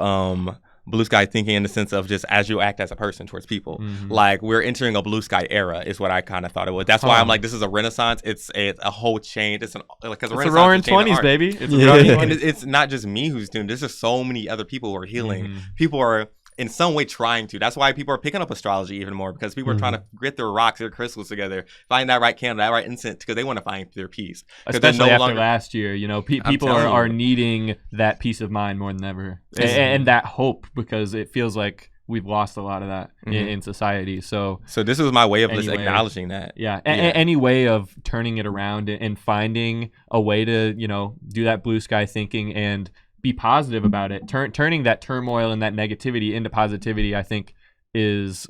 blue sky thinking in the sense of just as you act as a person towards people. Like, we're entering a blue sky era is what I kind of thought it was. That's why I'm like, this is a renaissance. It's a whole change. It's a roaring 20s, baby. It's and it's not just me who's doing this. There's so many other people who are healing. People are in some way trying to. That's why people are picking up astrology even more, because people are trying to get their rocks, their crystals together, find that right candle, that right incense, because they want to find their peace. Especially after last year, people are needing that peace of mind more than ever, and that hope, because it feels like we've lost a lot of that in society. So this is my way of acknowledging that. Yeah. Any way of turning it around and finding a way to, do that blue sky thinking and be positive about it. Turning that turmoil and that negativity into positivity, I think, is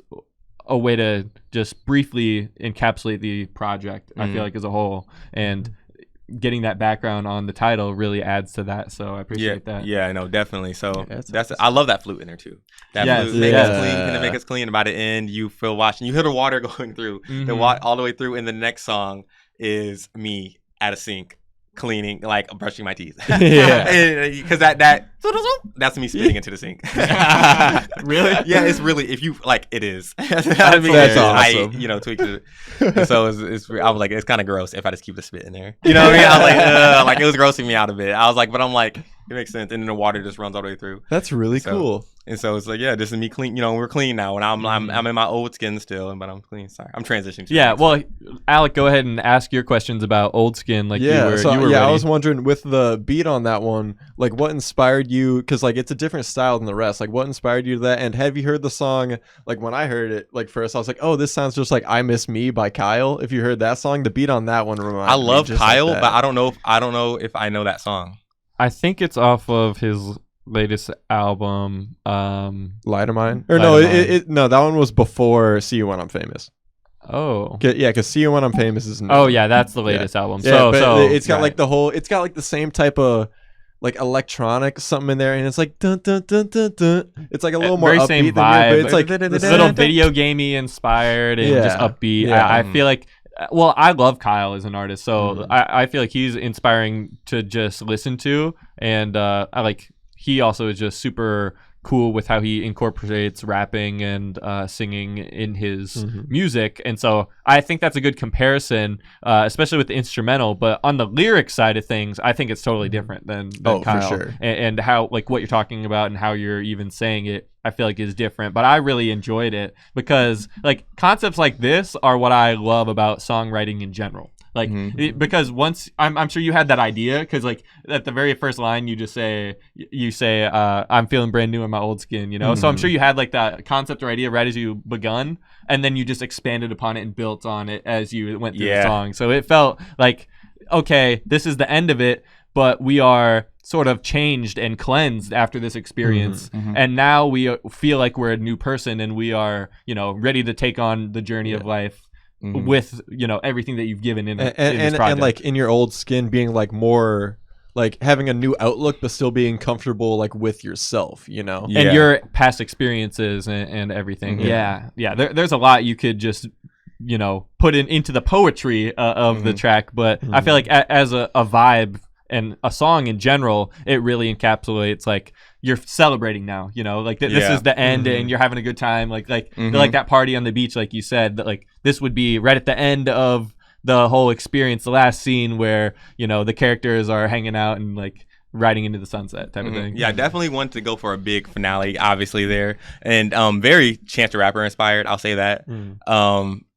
a way to just briefly encapsulate the project, I feel like, as a whole. And getting that background on the title really adds to that, so I appreciate that. Yeah, I know, definitely. So I love that flute in there too. That flute make us clean, can make us clean. By the end, you feel watching, you hear the water going through, all the way through. And the next song is me at a sink cleaning, like brushing my teeth. Because that's me spitting into the sink. Really? Yeah, it's really, if you like, it is. That's awesome. I tweaked it. And so I was like, it's kind of gross if I just keep the spit in there. You know what I mean? I was like, like, it was grossing me out a bit. I was like, but I'm like, it makes sense. And then the water just runs all the way through. That's really cool. And so it's like, this is me clean. We're clean now, and I'm in my old skin still, but I'm clean. Sorry, I'm transitioning. Well, Alec, go ahead and ask your questions about old skin. Like, you were ready. I was wondering, with the beat on that one, like, what inspired you? Because like, it's a different style than the rest. Like, what inspired you to that? And have you heard the song? Like, when I heard it, like, first I was like, oh, this sounds just like "I Miss Me" by Kyle. If you heard that song, the beat on that one reminded me. I love Kyle, like, but I don't know if I know that song. I think it's off of his latest album, Light of Mine. Or no, no, that one was before "See You When I'm Famous." Oh, yeah, because "See You When I'm Famous" is new. Oh yeah, that's the latest album. Yeah, so it's got like it's got like the same type of like electronic something in there, and it's like dun dun dun dun dun. It's like a little more upbeat same vibe, but it's like it's a little video gamey inspired and just upbeat. Yeah. I feel like. Well, I love Kyle as an artist, so I feel like he's inspiring to just listen to, and he also is just super cool with how he incorporates rapping and singing in his music, and so I think that's a good comparison, especially with the instrumental. But on the lyric side of things, I think it's totally different than Kyle, for sure. And how, like, what you're talking about and how you're even saying it, I feel like is different. But I really enjoyed it because, like, concepts like this are what I love about songwriting in general. Like because once I'm sure you had that idea, because like at the very first line you say I'm feeling brand new in my old skin, you know. So I'm sure you had like that concept or idea right as you begun, and then you just expanded upon it and built on it as you went through the song. So it felt like, okay, this is the end of it, but we are sort of changed and cleansed after this experience, and now we feel like we're a new person, and we are, you know, ready to take on the journey of life with, you know, everything that you've given in this project. And like in your old skin, being like more like having a new outlook, but still being comfortable like with yourself, you know, and your past experiences and everything. There's a lot you could just, you know, put into the poetry of the track, but I feel like as a vibe and a song in general, it really encapsulates like you're celebrating now, you know, like this is the end and you're having a good time, like like that party on the beach, like you said, that like this would be right at the end of the whole experience, the last scene where, you know, the characters are hanging out and like riding into the sunset type of thing. Yeah, I definitely wanted to go for a big finale, obviously there, and very Chance the Rapper inspired. I'll say that.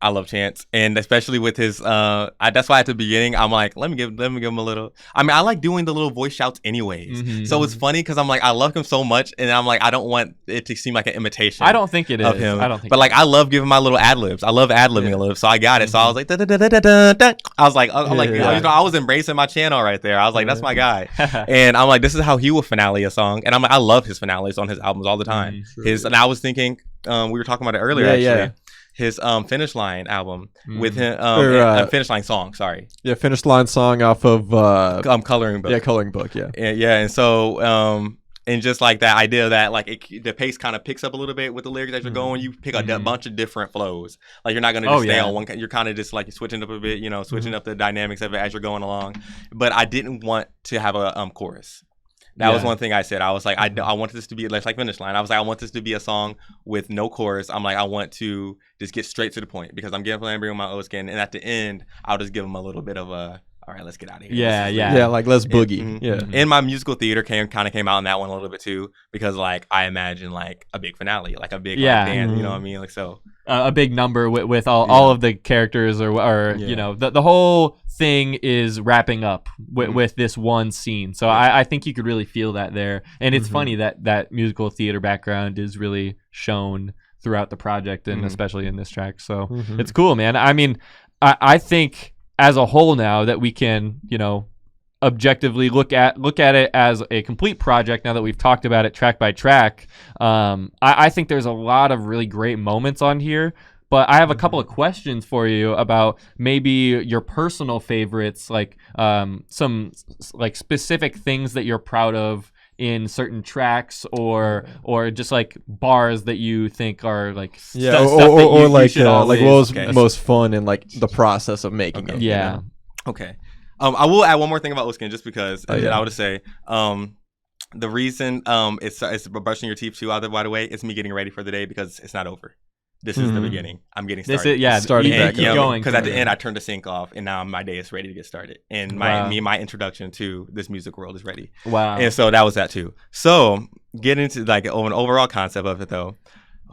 I love Chance, and especially with his. That's why at the beginning I'm like, let me give him a little. I mean, I like doing the little voice shouts anyways. So it's funny because I'm like, I love him so much, and I'm like, I don't want it to seem like an imitation. I don't think it is of him. I don't think. But like, I love giving my little ad libs. I love ad libbing a little, so I got it. So I was like, da, da, da, da, da, da. I was like, I'm like, you know, I was embracing my channel right there. I was like, that's my guy. And I'm like, this is how he will finale a song, and I'm like, I love his finales on his albums all the time. And I was thinking, we were talking about it earlier, actually. His Finish Line album with him, Finish Line song, sorry. Yeah, Finish Line song off of Coloring Book. Yeah, Coloring Book, and so and just like that idea that like the pace kind of picks up a little bit with the lyrics as you're going, you pick a bunch of different flows. Like you're not gonna just stay on one. You're kind of just like switching up a bit, you know, switching up the dynamics of it as you're going along. But I didn't want to have a chorus. That was one thing I said. I was like, I wanted this to be like Finish Line. I was like, I want this to be a song with no chorus. I'm like, I want to just get straight to the point because I'm getting Flamboyant on my old skin, and at the end, I'll just give them a little bit of a, all right, let's get out of here. Yeah, like let's boogie. And my musical theater kind of came out in that one a little bit too, because like I imagine like a big finale, like a big band, you know what I mean? Like so. A big number with all of the characters or you know, the whole thing is wrapping up with this one scene. So I think you could really feel that there. And it's funny that musical theater background is really shown throughout the project and especially in this track. So it's cool, man. I mean, I think as a whole now that we can, you know, objectively look at it as a complete project now that we've talked about it track by track. I think there's a lot of really great moments on here, but I have a couple of questions for you about maybe your personal favorites, like some like specific things that you're proud of in certain tracks, or just like bars that you think are like or like what was most fun in like the process of making it. Yeah. You know? Okay. I will add one more thing about Uskin just because I would say the reason it's brushing your teeth too, by the way, it's me getting ready for the day because it's not over. This is the beginning. I'm getting started. Starting back going. Because at the end, I turned the sync off, and now my day is ready to get started. And my introduction to this music world is ready. Wow. And so that was that too. So get into like an overall concept of it though.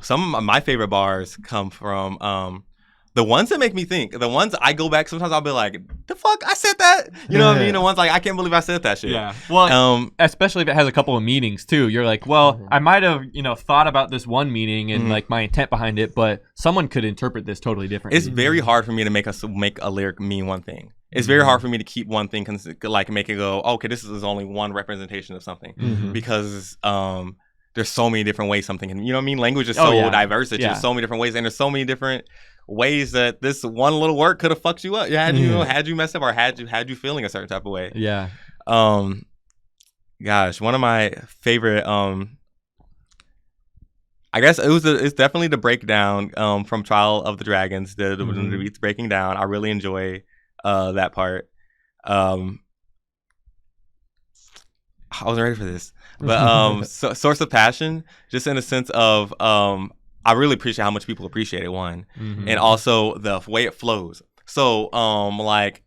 Some of my favorite bars come from the ones that make me think. The ones I go back, sometimes I'll be like, the fuck, I said that? You know what I mean? The ones like, I can't believe I said that shit. Yeah. Well, especially if it has a couple of meanings too. You're like, well, I might have, you know, thought about this one meaning and like my intent behind it, but someone could interpret this totally differently. It's very hard for me to make a lyric mean one thing. It's very hard for me to keep one thing, like make it go, okay, this is only one representation of something. Because there's so many different ways something can, you know what I mean? Language is so diverse that there's so many different ways, and there's so many different ways that this one little word could have fucked you up. Had you messed up, or had you feeling a certain type of way. Yeah. Gosh, one of my favorite I guess it's definitely the breakdown from Trial of the Dragons, the beats breaking down. I really enjoy that part. I wasn't ready for this, but Source of Passion, just in the sense of I really appreciate how much people appreciate it, and also the way it flows. So like,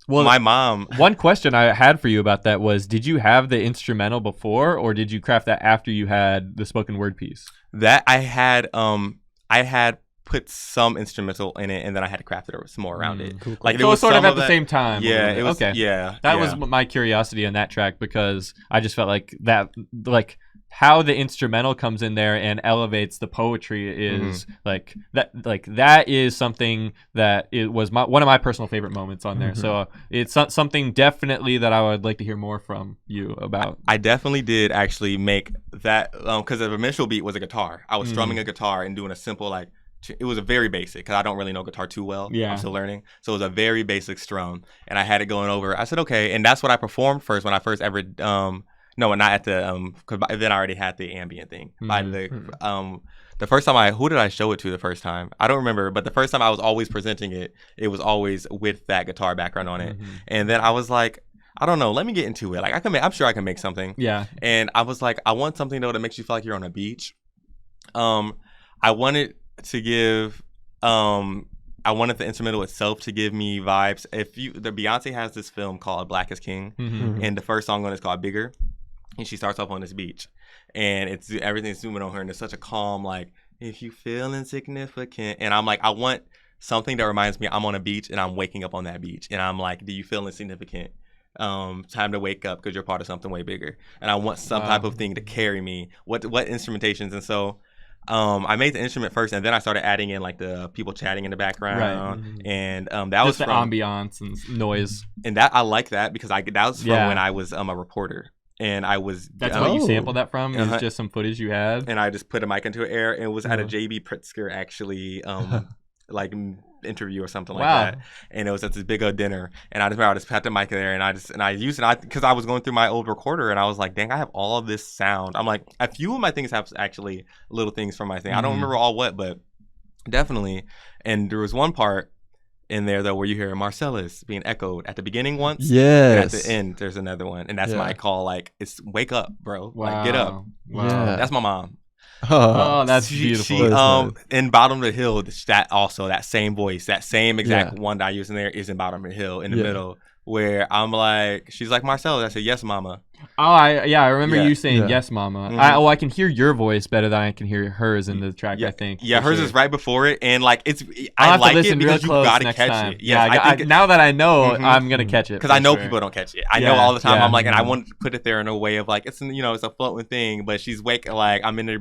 well, my mom. One question I had for you about that was, did you have the instrumental before, or did you craft that after you had the spoken word piece? That I had put some instrumental in it, and then I had to craft it some more around it. Cool. Like, it was sort of at the same time. Yeah, it was. Okay. Yeah, that was my curiosity on that track, because I just felt like that, like how the instrumental comes in there and elevates the poetry is like that is something that it was one of my personal favorite moments on there. So it's something definitely that I would like to hear more from you about. I definitely did actually make that because the initial beat was a guitar. I was strumming a guitar and doing a simple it was a very basic, because I don't really know guitar too well. Yeah. I'm still learning. So it was a very basic strum, and I had it going over. I said, okay. And that's what I performed first when I first ever, no, not at the, because then I already had the ambient thing. By the first time who did I show it to the first time? I don't remember, but the first time I was always presenting it, it was always with that guitar background on it. And then I was like, I don't know, let me get into it. Like I'm sure I can make something. Yeah. And I was like, I want something though that makes you feel like you're on a beach. I wanted to give I wanted the instrumental itself to give me vibes. The Beyonce has this film called Black is King, and the first song on it is called Bigger, and she starts off on this beach, and everything's zooming on her, and it's such a calm, like, if you feel insignificant, and I'm like, I want something that reminds me I'm on a beach and I'm waking up on that beach, and I'm like, do you feel insignificant? Time to wake up because you're part of something way bigger, and I want some type of thing to carry me. What instrumentations? And so I made the instrument first, and then I started adding in like the people chatting in the background, and that just was the from ambiance and noise. And that I like that because that was from when I was a reporter, and I was that's what you sampled that from. Is just some footage you had, and I just put a mic into the air, and it was at a JB Pritzker actually like interview or something like that, and it was at this big old dinner, and I just had the mic there, and I used it because I was going through my old recorder, and I was like, dang, I have all of this sound. I'm like, a few of my things have actually little things from my thing. I don't remember all what, but definitely. And there was one part in there though where you hear Marcellus being echoed at the beginning once, and at the end there's another one, and that's my call, like, it's wake up, bro. Like, get up. That's my mom. Oh, that's beautiful. She in Bottom of the Hill, that same voice, that same exact one that I use in there is in Bottom of the Hill in the middle, where I'm like, she's like, Marcellus. I said, yes, mama. Oh, I remember you saying yes, mama. I can hear your voice better than I can hear hers in the track. I think. Yeah, hers is right before it, and like I like it because you gotta catch it. Yeah, I think now that I know, I'm gonna catch it because I know people don't catch it. I know all the time. I'm like, and I want to put it there in a way of like it's it's a floating thing, but she's waking, like I'm in there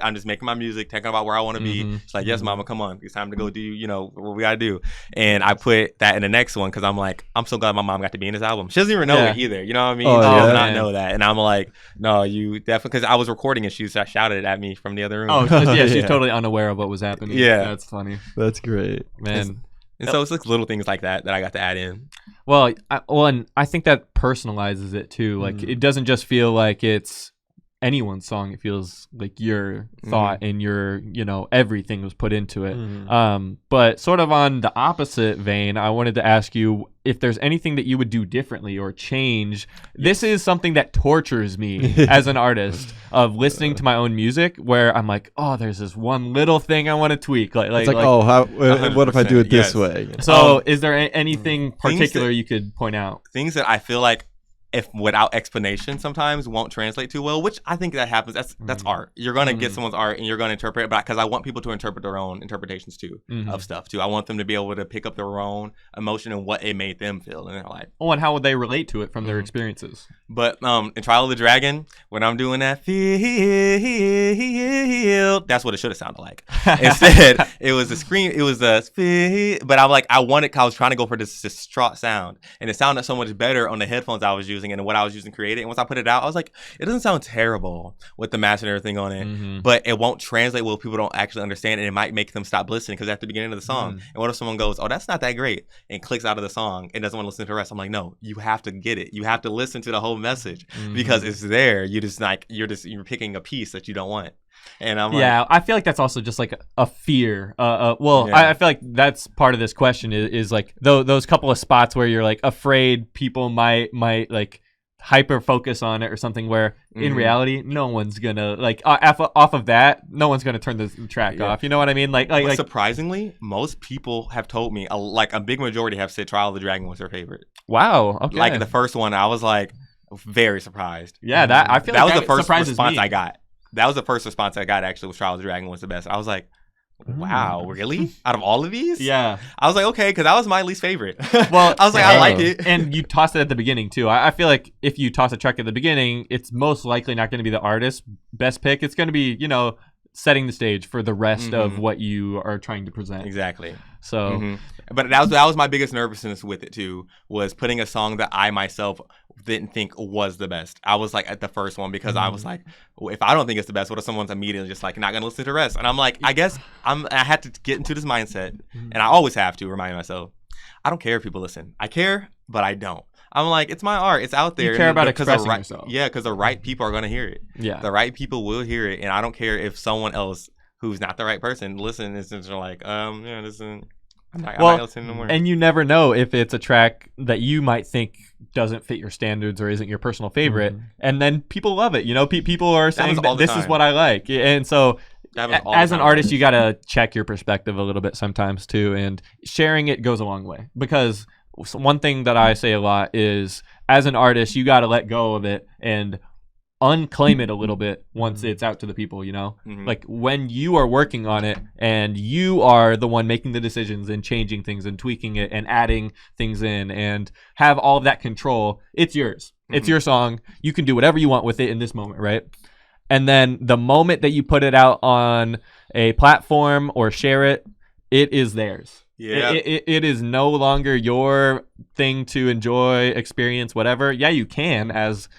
I'm just making my music, thinking about where I want to be. She's like, yes, mama, come on, it's time to go do what we gotta do, and I put that in the next one because I'm like, I'm so glad my mom got to be in this album. She doesn't even know it either. You know what I mean? She does not know that, and I'm like, no, you definitely, because I was recording and she shouted it at me from the other room. Oh, she's totally unaware of what was happening. Yeah, that's funny. That's great, man. And so it's like little things like that I got to add in. Well, and I think that personalizes it too. Like it doesn't just feel like it's anyone's song. It feels like your thought and your everything was put into it. But sort of on the opposite vein, I wanted to ask you if there's anything that you would do differently or change. This is something that tortures me as an artist, of listening to my own music where I'm like, oh, there's this one little thing I want to tweak. What if I do it this way? So is there anything particular you could point out? Things that I feel like, if without explanation sometimes won't translate too well, which I think that happens. That's art. You're going to get someone's art and you're going to interpret it, but because I want people to interpret their own interpretations too of stuff too. I want them to be able to pick up their own emotion and what it made them feel in their life. Oh, and how would they relate to it from their experiences? But in Trial of the Dragon, when I'm doing that feel, that's what it should have sounded like. Instead, it was a scream. It was a feel, but I was trying to go for this distraught sound, and it sounded so much better on the headphones I was using and what I was using created. And once I put it out, I was like, it doesn't sound terrible with the master and everything on it, but it won't translate well. People don't actually understand, and it might make them stop listening because at the beginning of the song, and what if someone goes, oh, that's not that great, and clicks out of the song and doesn't want to listen to the rest? I'm like, no, you have to get it. You have to listen to the whole message because it's there. You're picking a piece that you don't want. And I'm I feel like that's also just like a fear. I feel like that's part of this question is like those couple of spots where you're like afraid people might like hyper focus on it or something, where in reality no one's gonna like off of that, no one's gonna turn the track off. You know what I mean? Like surprisingly, most people have told me, like a big majority have said Trial of the Dragon was their favorite. Wow. Okay. Like the first one, I was like very surprised. Yeah, that was the first response I got. That was the first response I got, actually, was Trial of the Dragon was the best. I was like, Wow, really? Out of all of these? Yeah. I was like, okay, because that was my least favorite. Well, I was like, I like it. And you toss it at the beginning, too. I feel like if you toss a track at the beginning, it's most likely not going to be the artist's best pick. It's going to be, setting the stage for the rest of what you are trying to present. Exactly. So, but that was my biggest nervousness with it too, was putting a song that I myself didn't think was the best. I was like at the first one because I was like, well, if I don't think it's the best, what if someone's immediately just like not gonna listen to the rest? And I'm like, I guess I had to get into this mindset, and I always have to remind myself, I don't care if people listen. I care, but I don't. I'm like, it's my art. It's out there. You care about expressing yourself. Yeah, because the right people are going to hear it. Yeah. The right people will hear it. And I don't care if someone else who's not the right person listens and they're like, yeah, this isn't. I'm not listening no more. And you never know if it's a track that you might think doesn't fit your standards or isn't your personal favorite. And then people love it. People are saying that this is what I like. And so as an artist, you got to check your perspective a little bit sometimes too. And sharing it goes a long way, because one thing that I say a lot is, as an artist, you got to let go of it and unclaim it a little bit once it's out to the people, like when you are working on it and you are the one making the decisions and changing things and tweaking it and adding things in and have all of that control, it's yours. It's your song. You can do whatever you want with it in this moment, right? And then the moment that you put it out on a platform or share it, it is theirs. Yeah, it is no longer your thing to enjoy, experience, whatever. Yeah, you can, as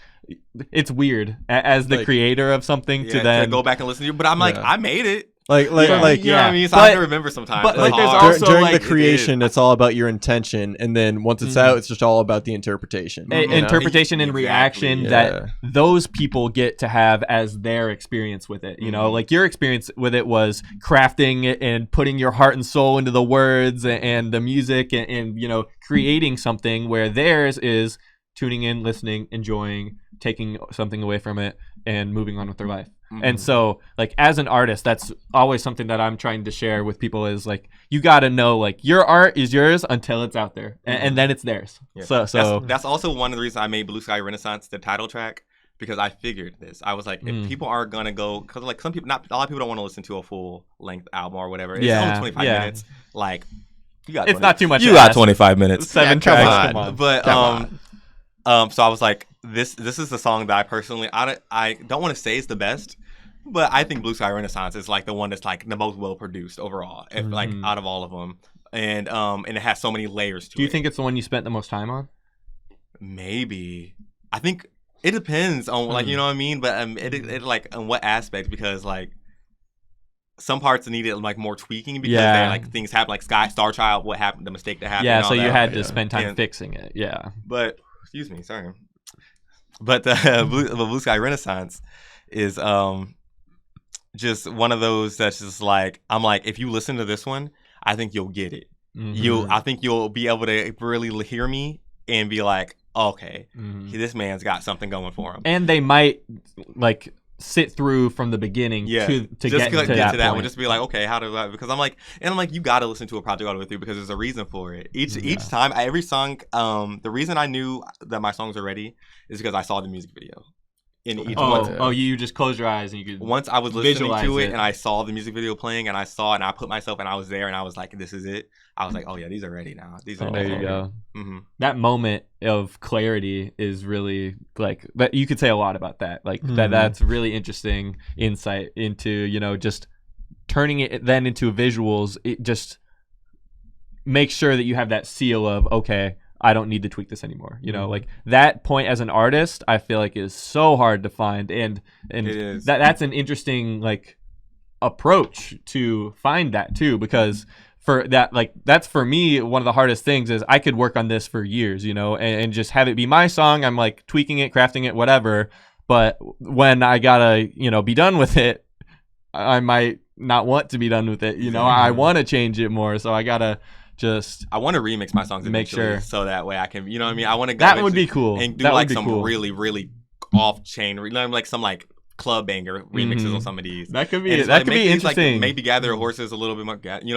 it's weird as the creator of something to then go back and listen to it. But I'm like, I made it. You know what I mean? So I have to remember sometimes. But there's also during the creation, it's all about your intention, and then once it's out, it's just all about the interpretation. Interpretation and reaction that those people get to have as their experience with it. Like your experience with it was crafting it and putting your heart and soul into the words and the music and creating something, where theirs is tuning in, listening, enjoying, taking something away from it, and moving on with their life. And so, like, as an artist, that's always something that I'm trying to share with people is, like, you got to know, like, your art is yours until it's out there, and then it's theirs. Yeah. So that's also one of the reasons I made Blue Sky Renaissance the title track, because I figured this. I was like, if people are going to go, because, like, a lot of people don't want to listen to a full-length album or whatever. It's only 25 minutes. Like, you got it's not too much. You got 25 minutes. 7 tracks. Come on. But, so I was like, this is the song that I personally, I don't want to say it's the best, but I think Blue Sky Renaissance is like the one that's like the most well produced overall, like out of all of them, and it has so many layers to it. Do you think it's the one you spent the most time on? Maybe. I think it depends on like you know what I mean, but it like on what aspect, because like some parts needed like more tweaking because they, like things happen, like Star Child, what happened, the mistake that happened. Yeah, so you had to spend time fixing it. Yeah, but. Excuse me, sorry. But the Blue Sky Renaissance is just one of those that's just like, I'm like, if you listen to this one, I think you'll get it. I think you'll be able to really hear me and be like, okay, this man's got something going for him. And they might like sit through from the beginning to get to that one. Just be like, okay, how do I? Because I'm like, you got to listen to a project all the way through because there's a reason for it. Each time, every song. The reason I knew that my songs are ready is because I saw the music video. In each one. You just close your eyes and you could. Once I was listening to it and I saw the music video playing and I saw it and I put myself and I was there and I was like, this is it. I was like, oh yeah, these are ready now. These are there. You go. That moment of clarity is really like that. You could say a lot about that. Like that's really interesting insight into just turning it then into visuals. It just makes sure that you have that seal of okay, I don't need to tweak this anymore. Like that point as an artist, I feel like is so hard to find, and that's an interesting like approach to find that too, because for that, like that's for me one of the hardest things is I could work on this for years, and just have it be my song. I'm like tweaking it, crafting it, whatever. But when I gotta be done with it, I might not want to be done with it. I want to change it more, so I gotta. I want to remix my songs and make sure so that way I can, I mean? I want to go that would be cool and do that like some really, really off chain, like some like club banger remixes on some of these. That could be interesting. Like, maybe gather horses a little bit more,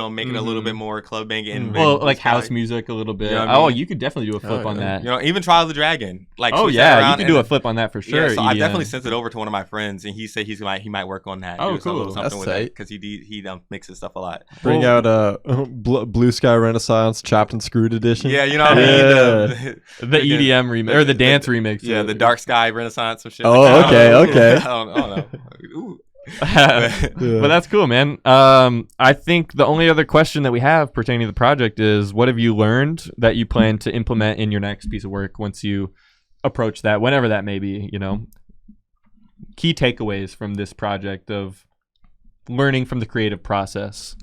make it a little bit more club banging. Well, like house music a little bit. You know what I mean? You could definitely do a flip on that. Even Trial of the Dragon. Like, you could do a flip on that for sure. Yeah, so I definitely sent it over to one of my friends, and he said he might work on that. Oh, cool. Something with that because he mixes stuff a lot. Bring out Blue Sky Renaissance Chopped and Screwed edition. Yeah, you know what I mean. The EDM remix or the dance remix. Yeah, the Dark Sky Renaissance or shit. Oh, okay. I don't know. Ooh. But that's cool, man. I think the only other question that we have pertaining to the project is, what have you learned that you plan to implement in your next piece of work once you approach that, whenever that may be? Key takeaways from this project of learning from the creative process.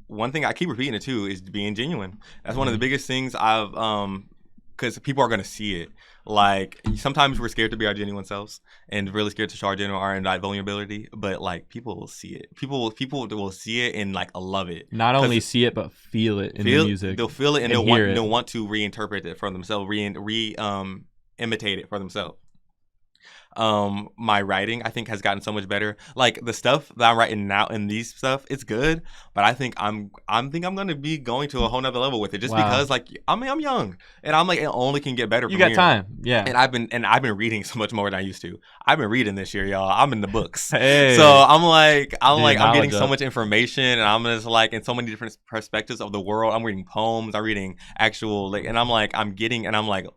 One thing I keep repeating it too is being genuine. That's one of the biggest things I've because people are going to see it. Like, sometimes we're scared to be our genuine selves and really scared to show our genuine and vulnerability, but like, people will see it. People will see it and like love it. Not only see it, but feel it in the music. They'll feel it and they'll want to reinterpret it for themselves, imitate it for themselves. My writing, I think, has gotten so much better. Like, the stuff that I'm writing now in these stuff, it's good, but I think I'm going to be going to a whole nother level with it, just because, like, I'm young, and I'm like, it only can get better. You got time, yeah. And I've been reading so much more than I used to. I've been reading this year, y'all. I'm in the books. Hey. So I'm getting so much information, and I'm just like in so many different perspectives of the world. I'm reading poems, I'm reading actual, like, and I'm like,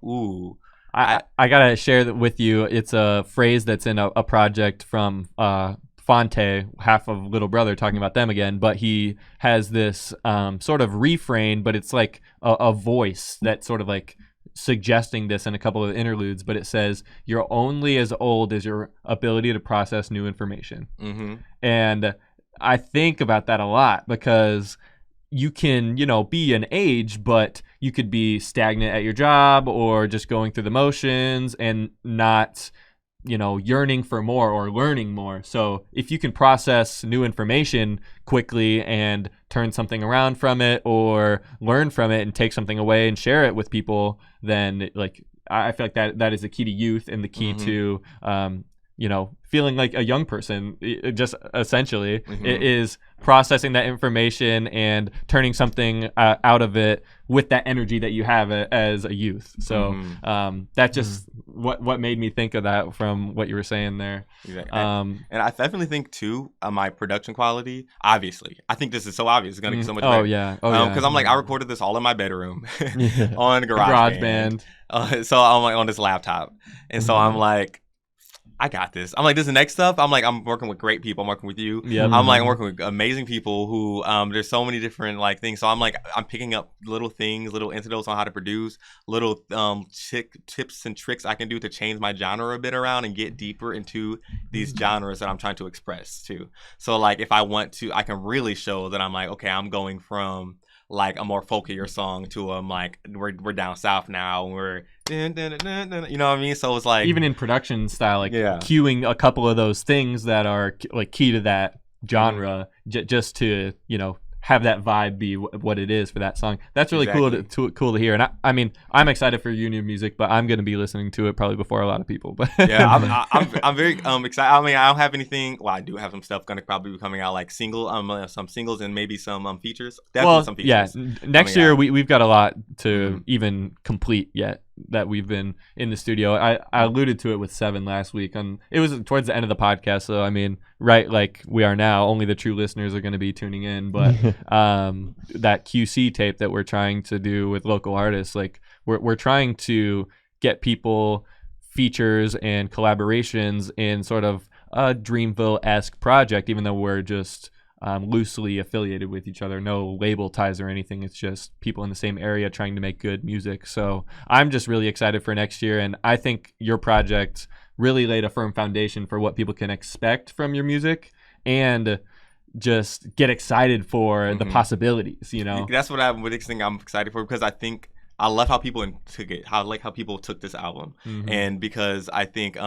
ooh. I gotta share that with you. It's a phrase that's in a project from Fonte, half of Little Brother, talking about them again. But he has this sort of refrain, but it's like a voice that's sort of like suggesting this in a couple of interludes. But it says, "You're only as old as your ability to process new information." Mm-hmm. And I think about that a lot, because you can, be an age, but you could be stagnant at your job or just going through the motions and not, yearning for more or learning more. So if you can process new information quickly and turn something around from it or learn from it and take something away and share it with people, then like, I feel like that is the key to youth and the key to, feeling like a young person. It just essentially it is processing that information and turning something out of it with that energy that you have as a youth. So that just what made me think of that from what you were saying there. Exactly. And I definitely think too, my production quality, obviously, I think this is so obvious, it's gonna get so much better. Because I'm like, I recorded this all in my bedroom on GarageBand. So I'm like on this laptop, and so I'm like, I got this. I'm like, this is the next stuff. I'm like, I'm working with great people. I'm working with you. Yep. I'm working with amazing people who, there's so many different like things. So I'm like, I'm picking up little things, little antidotes on how to produce, little tips and tricks I can do to change my genre a bit around and get deeper into these genres that I'm trying to express too. So like, if I want to, I can really show that I'm like, okay, I'm going from like a more folkier song to like, we're down south now, and we're you know what I mean? So it's like, even in production style, like cueing a couple of those things that are like key to that genre, just to have that vibe be what it is for that song. That's really cool to hear. And I mean, I'm excited for your new music, but I'm going to be listening to it probably before a lot of people. But I'm very excited. I mean, I don't have anything. Well, I do have some stuff going to probably be coming out, like some singles and maybe some features. Definitely some features. Yeah, next year we've got a lot to even complete yet that we've been in the studio. I alluded to it with 7 last week, and it was towards the end of the podcast. So I mean, right, like we are now, only the true listeners are going to be tuning in. But that QC tape that we're trying to do with local artists, like we're trying to get people features and collaborations in sort of a Dreamville-esque project, even though we're just loosely affiliated with each other, no label ties or anything. It's just people in the same area trying to make good music. So I'm just really excited for next year, and I think your project really laid a firm foundation for what people can expect from your music and just get excited for the possibilities. That's what the next thing I'm excited for, because I think I love how people took it. I like how people took this album, and because I think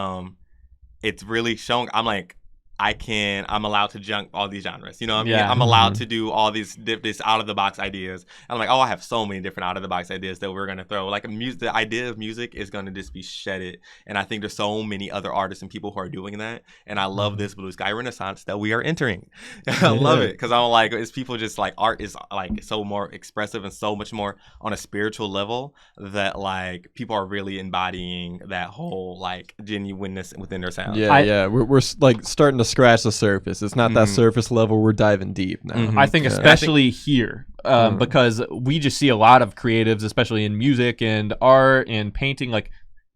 it's really showing. I'm like, I'm allowed to junk all these genres. You know what I mean? Yeah. I'm allowed to do all these out of the box ideas. And I'm like, oh, I have so many different out of the box ideas that we're gonna throw. Like the idea of music is gonna just be shedded. And I think there's so many other artists and people who are doing that. And I love this blue sky renaissance that we are entering. I love it because I'm like, it's people just like art is like so more expressive and so much more on a spiritual level that like people are really embodying that whole like genuineness within their sound. Yeah, we're like starting to scratch the surface. It's not that surface level. We're diving deep now. I think especially here because we just see a lot of creatives, especially in music and art and painting, like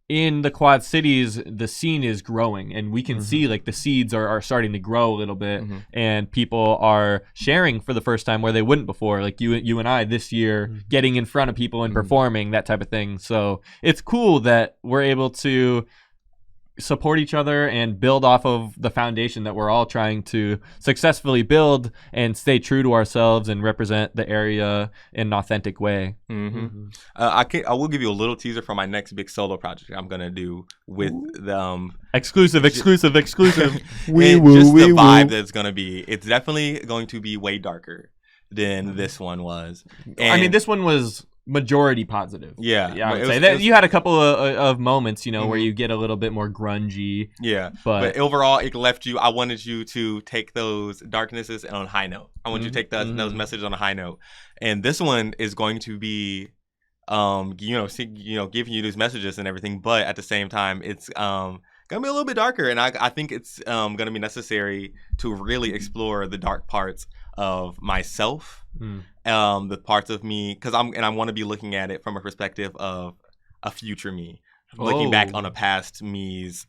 in the Quad Cities, the scene is growing, and we can see like the seeds are starting to grow a little bit, and people are sharing for the first time where they wouldn't before. Like you and I this year, getting in front of people and performing, that type of thing. So it's cool that we're able to support each other and build off of the foundation that we're all trying to successfully build and stay true to ourselves and represent the area in an authentic way. I will give you a little teaser for my next big solo project I'm gonna do with the exclusive. just the vibe that's gonna be. It's definitely going to be way darker than this one was. And I mean, this one was majority positive. Yeah, I would say that you had a couple of moments, you know, where you get a little bit more grungy. Yeah, but overall, it left you. I wanted you to take those darknesses on a high note. I want you to take those messages on a high note. And this one is going to be, giving you those messages and everything. But at the same time, it's gonna be a little bit darker. And I think it's gonna be necessary to really explore the dark parts of myself. The parts of me, because I want to be looking at it from a perspective of a future me, looking back on a past me's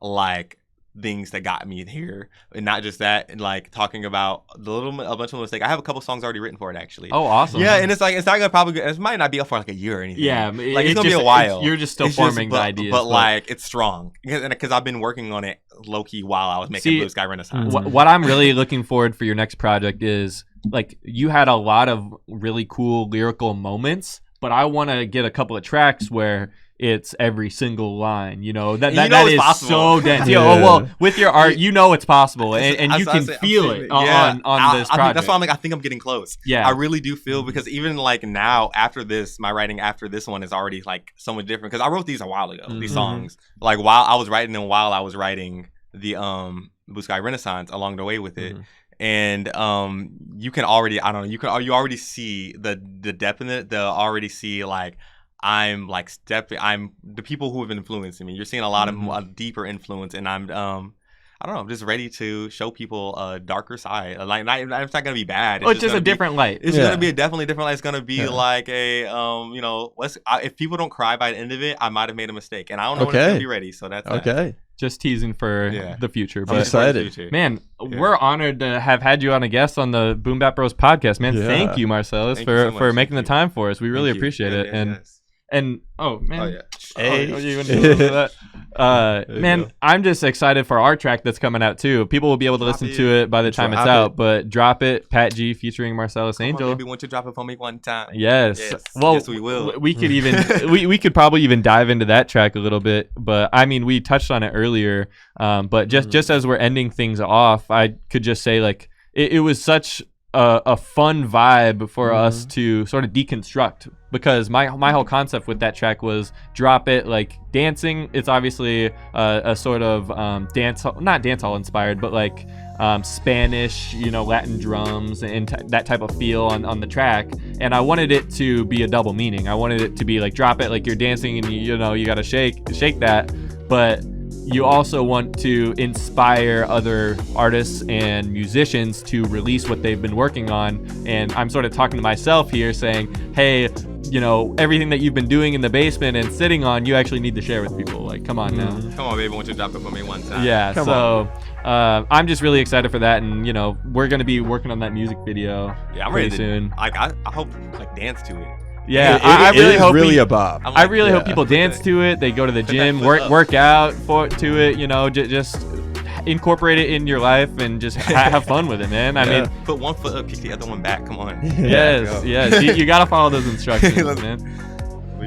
like things that got me here, and not just that, and like talking about a bunch of mistakes. I have a couple songs already written for it actually. Oh, awesome! Yeah, and it's not gonna it might not be up for like a year or anything. Yeah, like it's gonna be a while. You're just still forming the ideas, but like it's strong because I've been working on it low key while I was making Blue Sky Renaissance. What I'm really looking forward for your next project is, like, you had a lot of really cool lyrical moments, but I want to get a couple of tracks where it's every single line, you know, that is possible. So dense. Well, with your art, you know it's possible, and you can feel it on this project. That's why I'm like, I think I'm getting close. Yeah, I really do feel, because even like now after this, my writing after this one is already like somewhat different, because I wrote these a while ago. These songs, like while I was writing them, while I was writing the Blue Sky Renaissance along the way with it. And you can already, you already see the depth in it. They'll already see like I'm the people who have been influencing me. You're seeing a lot of a deeper influence, and I'm I'm just ready to show people a darker side. Like, it's not gonna be bad. It's just a different light. It's gonna be a definitely different light. It's gonna be like a if people don't cry by the end of it, I might have made a mistake, and I don't know when it's gonna be ready. So that's okay. Just teasing for the future. I'm excited. Man, we're honored to have had you on a guest on the Boom Bap Bros podcast, man. Thank you, Marcellus, for making the time for us. We really appreciate it. And oh man, you want to do that? Man, I'm just excited for our track that's coming out too. People will be able to listen to it by the time it's out. But Drop It, Pat G featuring Marcellus Angel. Maybe want to drop it for me one time. Yes. Well, yes, we will. We could even we could probably even dive into that track a little bit. But I mean, we touched on it earlier. But just as we're ending things off, I could just say like it was such a fun vibe for us to sort of deconstruct, because my whole concept with that track was drop it, like dancing. It's obviously a sort of not dancehall inspired, but like Spanish, Latin drums and that type of feel on the track. And I wanted it to be a double meaning. I wanted it to be like drop it, like you're dancing and you gotta shake that, but you also want to inspire other artists and musicians to release what they've been working on. And I'm sort of talking to myself here saying, hey, everything that you've been doing in the basement and sitting on, you actually need to share with people. Like, come on now. Come on, baby, won't you drop it for me one time? Yeah, I'm just really excited for that. And, we're going to be working on that music video I'm ready soon. I hope dance to it. Yeah, I really hope a bop. I really hope people dance to it. They go to the gym, work out to it. Just incorporate it in your life and just have fun with it, man. I mean, put one foot up, kick the other one back. Come on. Yes. You gotta follow those instructions, man.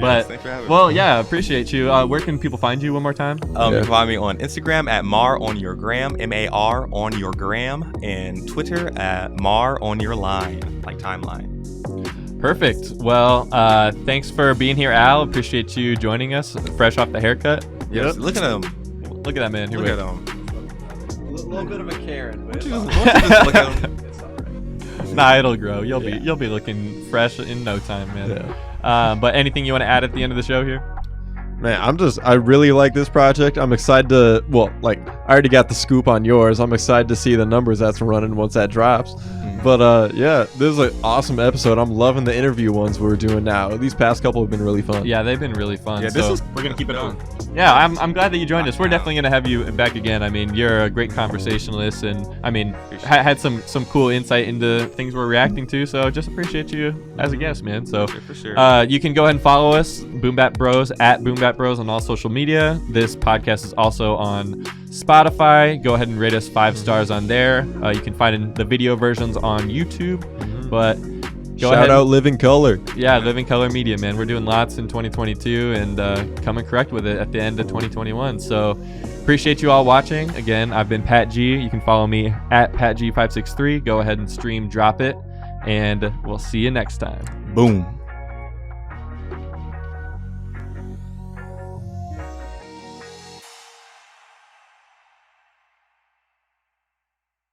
But thanks for having well, me. yeah, appreciate you. Where can people find you one more time? You can find me on Instagram at Mar on your gram, MAR on your gram, and Twitter at Mar on your line, like timeline. Perfect. Well, thanks for being here, Al. Appreciate you joining us, fresh off the haircut. Yes. Look at him. Look at that man. Look at him. A little bit of a Karen. But Just look at him. Nah, it'll grow. You'll be looking fresh in no time, man. Yeah. But anything you want to add at the end of the show here? Man, I really like this project. I'm excited to, I already got the scoop on yours. I'm excited to see the numbers that's running once that drops. But yeah, this is an awesome episode. I'm loving the interview ones we're doing now. These past couple have been really fun. Yeah, they've been really fun. Yeah, we're gonna keep it on. Yeah, I'm glad that you joined us. We're definitely gonna have you back again. I mean, you're a great conversationalist, and I mean, had some cool insight into things we're reacting to. So just appreciate you as a guest, man. So for sure. You can go ahead and follow us, Boom Bap Bros at Boom Bap Bros on all social media. This podcast is also on Spotify. Go ahead and rate us 5 stars on there. You can find the video versions on YouTube. But shout out Living Color. Yeah, Living Color Media, man. We're doing lots in 2022 and coming correct with it at the end of 2021. So appreciate you all watching. Again, I've been Pat G. You can follow me at PatG563. Go ahead and stream Drop It, and we'll see you next time. Boom.